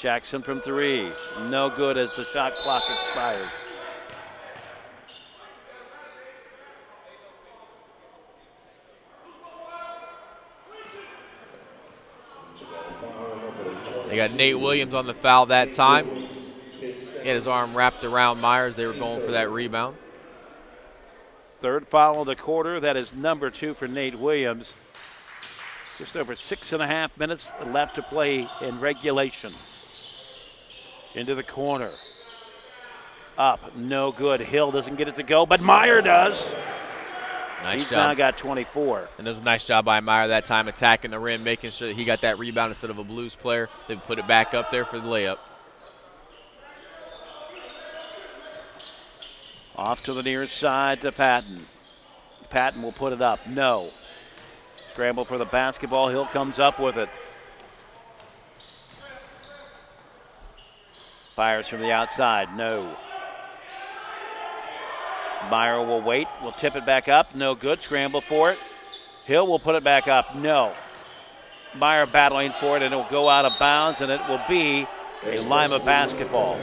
Jackson from 3. No good as the shot clock expires. They got Nate Williams on the foul that time. He had his arm wrapped around Myers. They were going for that rebound. Third foul of the quarter. That is number 2 for Nate Williams. Just over 6.5 minutes left to play in regulation. Into the corner. Up, no good. Hill doesn't get it to go, but Meyer does. Nice He's job. now got 24. And there's a nice job by Meyer that time, attacking the rim, making sure that he got that rebound instead of a Blues player. They put it back up there for the layup. Off to the near side to Patton. Patton will put it up. No. Scramble for the basketball. Hill comes up with it. Fires from the outside. No. Meyer will wait. Will tip it back up. No good. Scramble for it. Hill will put it back up. No. Meyer battling for it, and it will go out of bounds, and it will be a Lima basketball.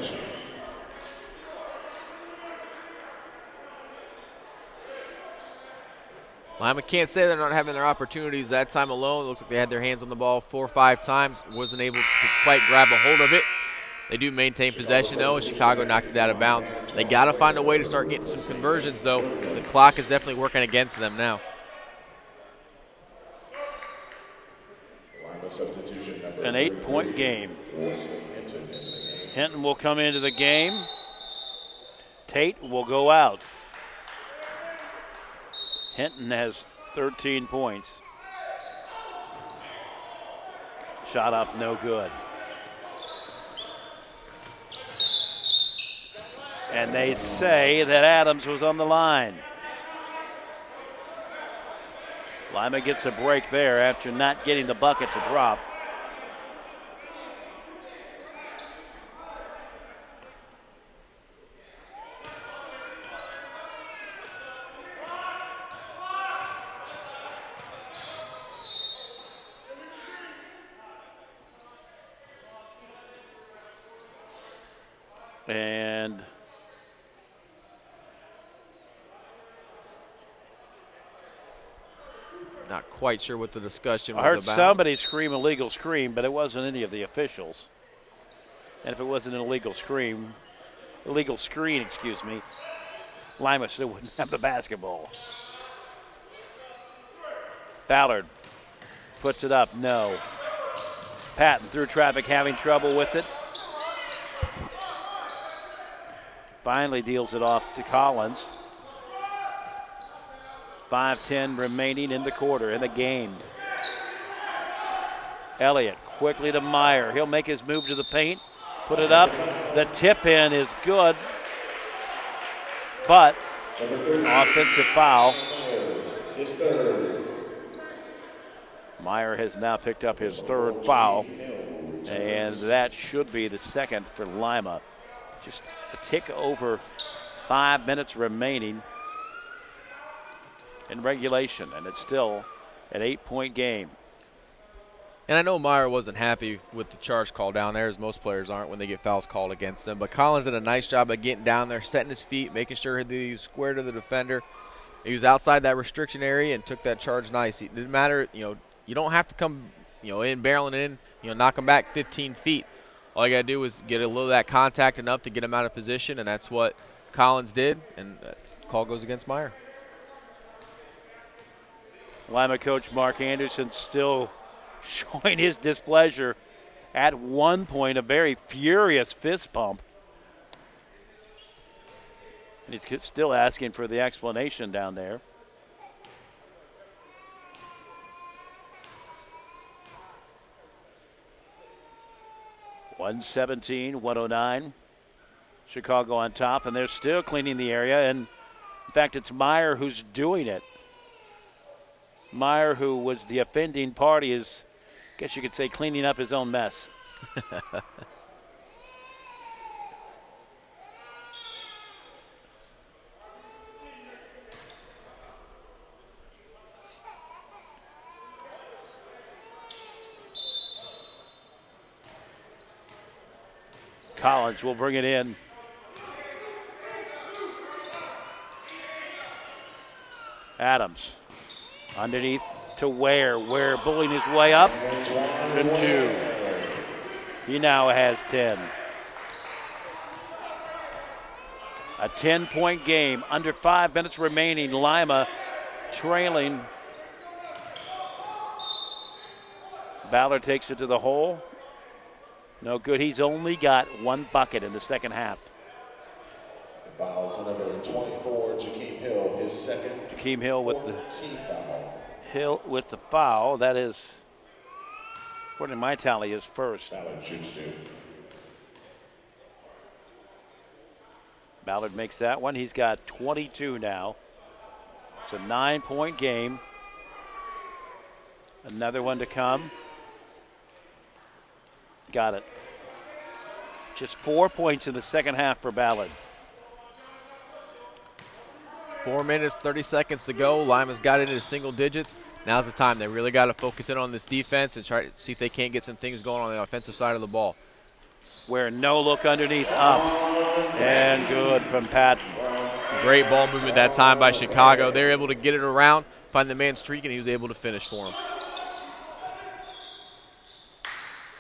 Lima can't say they're not having their opportunities. That time alone, it looks like they had their hands on the ball 4 or 5 times. Wasn't able to quite grab a hold of it. They do maintain possession, though, and Chicago knocked it out of bounds. They got to find a way to start getting some conversions, though. The clock is definitely working against them now. An 8-point game. Hinton will come into the game. Tate will go out. Hinton has 13 points. Shot up, no good. And they say that Adams was on the line. Lima gets a break there after not getting the bucket to drop. And not quite sure what the discussion was I heard about. somebody scream illegal scream, but it wasn't any of the officials. And if it wasn't an illegal screen, Lima still wouldn't have the basketball. Ballard puts it up, no. Patton through traffic, having trouble with it. Finally deals it off to Collins. 5:10 remaining in the quarter, in the game. Elliott quickly to Meyer. He'll make his move to the paint, put it up. The tip in is good, but offensive foul. Meyer has now picked up his third foul, and that should be the second for Lima. Just a tick over 5 minutes remaining in regulation, and it's still an 8-point game. And I know Meyer wasn't happy with the charge call down there, as most players aren't when they get fouls called against them. But Collins did a nice job of getting down there, setting his feet, making sure that he was square to the defender. He was outside that restriction area and took that charge nice. It didn't matter, you don't have to come, in barreling in, knock him back 15 feet. All you got to do is get a little of that contact enough to get him out of position, and that's what Collins did, and the call goes against Meyer. Lima coach Mark Anderson still showing his displeasure. At one point, a very furious fist pump. And he's still asking for the explanation down there. (117-109). Chicago on top, and they're still cleaning the area. And in fact, it's Meyer who's doing it. Meyer, who was the offending party, is, I guess you could say, cleaning up his own mess. Collins will bring it in. Adams underneath to Ware. Ware bullying his way up to 2. He now has 10. A 10-point game. Under 5 minutes remaining. Lima trailing. Ballard takes it to the hole. No good. He's only got one bucket in the second half. Fouls on number 24, Jakeem Hill, his second. Jakeem Hill with the foul. That is, according to my tally, is first. Ballard makes that one. He's got 22 now. It's a 9-point game. Another one to come. Got it. Just 4 points in the second half for Ballard. 4 minutes, 30 seconds to go. Lima's got it into single digits. Now's the time. They really got to focus in on this defense and try to see if they can't get some things going on the offensive side of the ball. Where no look underneath, up, and good from Patton. Great ball movement that time by Chicago. They're able to get it around, find the man streaking, and he was able to finish for him.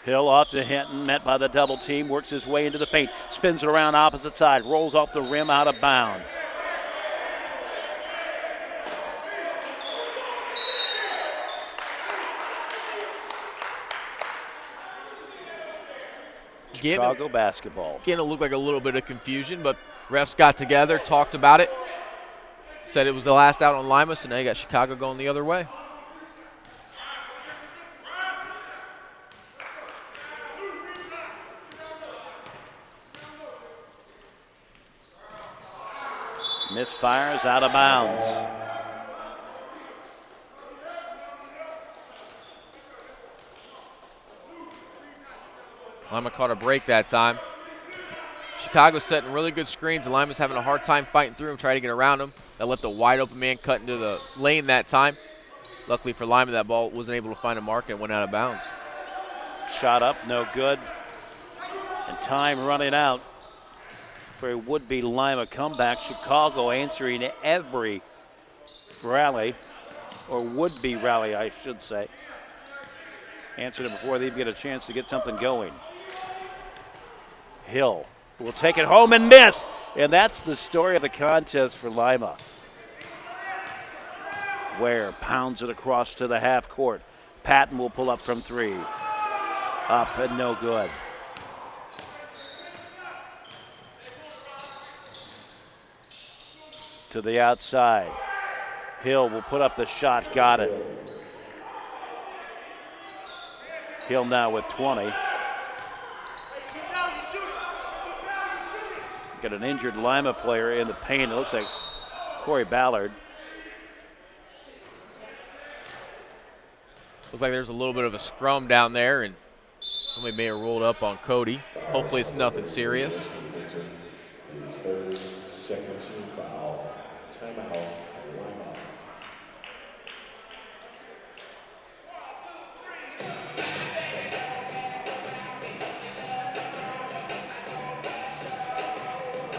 Hill off to Hinton, met by the double team, works his way into the paint, spins it around opposite side, rolls off the rim out of bounds. Chicago basketball. Again, it looked like a little bit of confusion, but refs got together, talked about it, said it was the last out on Lima, so now you got Chicago going the other way. Misfires out of bounds. Lima caught a break that time. Chicago's setting really good screens, and Lima's having a hard time fighting through them, trying to get around them. That left a wide open man cut into the lane that time. Luckily for Lima, that ball wasn't able to find a mark and went out of bounds. Shot up, no good. And time running out for a would-be Lima comeback. Chicago answering every rally, or would-be rally, I should say. Answered it before they even get a chance to get something going. Hill will take it home and miss. And that's the story of the contest for Lima. Ware pounds it across to the half court. Patton will pull up from three. Up and no good. To the outside. Hill will put up the shot, got it. Hill now with 20. Got an injured Lima player in the paint. It looks like Corey Ballard. Looks like there's a little bit of a scrum down there, and somebody may have rolled up on Cody. Hopefully it's nothing serious. His third second team foul. Timeout, Lima.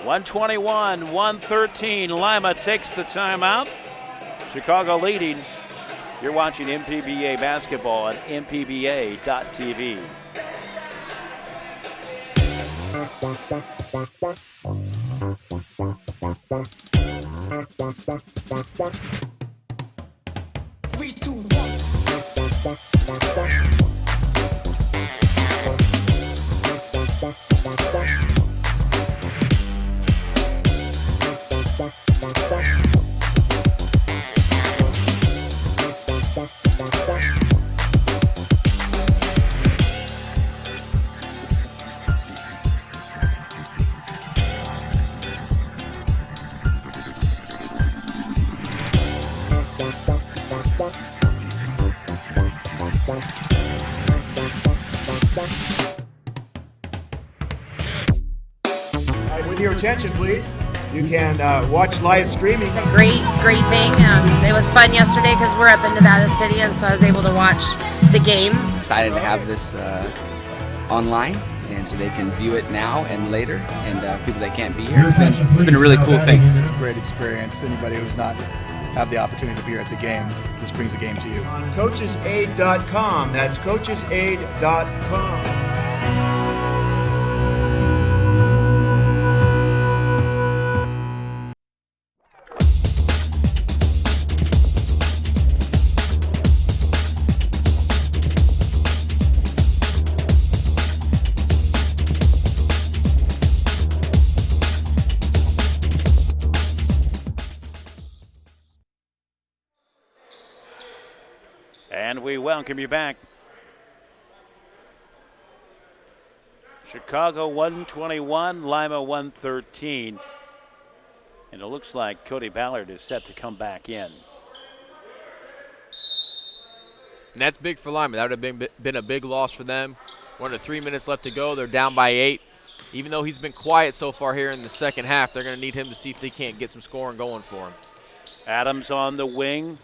.121-113. Lima takes the timeout. Chicago leading. You're watching MPBA basketball on MPBA.tv. Three, two, one. With your attention, please. You can watch live streaming. It's a great thing. It was fun yesterday because we're up in Nevada City, and so I was able to watch the game. Excited to have this online, and so they can view it now and later, and people that can't be here. It's been a really cool thing. It's a great experience. Anybody who's not had the opportunity to be here at the game, this brings the game to you. On coachesaid.com. That's coachesaid.com. And we welcome you back. Chicago 121, Lima 113. And it looks like Cody Ballard is set to come back in. And that's big for Lima. That would have been a big loss for them. 1 to 3 minutes left to go. They're down by 8. Even though he's been quiet so far here in the second half, they're going to need him to see if they can't get some scoring going for him. Adams on the wing.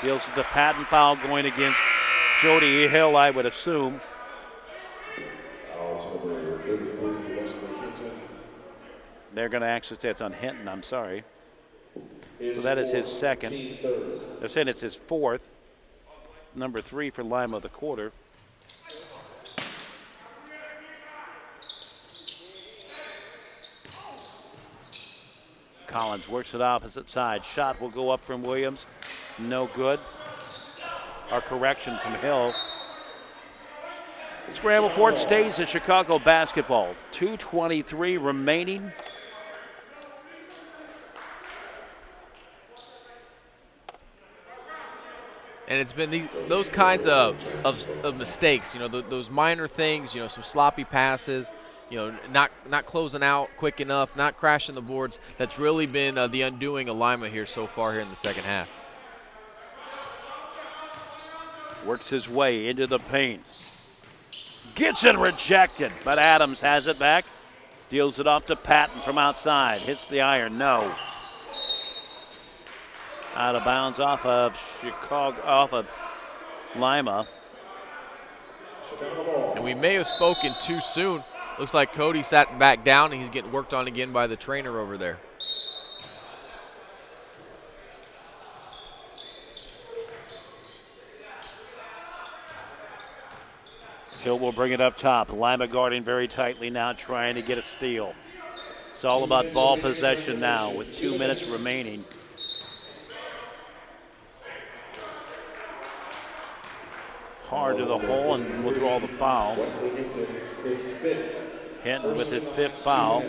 Deals with the Patton foul going against Jody Hill, I would assume. They're going to access that on Hinton, I'm sorry. So that is his second. They're saying it's his fourth. Number 3 for Lima of the quarter. Collins works it opposite side. Shot will go up from Williams. No good. Our correction from Hill. Scramble for it stays at Chicago basketball. 2:23 remaining. And it's been those kinds of mistakes, those minor things, some sloppy passes, not closing out quick enough, not crashing the boards. That's really been the undoing of Lima here so far here in the second half. Works his way into the paint. Gets it rejected, but Adams has it back. Deals it off to Patton from outside. Hits the iron, no. Out of bounds off of Lima. And we may have spoken too soon. Looks like Cody sat back down and he's getting worked on again by the trainer over there. Hill will bring it up top. Lima guarding very tightly now, trying to get a steal. It's all about ball possession now with 2 minutes remaining. Hard to the hole and will draw the foul. Hinton with his 5th foul.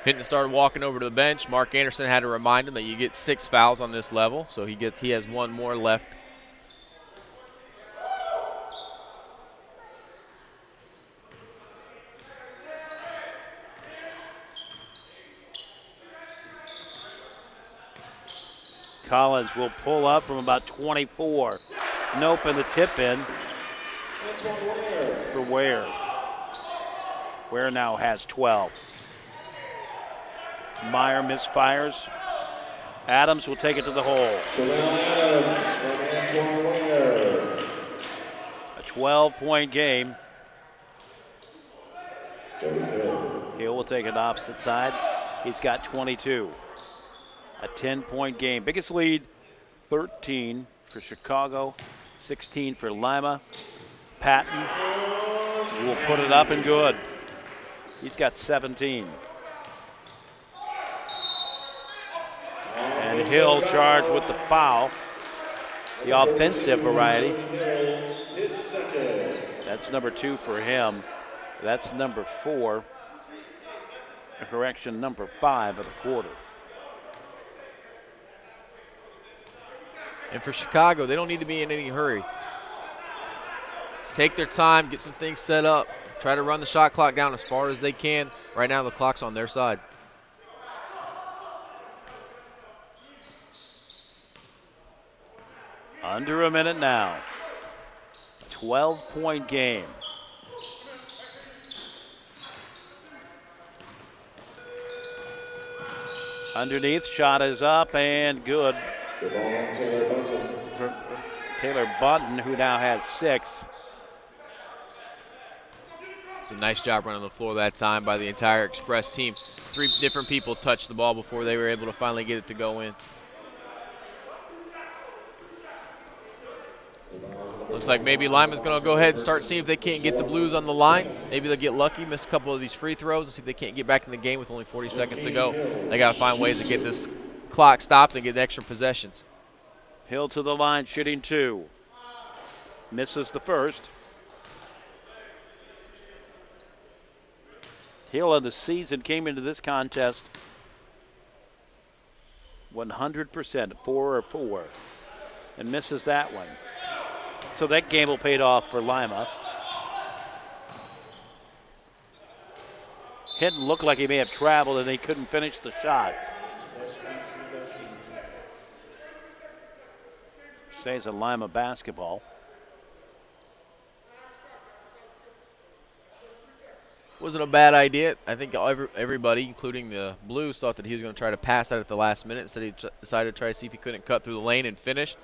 Hinton started walking over to the bench. Mark Anderson had to remind him that you get 6 fouls on this level, so he has 1 more left. Collins will pull up from about 24. Nope, and the tip in for Ware. Ware now has 12. Meyer misfires. Adams will take it to the hole. A 12-point game. Hill will take it opposite side. He's got 22. A 10-point game. Biggest lead, 13 for Chicago, 16 for Lima. Patton will put it up and good. He's got 17. And Hill charged with the foul, the offensive variety. That's number 2 for him. That's number 4. A correction, number 5 of the quarter. And for Chicago, they don't need to be in any hurry. Take their time, get some things set up, try to run the shot clock down as far as they can. Right now, the clock's on their side. Under a minute now. 12-point game. Underneath, shot is up and good. Taylor Bunton, who now has 6. It's a nice job running the floor that time by the entire Express team. 3 different people touched the ball before they were able to finally get it to go in. Looks like maybe Lima's going to go ahead and start seeing if they can't get the Blues on the line. Maybe they'll get lucky, miss a couple of these free throws, and see if they can't get back in the game with only 40 seconds to go. They got to find ways to get this clock stopped and get extra possessions. Hill to the line, shooting 2. Misses the first. Hill in the season came into this contest 100%, 4 or 4, and misses that one. So that game will pay off for Lima. Hinton looked like he may have traveled and he couldn't finish the shot. Stays in Lima basketball. Wasn't a bad idea. I think everybody, including the Blues, thought that he was going to try to pass that at the last minute. Instead, he decided to try to see if he couldn't cut through the lane and finish.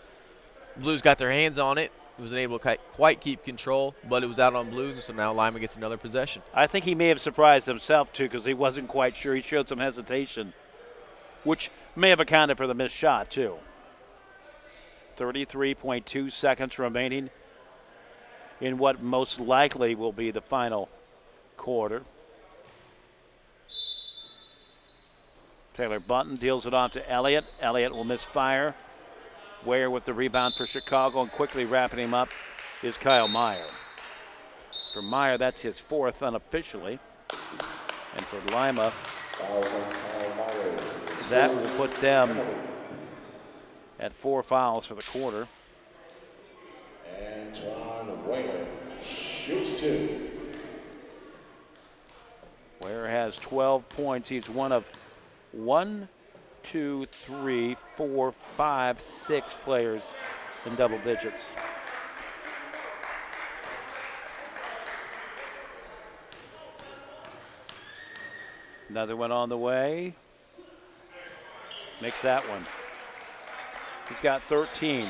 Blues got their hands on it. He wasn't able to quite keep control, but it was out on Blues, so now Lima gets another possession. I think he may have surprised himself, too, because he wasn't quite sure. He showed some hesitation, which may have accounted for the missed shot, too. 33.2 seconds remaining in what most likely will be the final quarter. Taylor Bunton deals it on to Elliott. Elliott will misfire. Ware with the rebound for Chicago, and quickly wrapping him up is Kyle Meyer. For Meyer, that's his 4th unofficially. And for Lima, that will put them at 4 fouls for the quarter. shoots 2. Ware has 12 points. He's one of 1, 2, 3, 4, 5, 6 players in double digits. Another one on the way. Makes that one. He's got 13.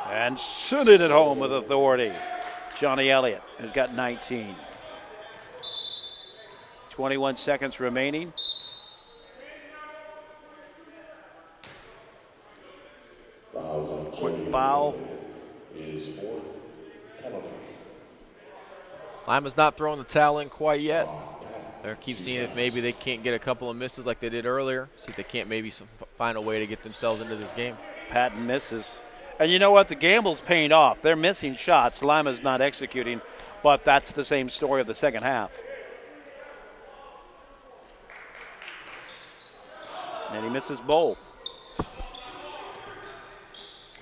And sent it at home with authority. Johnny Elliott has got 19. 21 seconds remaining. Quick foul. Is 4th penalty. Lima's not throwing the towel in quite yet. They keep seeing if maybe they can't get a couple of misses like they did earlier. See if they can't maybe find a way to get themselves into this game. Patton misses. And you know what? The gamble's paying off. They're missing shots. Lima's not executing, but that's the same story of the second half. And he misses both.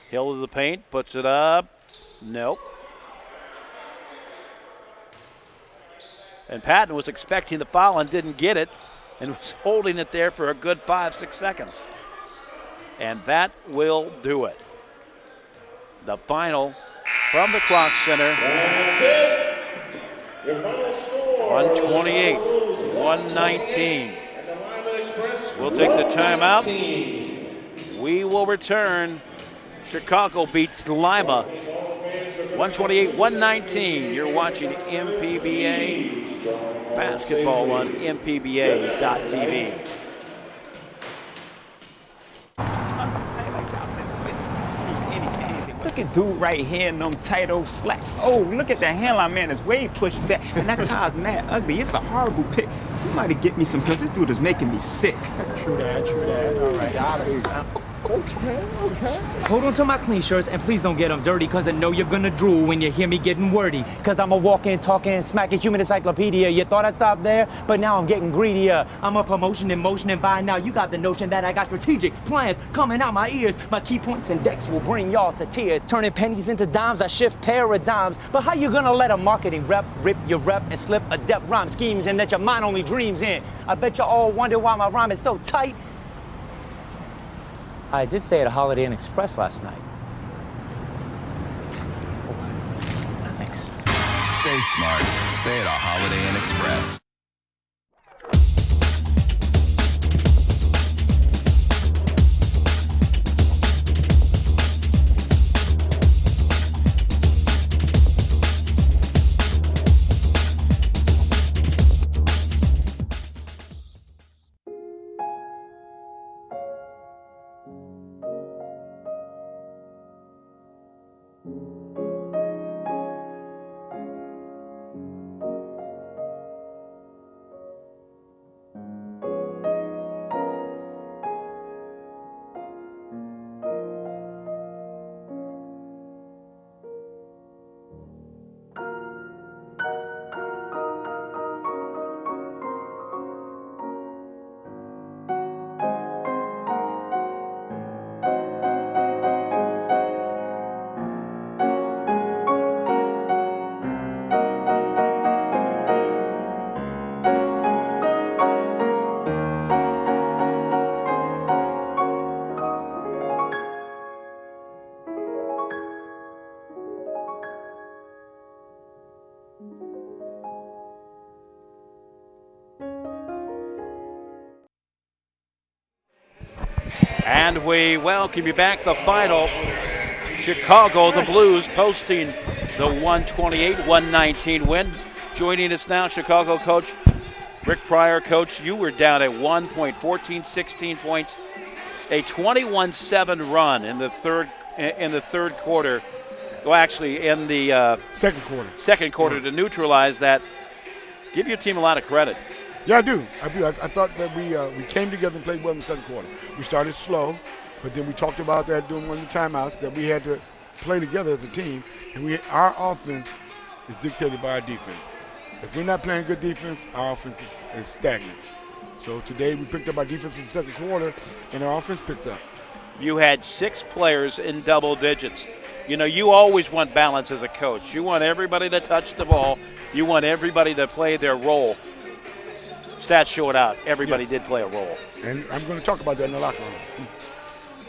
Hill to the paint, puts it up. Nope. And Patton was expecting the foul and didn't get it and was holding it there for a good 5-6 seconds. And that will do it. The final from the Clock Center. That's it. Your final score. 128, 119. And the Lima Express. We'll take the timeout. We will return. Chicago beats Lima 128-119. You're watching MPBA basketball on MPBA.tv. Look at dude right here in them tight old slacks. Oh, look at that hairline, man. It's way pushed back. And that tie's mad ugly. It's a horrible pick. Somebody get me some pills. This dude is making me sick. True that, true that. All right, out of here. Okay. Hold on to my clean shirts and please don't get them dirty, cause I know you're gonna drool when you hear me getting wordy. Cause I'm a walking, talking, smacking human encyclopedia. You thought I'd stop there, but now I'm getting greedier. I'm a promotion in motion, and by now you got the notion that I got strategic plans coming out my ears. My key points and decks will bring y'all to tears. Turning pennies into dimes, I shift paradigms. But how you gonna let a marketing rep rip your rep and slip adept rhyme schemes in that your mind only dreams in? I bet you all wonder why my rhyme is so tight. I did stay at a Holiday Inn Express last night. Thanks. Stay smart. Stay at a Holiday Inn Express. And we welcome you back. The final, Chicago, the Blues posting the 128-119 win. Joining us now, Chicago coach Rick Pryor. Coach, you were down at 1 point, 16 points, a 21-7 run in the third quarter. Well, actually, in the second quarter to neutralize that. Give your team a lot of credit. Yeah, I do. I thought that we came together and played well in the second quarter. We started slow, but then we talked about that during one of the timeouts, that we had to play together as a team, and our offense is dictated by our defense. If we're not playing good defense, our offense is stagnant. So today we picked up our defense in the second quarter, and our offense picked up. you had 6 players in double digits. You know, you always want balance as a coach. You want everybody to touch the ball. You want everybody to play their role. Stats show it out. Everybody did play a role. And I'm going to talk about that in the locker room.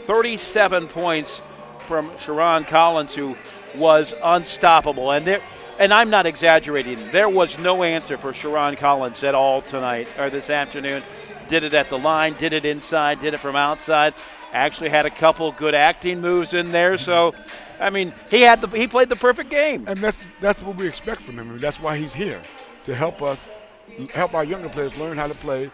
37 points from Sharon Collins, who was unstoppable. And I'm not exaggerating. There was no answer for Sharon Collins at all tonight or this afternoon. Did it at the line, did it inside, did it from outside. Actually had a couple good acting moves in there. So, I mean, he played the perfect game. And that's what we expect from him. I mean, that's why he's here, to help our younger players learn how to play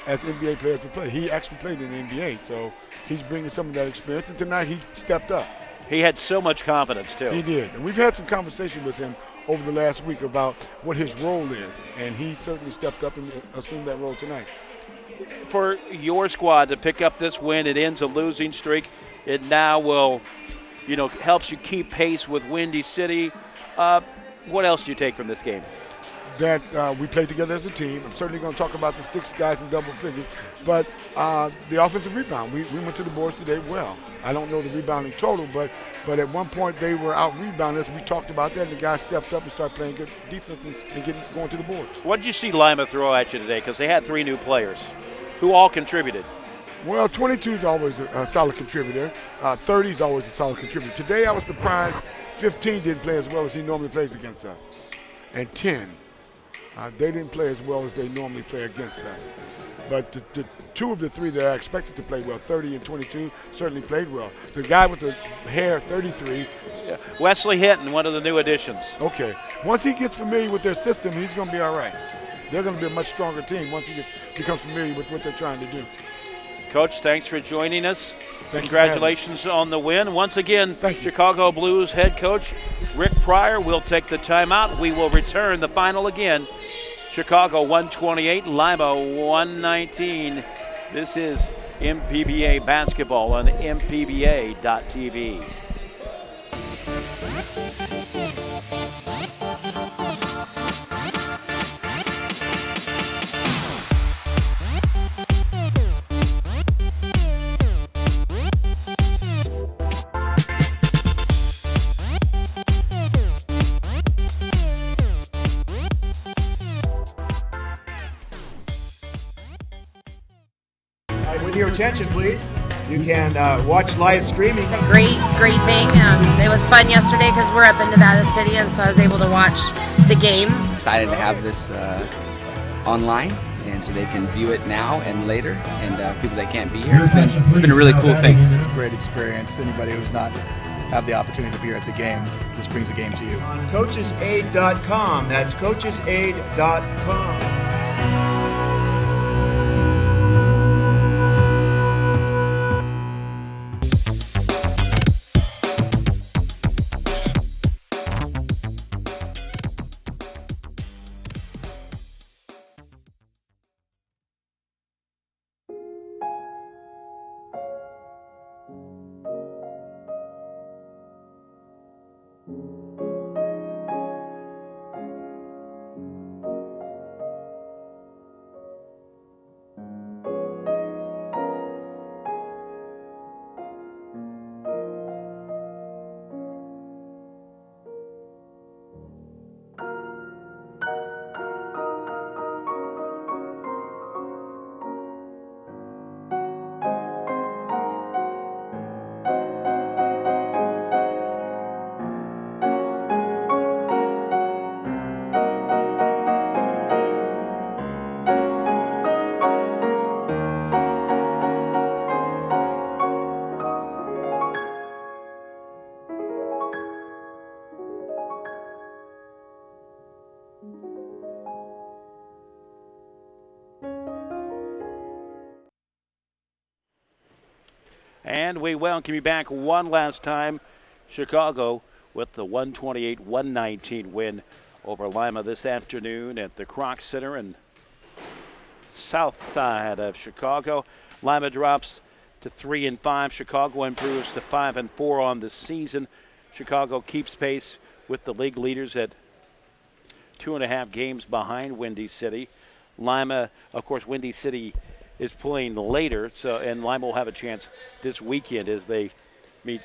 as NBA players would play. He actually played in the NBA, so he's bringing some of that experience. And tonight he stepped up. He had so much confidence, too. He did. And we've had some conversation with him over the last week about what his role is, and he certainly stepped up and assumed that role tonight. For your squad to pick up this win, it ends a losing streak. It now will, helps you keep pace with Windy City. What else do you take from this game? That we played together as a team. I'm certainly going to talk about the 6 guys in double figures, but the offensive rebound, we went to the boards today well. I don't know the rebounding total, but at one point they were out rebounding us. We talked about that, and the guys stepped up and started playing good defense and going to the boards. What did you see Lima throw at you today? Because they had 3 new players who all contributed. Well, 22 is always a solid contributor. 30 is always a solid contributor. Today I was surprised 15 didn't play as well as he normally plays against us. And 10, they didn't play as well as they normally play against us. But the 2 of the 3 that I expected to play well, 30 and 22, certainly played well. The guy with the hair, 33. Yeah. Wesley Hinton, one of the new additions. Okay. Once he gets familiar with their system, he's going to be all right. They're going to be a much stronger team once he becomes familiar with what they're trying to do. Coach, thanks for joining us. Thank Congratulations on the win. Once again, Chicago Blues head coach Rick Pryor will take the timeout. We will return the final again. Chicago 128, Lima 119. This is MPBA basketball on MPBA.tv. With your attention, please. You can watch live streaming. It's a great thing. It was fun yesterday because we're up in Nevada City, and so I was able to watch the game. Excited to have this online, and so they can view it now and later, and people that can't be here. It's been a really cool thing. It's a great experience. Anybody who's not had the opportunity to be here at the game, this brings the game to you. On coachesaid.com. That's coachesaid.com. And we welcome you back one last time. Chicago with the 128-119 win over Lima this afternoon at the Kroc Center in south side of Chicago. Lima drops to 3-5. Chicago improves to 5-4 on the season. Chicago keeps pace with the league leaders at 2.5 games behind Windy City. Lima, of course, Windy City is playing later, and Lima will have a chance this weekend as they meet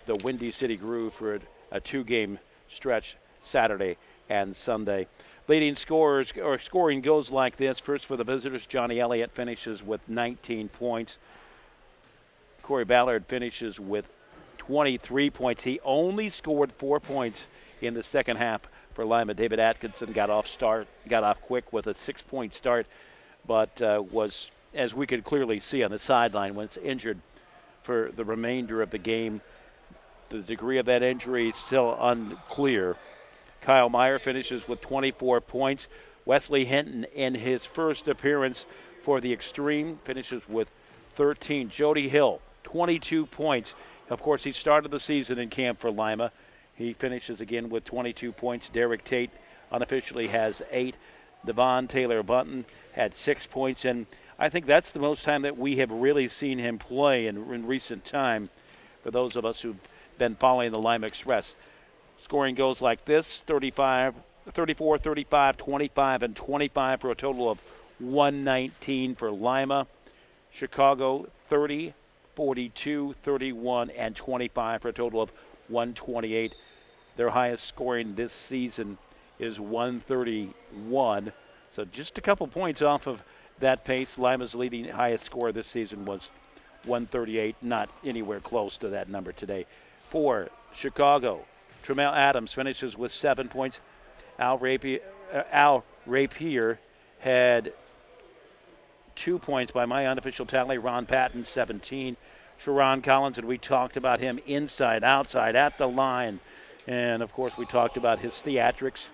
the Windy City Groove for a 2-game stretch Saturday and Sunday. Leading scorers or scoring goes like this. First for the visitors, Johnny Elliott finishes with 19 points. Corey Ballard finishes with 23 points. He only scored 4 points in the second half for Lima. David Atkinson got off quick with a 6-point start, but was, as we could clearly see on the sideline, was injured for the remainder of the game. The degree of that injury is still unclear. Kyle Meyer finishes with 24 points. Wesley Hinton, in his first appearance for the Extreme, finishes with 13. Jody Hill, 22 points. Of course, he started the season in camp for Lima. He finishes again with 22 points. Derek Tate unofficially has 8. Devon Taylor Bunton had 6 points, and I think that's the most time that we have really seen him play in recent time for those of us who've been following the Lima Express. Scoring goes like this: 34, 35, 25, and 25 for a total of 119 for Lima. Chicago, 30, 42, 31, and 25 for a total of 128. Their highest scoring this season is 131. So just a couple points off of that pace. Lima's leading highest score this season was 138, not anywhere close to that number today. For Chicago, Tremel Adams finishes with 7 points. Al Rapier had 2 points by my unofficial tally. Ron Patton, 17. Sharon Collins, and we talked about him inside, outside, at the line. And, of course, we talked about his theatrics.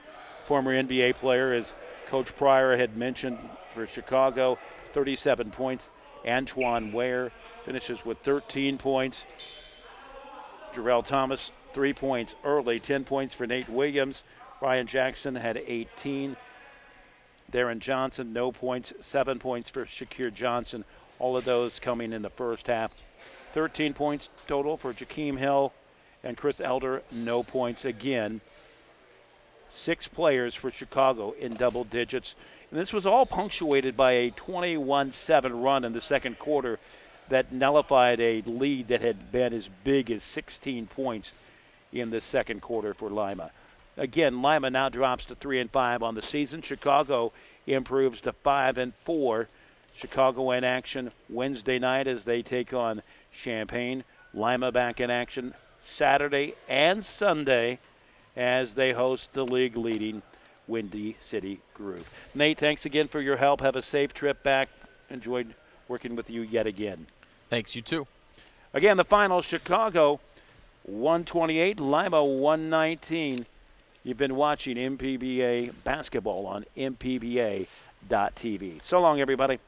Former NBA player, as Coach Pryor had mentioned, for Chicago, 37 points. Antoine Ware finishes with 13 points. Jarrell Thomas, 3 points early, 10 points for Nate Williams. Ryan Jackson had 18. Darren Johnson, no points, 7 points for Shakir Johnson. All of those coming in the first half. 13 points total for Jakeem Hill and Chris Elder, no points again. 6 players for Chicago in double digits. And this was all punctuated by a 21-7 run in the second quarter that nullified a lead that had been as big as 16 points in the second quarter for Lima. Again, Lima now drops to 3-5 on the season. Chicago improves to 5-4. Chicago in action Wednesday night as they take on Champaign. Lima back in action Saturday and Sunday as they host the league-leading Windy City Groove. Nate, thanks again for your help. Have a safe trip back. Enjoyed working with you yet again. Thanks, you too. Again, the final, Chicago 128, Lima 119. You've been watching MPBA basketball on MPBA.TV. So long, everybody.